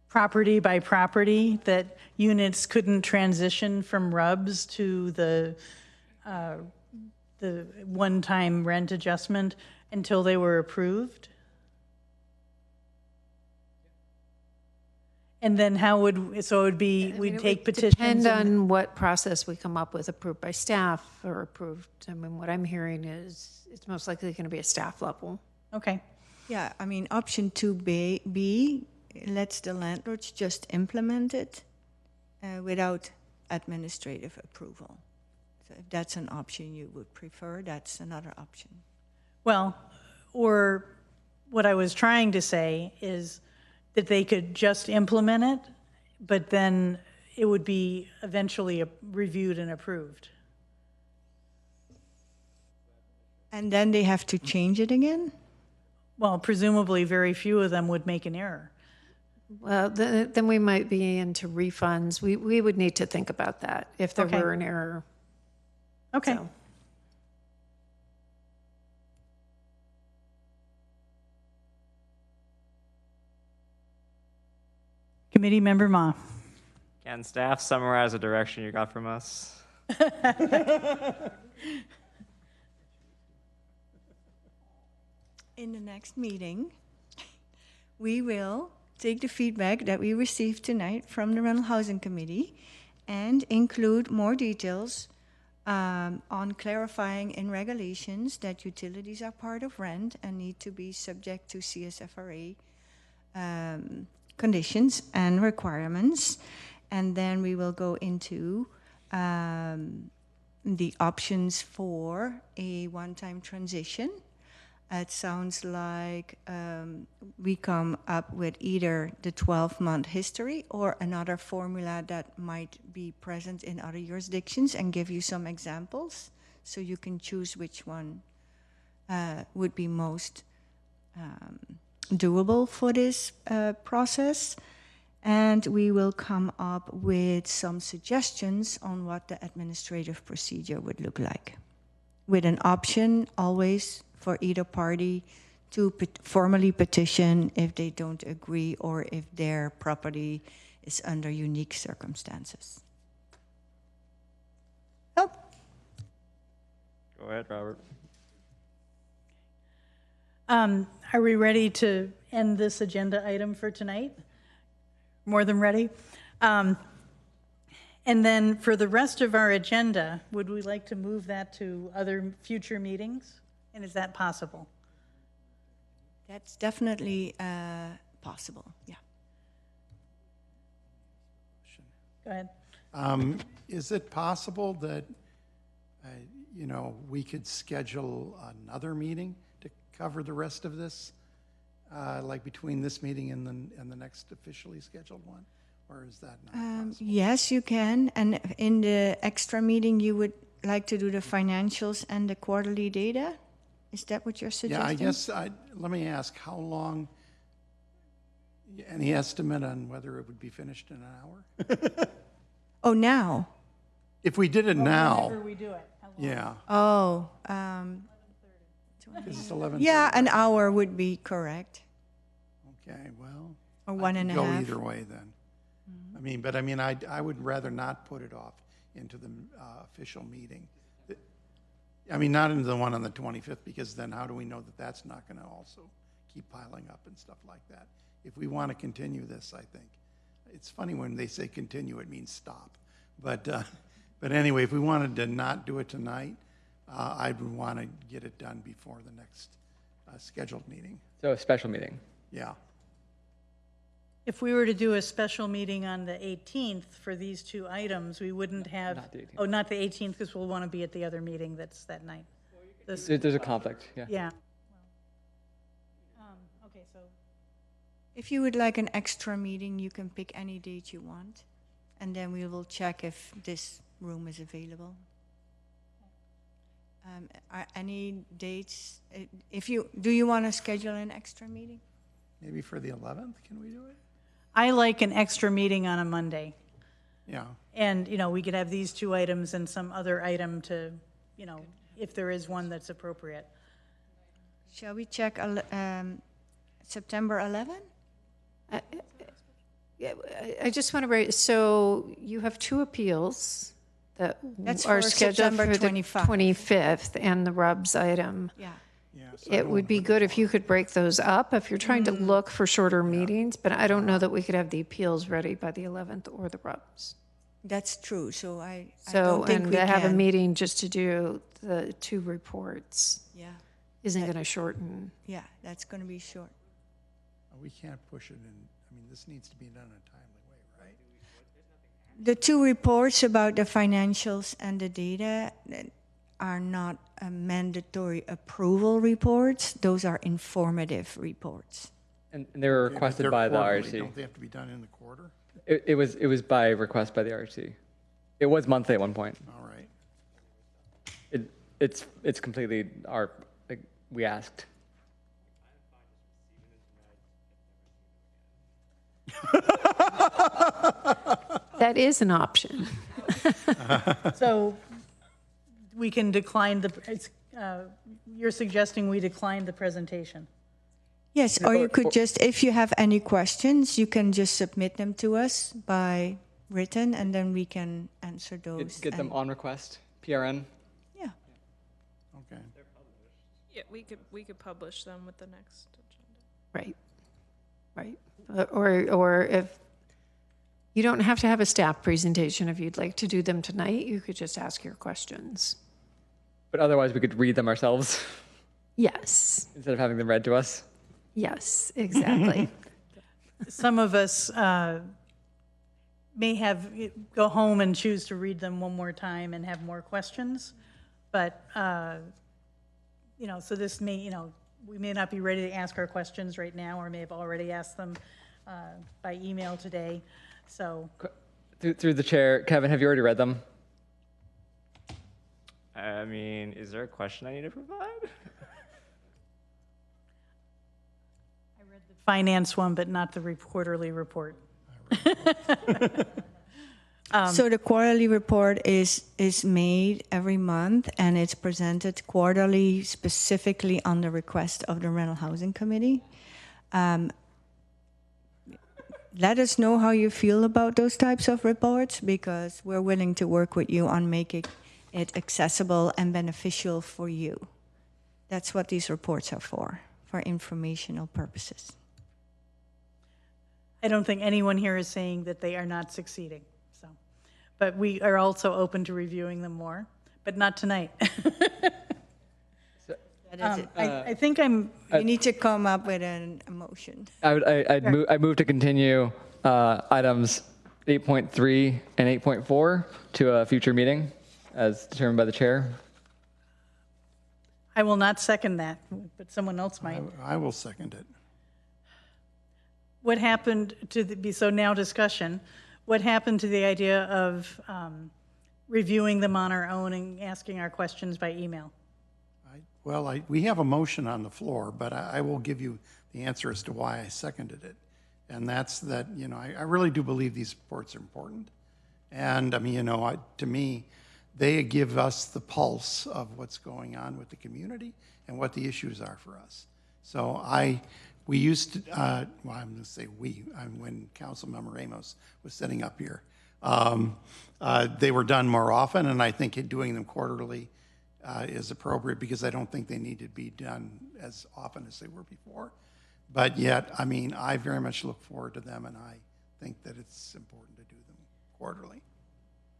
property by property, that units couldn't transition from RUBS to the one-time rent adjustment until they were approved? And then how would, so it would be, we'd take petitions? Depend on what process we come up with, approved by staff or approved. I mean, what I'm hearing is it's most likely going to be a staff level. Okay. Yeah, I mean, option 2B lets the landlords just implement it without administrative approval. So if that's an option you would prefer, that's another option. Well, or what I was trying to say is that they could just implement it, but then it would be eventually reviewed and approved. And then they have to change it again? Well, presumably very few of them would make an error. Well, then we might be into refunds. We would need to think about that if there Okay. were an error. Okay. So, Committee Member Ma. Can staff summarize the direction you got from us? In the next meeting, we will take the feedback that we received tonight from the Rental Housing Committee and include more details on clarifying in regulations that utilities are part of rent and need to be subject to CSFRA conditions and requirements. And then we will go into the options for a one-time transition. It sounds like we come up with either the 12-month history or another formula that might be present in other jurisdictions and give you some examples so you can choose which one would be most doable for this process. And we will come up with some suggestions on what the administrative procedure would look like, with an option always for either party to formally petition if they don't agree or if their property is under unique circumstances. Oh. Go ahead, Robert. Are we ready to end this agenda item for tonight? More than ready? And then for the rest of our agenda, would we like to move that to other future meetings? And is that possible? That's definitely possible, yeah. Go ahead. Is it possible that, you know, we could schedule another meeting to cover the rest of this, like between this meeting and the next officially scheduled one? Or is that not possible? Yes, you can. And in the extra meeting, you would like to do the financials and the quarterly data? Is that what you're suggesting? Yeah, I guess, let me ask, how long, any estimate on whether it would be finished in an hour? Oh, now? If we did it now. Whenever we do it. Yeah. Oh. It's 11:30. Yeah, an hour would be correct. Okay, well. Or one and a half. Go either way then. I mean, I would rather not put it off into the official meeting. I mean, not into the one on the 25th, because then how do we know that that's not going to also keep piling up and stuff like that? If we want to continue this, I think. It's funny when they say continue, it means stop. But anyway, if we wanted to not do it tonight, I'd want to get it done before the next scheduled meeting. So a special meeting. Yeah. If we were to do a special meeting on the 18th for these two items, we wouldn't have. Not the 18th. Oh, not the 18th, because we'll want to be at the other meeting that's that night. There's a conflict, yeah. Yeah. Okay, so. If you would like an extra meeting, you can pick any date you want. And then we will check if this room is available. Are any dates, do you want to schedule an extra meeting? Maybe for the 11th, can we do it? I like an extra meeting on a Monday. Yeah. And, you know, we could have these two items and some other item to, you know, if there is one that's appropriate. Shall we check September 11? I just want to raise, so you have two appeals that That's are for scheduled September for the 25th. 25th and the RUBS item. Yeah. It would be good if you could break those up if you're trying to look for shorter meetings, but I don't know that we could have the appeals ready by the 11th or the RUBS. That's true. So I So, don't think and we to have a can. meeting just to do the two reports Yeah. isn't going to shorten. Yeah, that's going to be short. We can't push it in. I mean, this needs to be done in a timely way, right? The two reports about the financials and the data are not mandatory approval reports. Those are informative reports. And they were Okay, but requested they're by the quarterly. RC. Don't they have to be done in the quarter? It was by request by the RHC. It was monthly at one point. All right. It's completely we asked. That is an option. So we can decline you're suggesting we decline the presentation? Yes, or you could just, if you have any questions, you can just submit them to us by written, and then we can answer those. Get them on request, PRN. Yeah. Okay. Yeah, we could publish them with the next agenda. Right. Or if you don't have to have a staff presentation, if you'd like to do them tonight, you could just ask your questions. But otherwise, we could read them ourselves. Yes. Instead of having them read to us. Yes, exactly. Some of us may go home and choose to read them one more time and have more questions, but so this may, we may not be ready to ask our questions right now, or may have already asked them by email today. So through the chair, Kevin, have you already read them? I mean, is there a question I need to provide? finance one, but not the quarterly report. So the quarterly report is made every month, and it's presented quarterly, specifically on the request of the Rental Housing Committee. Let us know how you feel about those types of reports, because we're willing to work with you on making it accessible and beneficial for you. That's what these reports are for informational purposes. I don't think anyone here is saying that they are not succeeding. So, but we are also open to reviewing them more, but not tonight. I think you need to come up with a motion. I'd move to continue items 8.3 and 8.4 to a future meeting, as determined by the chair. I will not second that, but someone else might. I will second it. What happened to so now discussion, what happened to the idea of reviewing them on our own and asking our questions by email? We have a motion on the floor, but I will give you the answer as to why I seconded it. And that's that, I really do believe these reports are important. And I mean, to me, they give us the pulse of what's going on with the community and what the issues are for us. So we used to, I'm going to say when Councilmember Ramos was sitting up here, they were done more often, and I think doing them quarterly is appropriate, because I don't think they need to be done as often as they were before. But yet, I mean, I very much look forward to them, and I think that it's important to do them quarterly.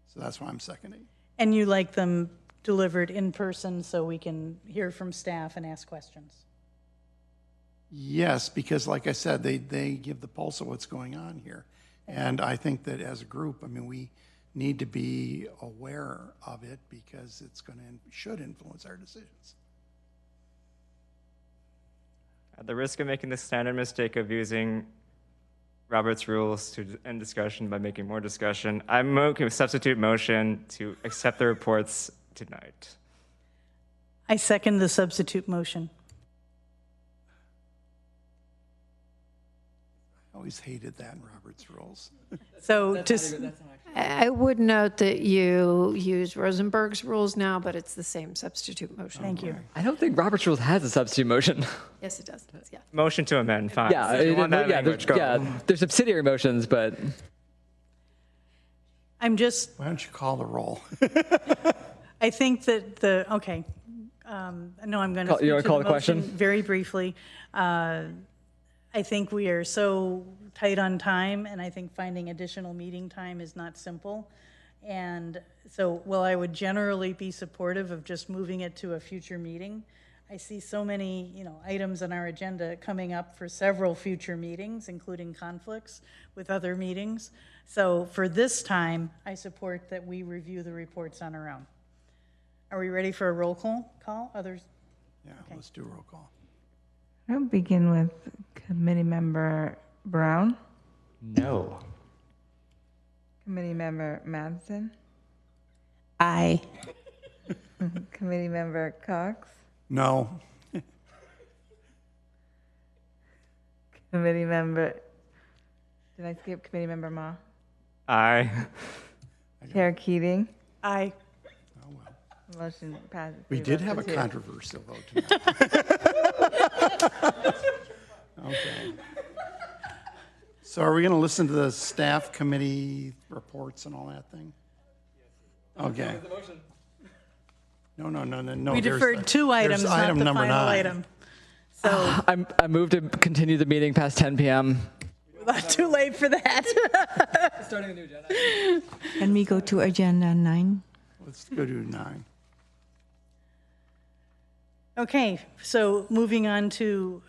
So that's why I'm seconding. And you like them delivered in person so we can hear from staff and ask questions? Yes, because like I said, they give the pulse of what's going on here. And I think that as a group, I mean, we need to be aware of it, because it's should influence our decisions. At the risk of making the standard mistake of using Robert's rules to end discussion by making more discussion, I'm making a substitute motion to accept the reports tonight. I second the substitute motion. I always hated that in Robert's rules. So I would note that you use Rosenberg's rules now, but it's the same substitute motion. Thank you. I don't think Robert's rules has a substitute motion. Yes, it does. Yeah. Motion to amend, fine. There's subsidiary motions, but I'm just. Why don't you call the roll? I think that no, I'm going to you want to call the question very briefly. I think we are so tight on time, and I think finding additional meeting time is not simple. And so, while I would generally be supportive of just moving it to a future meeting, I see so many, items on our agenda coming up for several future meetings, including conflicts with other meetings. So for this time, I support that we review the reports on our own. Are we ready for a roll call? Others? Yeah, okay. Let's do a roll call. I'll begin with Committee Member Brown. No. Committee Member Madsen. Aye. Committee Member Cox. No. Committee Member, did I skip Committee Member Ma? Aye. Chair Keating. Aye. Motion passes. We 3 did votes have to a 2. controversial vote tonight. Okay. So are we going to listen to the staff committee reports and all that thing? Okay. No. We deferred 2 items, there's not item the number final 9. item. So I move to continue the meeting past 10 p.m. too late for that. Starting a new agenda. Can we go to agenda 9? Let's go to 9. Okay, so moving on to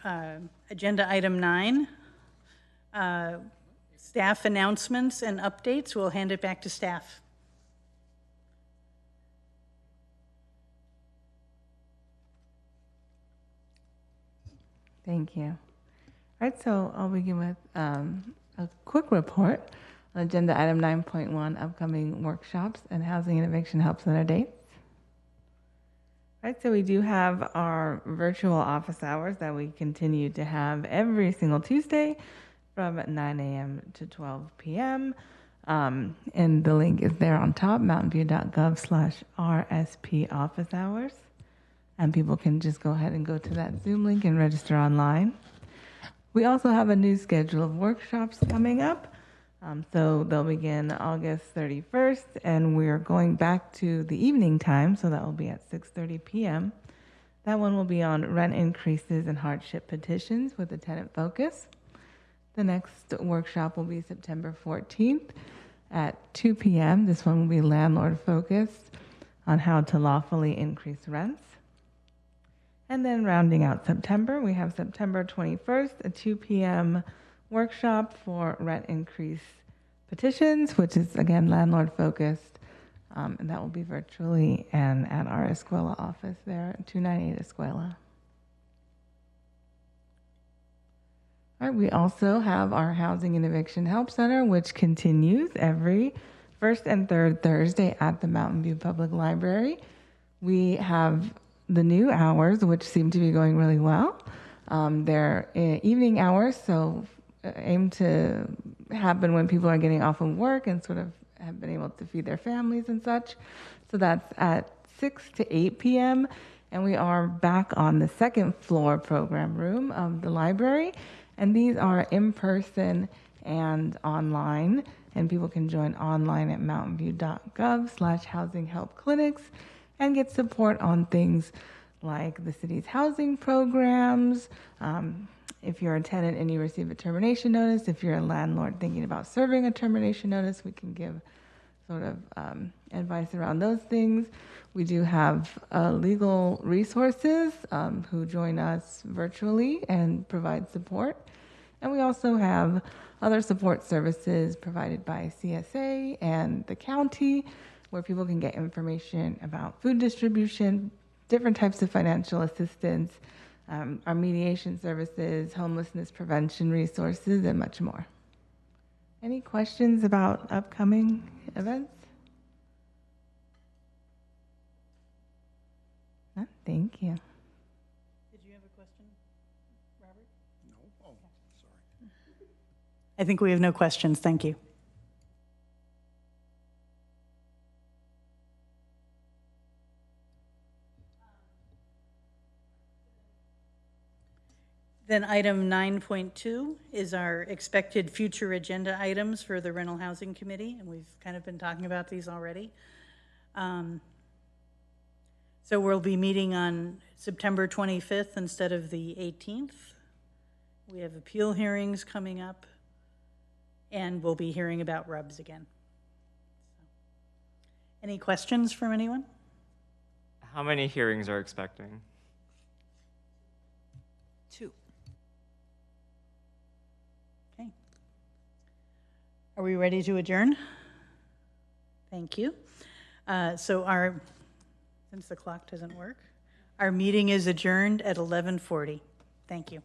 agenda item 9, staff announcements and updates. We'll hand it back to staff. Thank you. All right, so I'll begin with a quick report on agenda item 9.1, upcoming workshops and housing and eviction help center dates. All right, so we do have our virtual office hours that we continue to have every single Tuesday from 9 a.m. to 12 p.m. And the link is there on top, mountainview.gov/RSP office hours. And people can just go ahead and go to that Zoom link and register online. We also have a new schedule of workshops coming up. So they'll begin August 31st, and we're going back to the evening time, so that will be at 6:30 p.m. That one will be on rent increases and hardship petitions with a tenant focus. The next workshop will be September 14th at 2 p.m. This one will be landlord focused on how to lawfully increase rents. And then rounding out September, we have September 21st, a 2 p.m. workshop for rent increase petitions, which is again landlord focused, and that will be virtually and at our Escuela office there, 298 Escuela. All right, we also have our Housing and Eviction Help Center, which continues every first and third Thursday at the Mountain View Public Library. We have the new hours, which seem to be going really well. They're evening hours, so aim to happen when people are getting off of work and sort of have been able to feed their families and such. So that's at 6 to 8 p.m. And we are back on the second floor program room of the library. And these are in person and online. And people can join online at mountainview.gov/housing help clinics and get support on things like the city's housing programs. If you're a tenant and you receive a termination notice, if you're a landlord thinking about serving a termination notice, we can give sort of advice around those things. We do have legal resources who join us virtually and provide support. And we also have other support services provided by CSA and the county, where people can get information about food distribution, different types of financial assistance, our mediation services, homelessness prevention resources, and much more. Any questions about upcoming events? No? Thank you. Did you have a question, Robert? No. Oh, sorry. I think we have no questions. Thank you. Then item 9.2 is our expected future agenda items for the Rental Housing Committee, and we've kind of been talking about these already. So we'll be meeting on September 25th instead of the 18th. We have appeal hearings coming up, and we'll be hearing about RUBS again. Any questions from anyone? How many hearings are expecting? 2. Okay. Are we ready to adjourn? Thank you. So since the clock doesn't work, our meeting is adjourned at 11:40. Thank you.